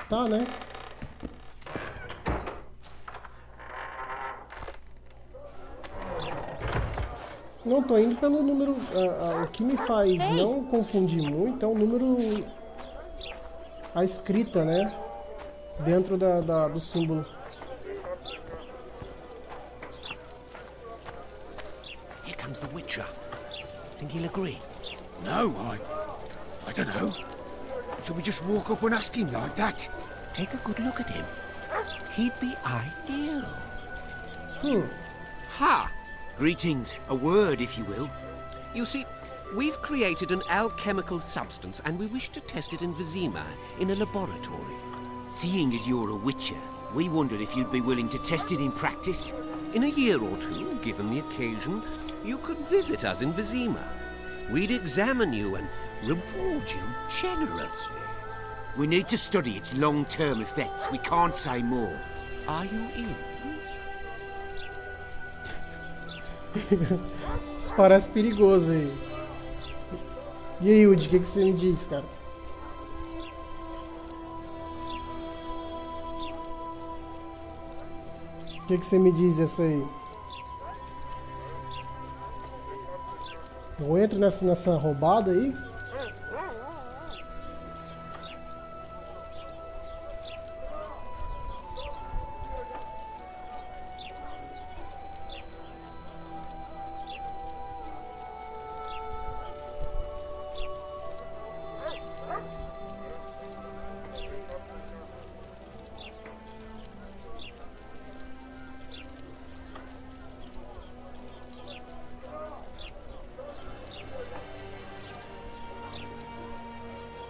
Tá, né? Não, tô indo pelo número... o que me faz não confundir muito é o número... A escrita, né? Dentro do símbolo. Here comes the Witcher. Think he'll agree? No, I don't know. Shall we just walk up and ask him like that? Take a good look at him. He'd be ideal. Ha! Greetings. A word, if you will. You see, we've created an alchemical substance and we wish to test it in Vizima, in a laboratory. Seeing as you're a witcher, we wondered if you'd be willing to test it in practice. In a year or two, given the occasion, you could visit us in Vizima. We'd examine you and reward you generously. We need to study its long-term effects. We can't say more. Are you in? Isso parece perigoso aí. E aí, Woody, o que você me diz, cara? O que você me diz essa aí? Eu entro nessa roubada aí?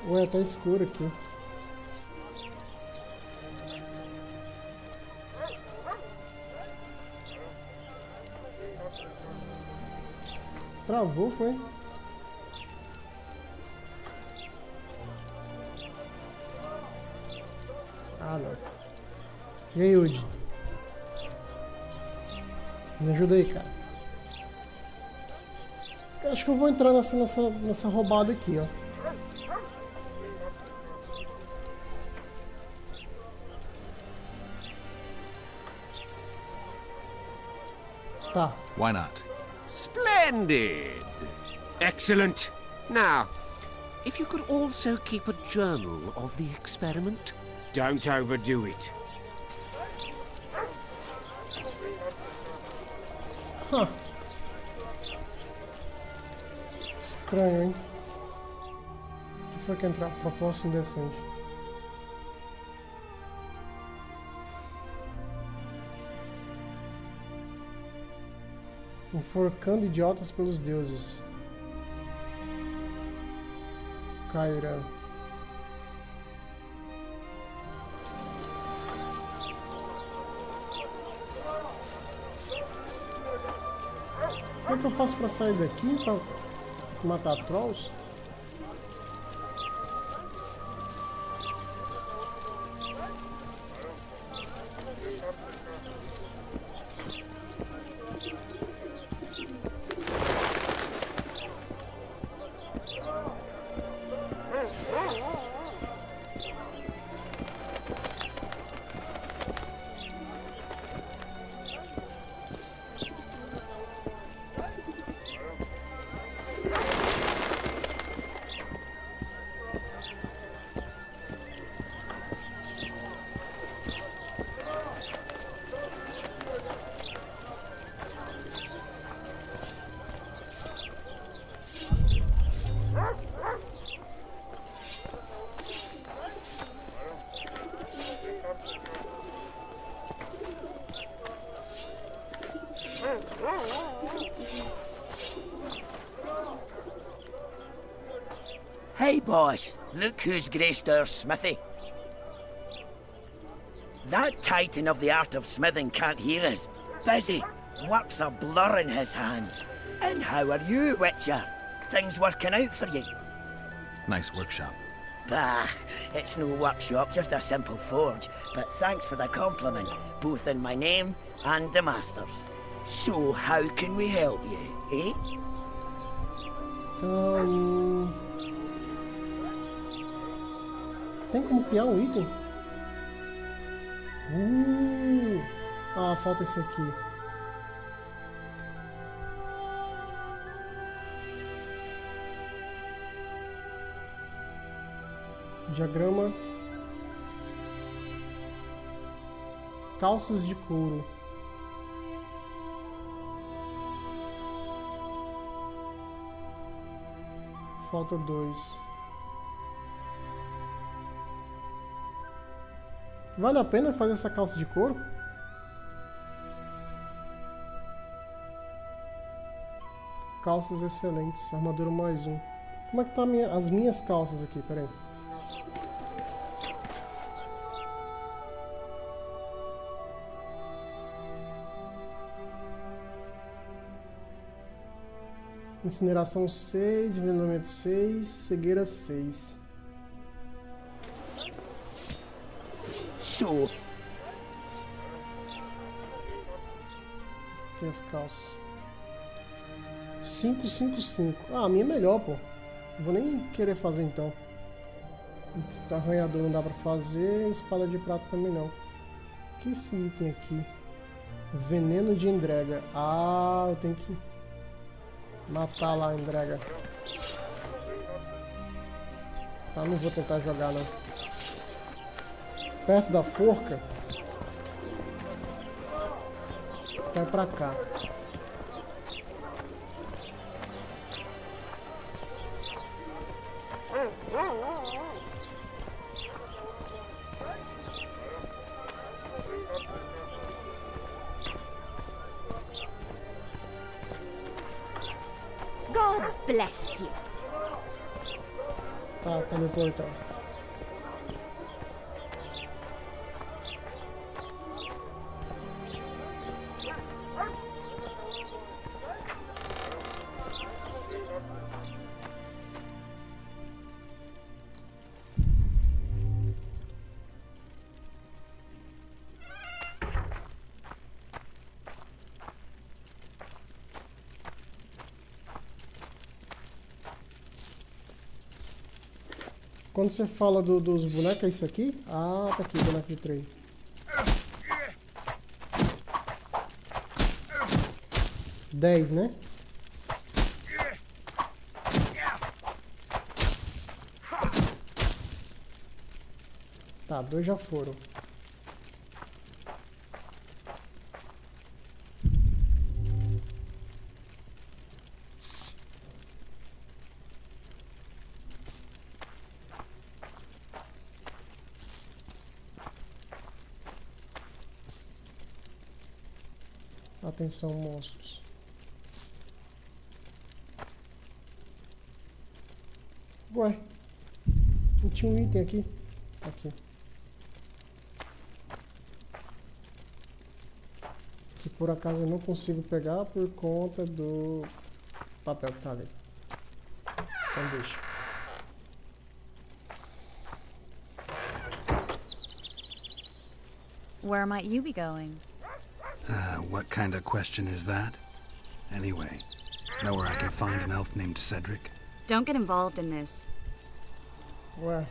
Ué, tá escuro aqui. Travou, foi? Ah, não. E aí, Woody? Me ajuda aí, cara. Eu acho que eu vou entrar nessa roubada aqui, ó. Tá. Why not? Splendid! Excellent! Now, if you could also keep a journal of the experiment. Don't overdo it. Huh. Estranho, hein? O que foi que entrar? Proposta indecente. Enforcando idiotas pelos deuses. Cairã. Como é que eu faço pra sair daqui pra matar trolls? Hey, boss, look who's graced our smithy. That titan of the art of smithing can't hear us. Busy, work's a blur in his hands. And how are you, Witcher? Things working out for you? Nice workshop. Bah, it's no workshop, just a simple forge. But thanks for the compliment, both in my name and the master's. So how can we help you, eh? Tem como criar um item? Ah, falta esse aqui. Diagrama. Calças de couro. Falta 2. Vale a pena fazer essa calça de couro? Calças excelentes. Armadura mais 1. Como é que tá as minhas calças aqui? Pera aí. Incineração 6, envenenamento 6, cegueira 6. Show. Aqui as calças. 5, 5, 5. Ah, a minha é melhor, pô. Vou nem querer fazer então. Arranhador não dá pra fazer, espada de prata também não. O que é esse item aqui? Veneno de entrega. Ah, eu tenho que matar lá a entrega. Tá, não vou tentar jogar não. Perto da forca. Vai pra cá. God bless you. Tá no portão. Quando você fala dos bonecos, é isso aqui? Ah, tá aqui, boneco de trem. Dez, né? Tá, 2 já foram. Atenção, monstros. Ué, não tinha um item aqui? Aqui. Que por acaso eu não consigo pegar por conta do papel que tá ali. Então deixa. Where might you be going? What kind of question is that? Anyway, know where I can find an elf named Cedric? Don't get involved in this. Where?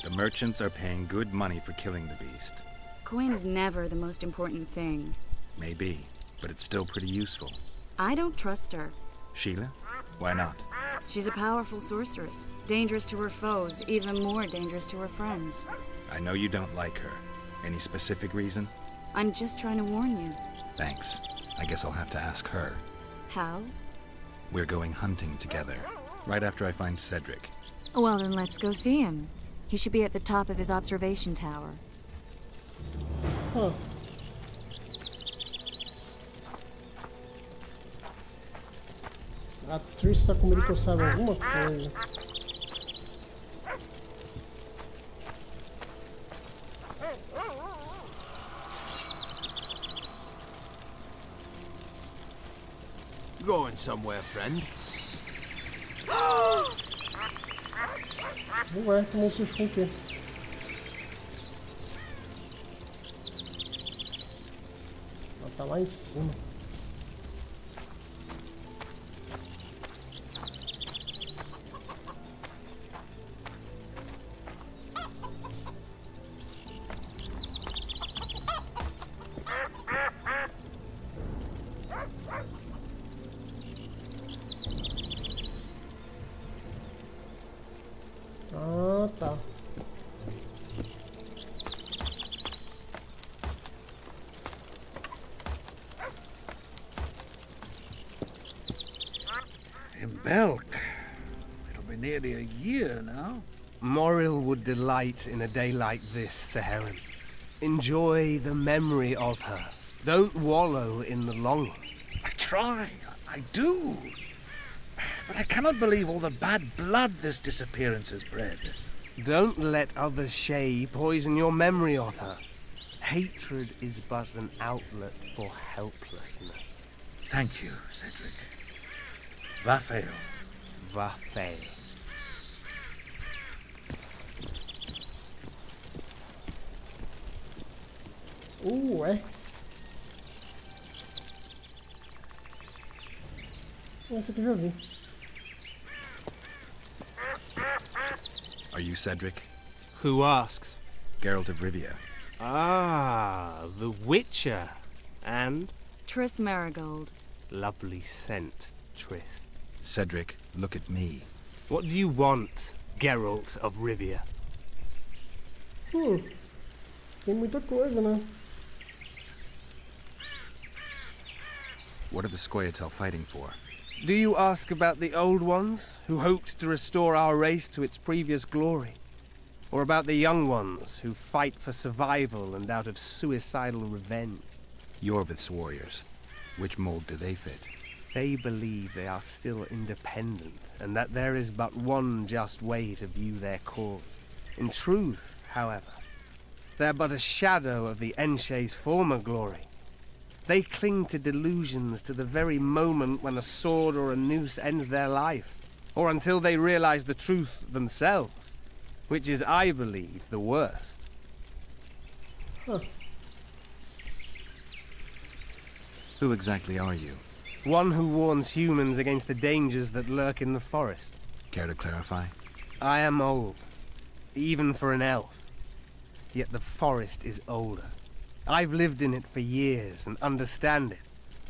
The merchants are paying good money for killing the beast. Coin is never the most important thing. Maybe, but it's still pretty useful. I don't trust her. Sheila? Why not? She's a powerful sorceress. Dangerous to her foes, even more dangerous to her friends. I know you don't like her. Any specific reason? I'm just trying to warn you. Thanks. I guess I'll have to ask her. How? We're going hunting together, right after I find Cedric. Well, then let's go see him. He should be at the top of his observation tower. Huh. A Trish tá comigo que eu saiba alguma coisa. Going somewhere, friend? Ué, tomou susto com o quê? Ela tá lá em cima. Belk. It'll be nearly a year now. Moril would delight in a day like this, Saharan. Enjoy the memory of her. Don't wallow in the longing. I try. I do. But I cannot believe all the bad blood this disappearance has bred. Don't let other Shay poison your memory of her. Hatred is but an outlet for helplessness. Thank you, Cedric. Vafael. Vafael. É. Essa aqui eu já vi. Are you Cedric? Who asks? Geralt of Rivia. Ah, the Witcher. And? Triss Marigold. Lovely scent, Triss. Cedric, look at me. What do you want, Geralt of Rivia? Tem muita coisa, né? What are the Scoia'tael fighting for? Do you ask about the old ones, who hoped to restore our race to its previous glory? Or about the young ones, who fight for survival and out of suicidal revenge? Yorvith's warriors. Which mold do they fit? They believe they are still independent, and that there is but one just way to view their cause. In truth, however, they're but a shadow of the Enshay's former glory. They cling to delusions to the very moment when a sword or a noose ends their life, or until they realize the truth themselves, which is, I believe, the worst. Who exactly are you? One who warns humans against the dangers that lurk in the forest. Care to clarify? I am old, even for an elf. Yet the forest is older. I've lived in it for years and understand it,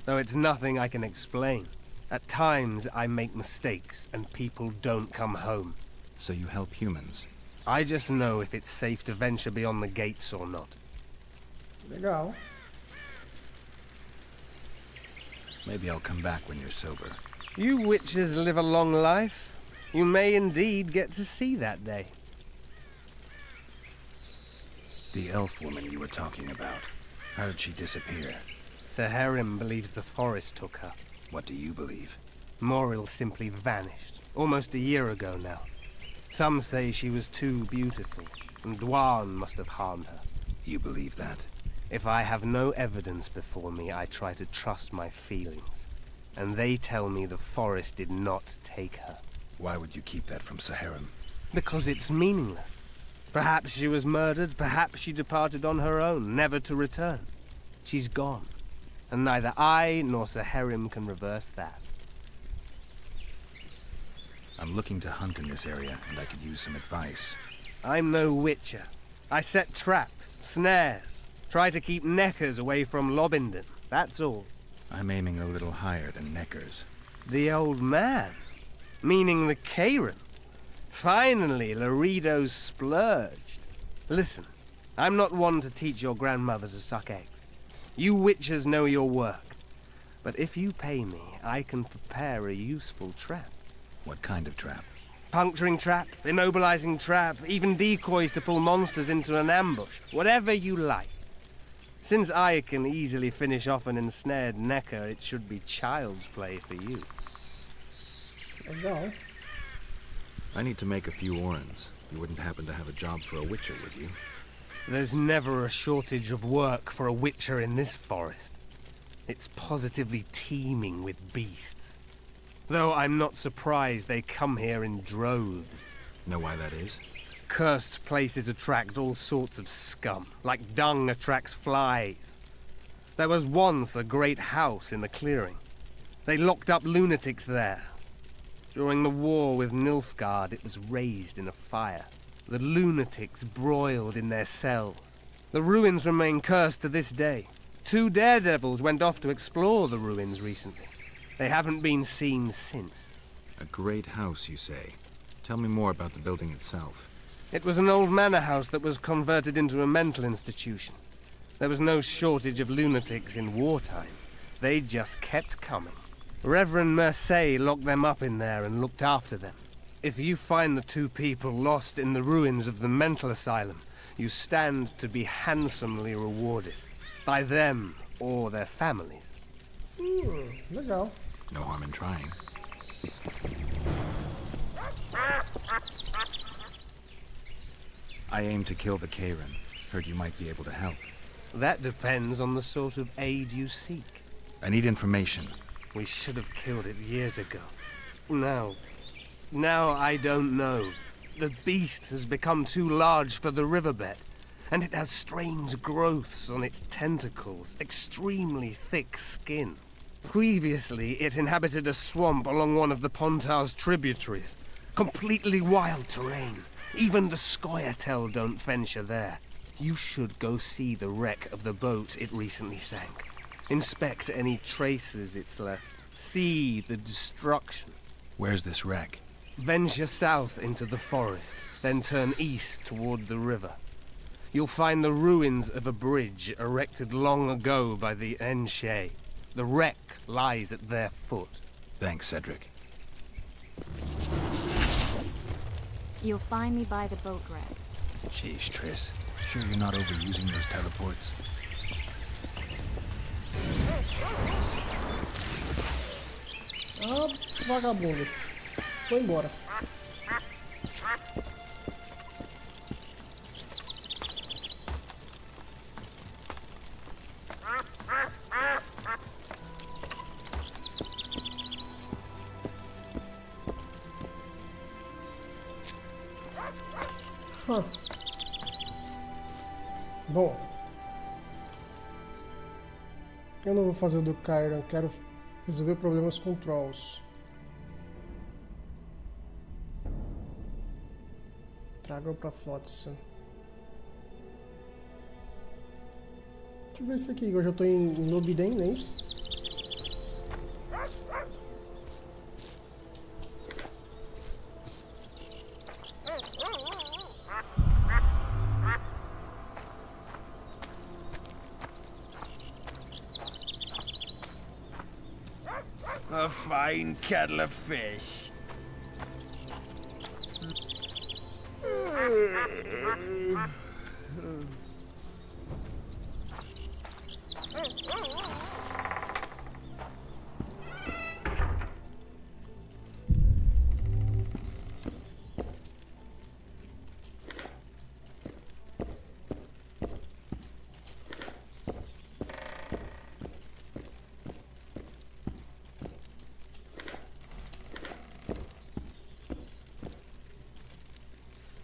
though it's nothing I can explain. At times I make mistakes and people don't come home. So you help humans? I just know if it's safe to venture beyond the gates or not. Legal. Maybe I'll come back when you're sober. You witches live a long life. You may indeed get to see that day. The elf woman you were talking about. How did she disappear? Saharim believes the forest took her. What do you believe? Moril simply vanished, almost a year ago now. Some say she was too beautiful, and Dwan must have harmed her. You believe that? If I have no evidence before me, I try to trust my feelings. And they tell me the forest did not take her. Why would you keep that from Saharim? Because it's meaningless. Perhaps she was murdered, perhaps she departed on her own, never to return. She's gone, and neither I nor Saharim can reverse that. I'm looking to hunt in this area, and I could use some advice. I'm no witcher. I set traps, snares, try to keep neckers away from Lobinden, that's all. I'm aiming a little higher than neckers. The old man? Meaning the Karen? Finally, Laredo's splurged. Listen, I'm not one to teach your grandmother to suck eggs. You witchers know your work. But if you pay me, I can prepare a useful trap. What kind of trap? Puncturing trap, immobilizing trap, even decoys to pull monsters into an ambush. Whatever you like. Since I can easily finish off an ensnared necker, it should be child's play for you. Legal. I need to make a few orens. You wouldn't happen to have a job for a witcher, would you? There's never a shortage of work for a witcher in this forest. It's positively teeming with beasts. Though I'm not surprised they come here in droves. Know why that is? Cursed places attract all sorts of scum, like dung attracts flies. There was once a great house in the clearing. They locked up lunatics there. During the war with Nilfgaard, it was razed in a fire. The lunatics broiled in their cells. The ruins remain cursed to this day. 2 daredevils went off to explore the ruins recently. They haven't been seen since. A great house, you say? Tell me more about the building itself. It was an old manor house that was converted into a mental institution. There was no shortage of lunatics in wartime. They just kept coming. Reverend Mercey locked them up in there and looked after them. If you find the two people lost in the ruins of the mental asylum, you stand to be handsomely rewarded. By them or their families. Legal. No harm in trying. I aim to kill the Karen. Heard you might be able to help. That depends on the sort of aid you seek. I need information. We should have killed it years ago. Now I don't know. The beast has become too large for the riverbed, and it has strange growths on its tentacles, extremely thick skin. Previously, it inhabited a swamp along one of the Pontar's tributaries. Completely wild terrain. Even the Scoia'tael don't venture there. You should go see the wreck of the boat it recently sank. Inspect any traces it's left. See the destruction. Where's this wreck? Venture south into the forest, then turn east toward the river. You'll find the ruins of a bridge erected long ago by the Enshe. The wreck lies at their foot. Thanks, Cedric. You'll find me by the boat wreck. Jeez, Triss. Sure you're not overusing those teleports? Ah, vagabundo. Foi embora. Bom, eu não vou fazer o do Kyron, quero resolver problemas com trolls. Traga pra Flotsam. Deixa eu ver isso aqui, eu já tô em Lobiden, não é isso? A fine kettle of fish.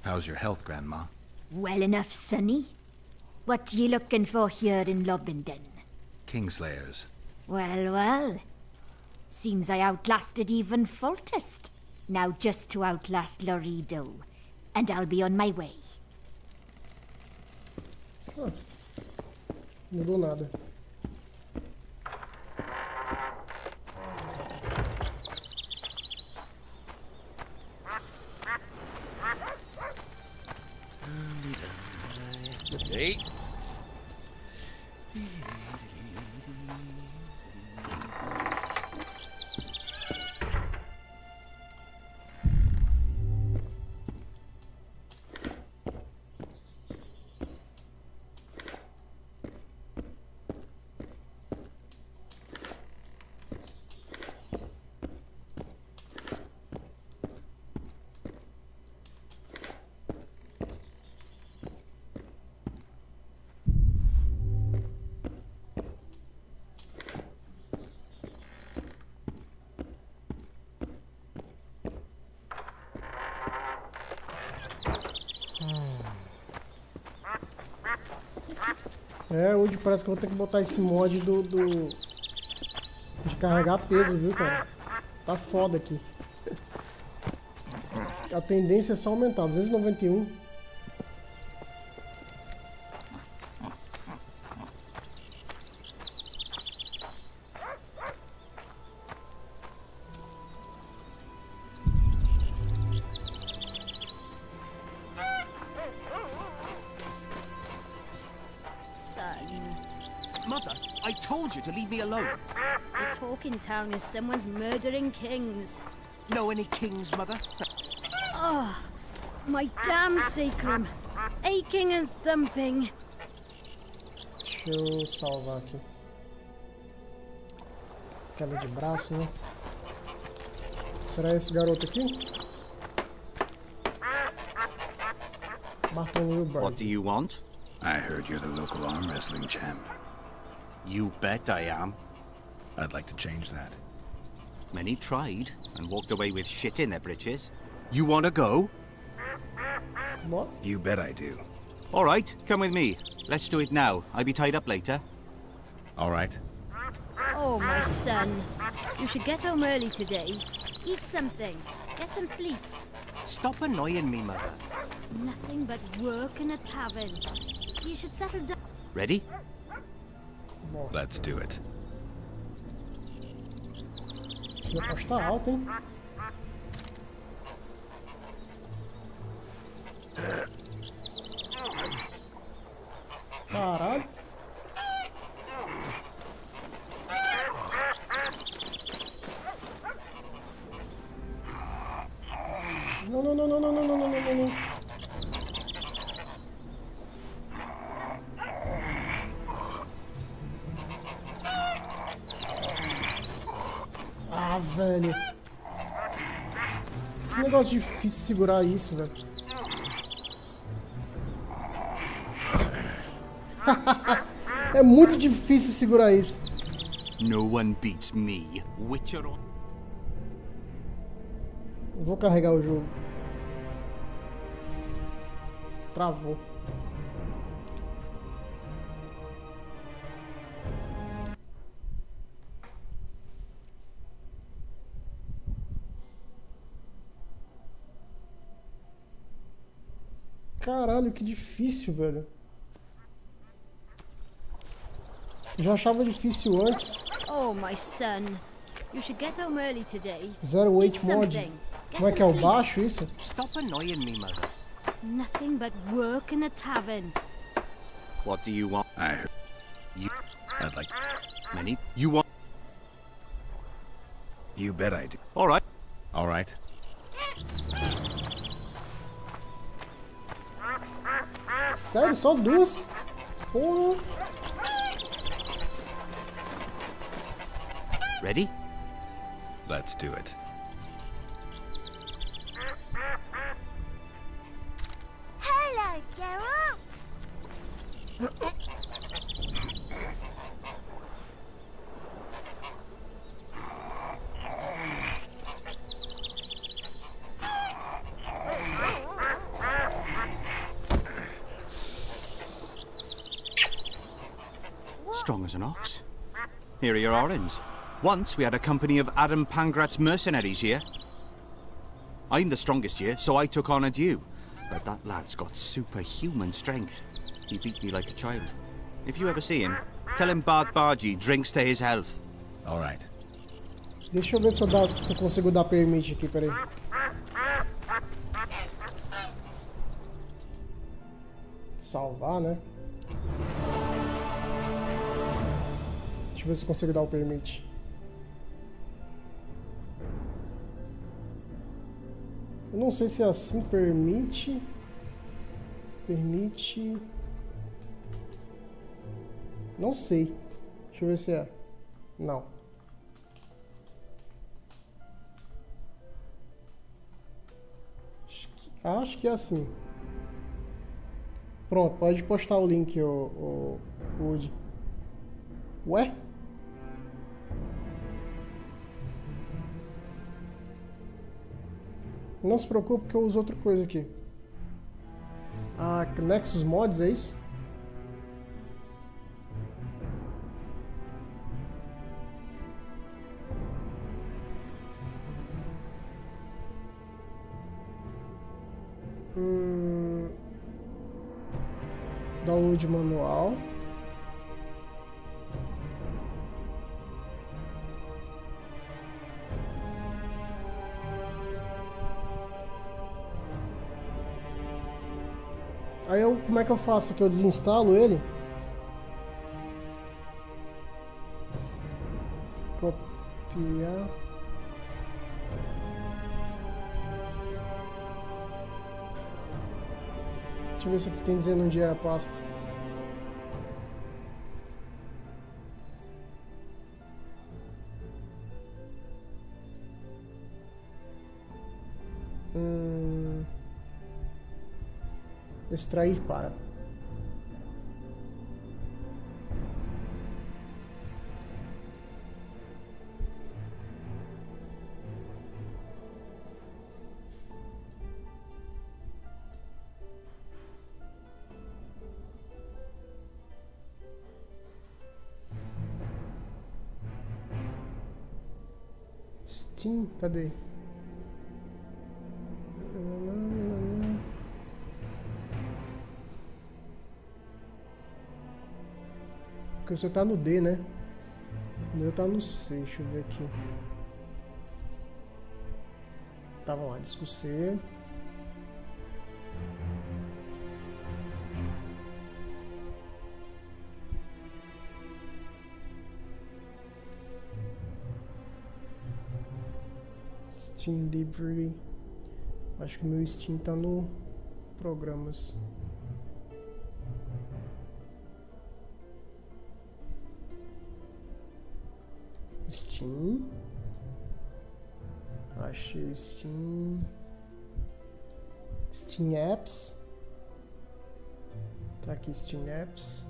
How's your health, Grandma? Well enough, sonny. What ye looking for here in Lobenden? Kingslayers. Well, well. Seems I outlasted even Foltest. Now just to outlast Lorido. And I'll be on my way. Não mudou nada. Hey. É, hoje parece que eu vou ter que botar esse mod de carregar peso, viu, cara? Tá foda aqui. A tendência é só aumentar, 291. Mother, I told you to leave me alone. The talk in town is someone's murdering kings. Know any kings, Mother? Oh, my damn sacrum. Aching and thumping. Deixa eu salvar aqui. Queda de braço, né? Será esse garoto aqui? What do you want? I heard you're the local arm wrestling champ. You bet I am. I'd like to change that. Many tried and walked away with shit in their britches. You want to go? What? You bet I do. All right, come with me. Let's do it now. I'll be tied up later. All right. Oh, my son. You should get home early today. Eat something. Get some sleep. Stop annoying me, Mother. Nothing but work in a tavern. You should settle down. Ready? Let's do it. Esse negócio tá alto, hein? Caralho. Não, não, não, não, não, não, não, não, não, não. Ah, velho. Que negócio difícil segurar isso, velho. É muito difícil segurar isso. No one beats me, Witcher on. Vou carregar o jogo. Travou. Caralho, que difícil, velho. Eu já achava difícil antes. Oh, my son. You should get home early today. 08 mod. Como é que é o baixo isso? Stop annoying me, Mother. Nothing but work in a tavern. What do you want? I heard You. I'd like. Many. You want? You bet I do. All right. All right. Sério, só duas? Porra. Ready? Let's do it. Hello, Geralt. Strong as an ox. Here are your oranges. Once we had a company of Adam Pangrat's mercenaries here. I'm the strongest here, so I took on a due. But that lad's got superhuman strength. He beat me like a child. If you ever see him, tell him Bard Bargy drinks to his health. All right. Deixa eu ver se eu consigo dar permit aqui, peraí. Salvar, né? Deixa eu ver se eu consigo dar o permit. Eu não sei se é assim, permite. Permite. Não sei. Deixa eu ver se é. Não. Acho que é assim. Pronto, pode postar o link, o Woody. Ué? Não se preocupe que eu uso outra coisa aqui. Ah, Nexus Mods, é isso? Download manual. Aí como é que eu faço aqui? Eu desinstalo ele? Copiar. Deixa eu ver se aqui tem dizendo onde é a pasta. Extrair para. Steam, cadê? Porque o seu tá no D, né? O meu tá no C, deixa eu ver aqui. Tá, vamos lá, disco C. Steam Library. Acho que o meu Steam tá no Programas. Steam. Achei o Steam. Steam Apps. Tá aqui Steam Apps.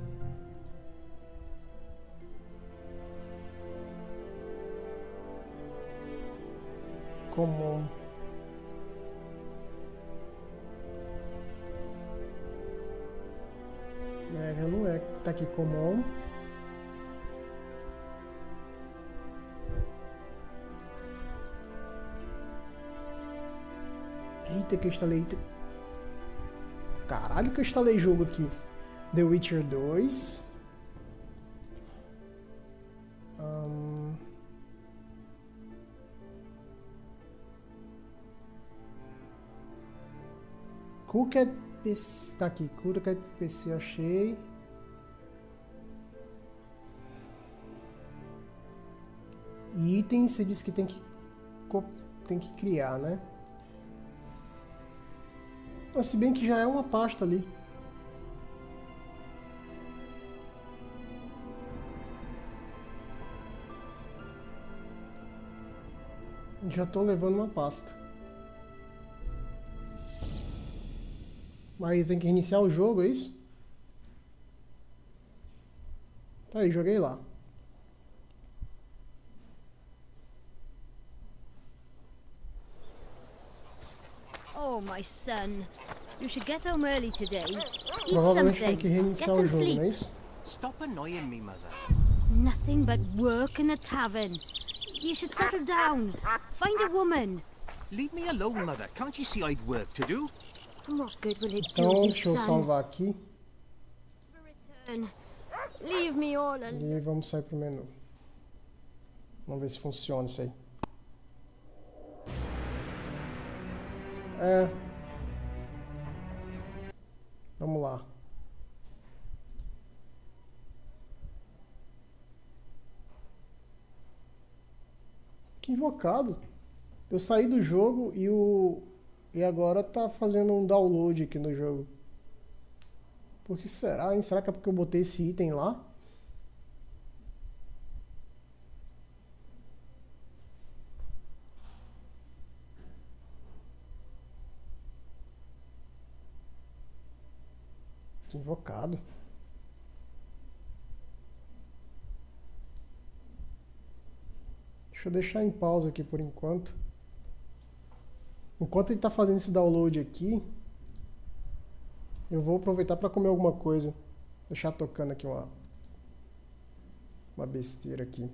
Comum. Já não é. Tá aqui comum. Eita, que eu instalei. Caralho, que eu instalei jogo aqui. The Witcher 2. Cooked PC. Tá aqui. Cooked PC, achei. E itens, você disse que tem que criar, né? Mas se bem que já é uma pasta ali. Já tô levando uma pasta. Aí tem que reiniciar o jogo, é isso? Tá aí, joguei lá. Oh, my son. You should get home early today. Eat Provavelmente tem something. que reiniciar o jogo, não é isso? Stop annoying me, mother. Nothing but work in the tavern. You should settle down. Find a woman. Leave me alone, mother. Can't you see I've work to do? What good will it do Então, you, deixa eu son? salvar aqui. Leave me all alone. E vamos sair pro menu. Vamos ver se funciona isso aí. Vamos lá. Que invocado. Eu saí do jogo e agora tá fazendo um download aqui no jogo. Por que será, hein? Será que é porque eu botei esse item lá? Que invocado. Deixa eu deixar em pausa aqui por enquanto. Enquanto ele tá fazendo esse download aqui, eu vou aproveitar para comer alguma coisa. Deixar tocando aqui uma besteira aqui.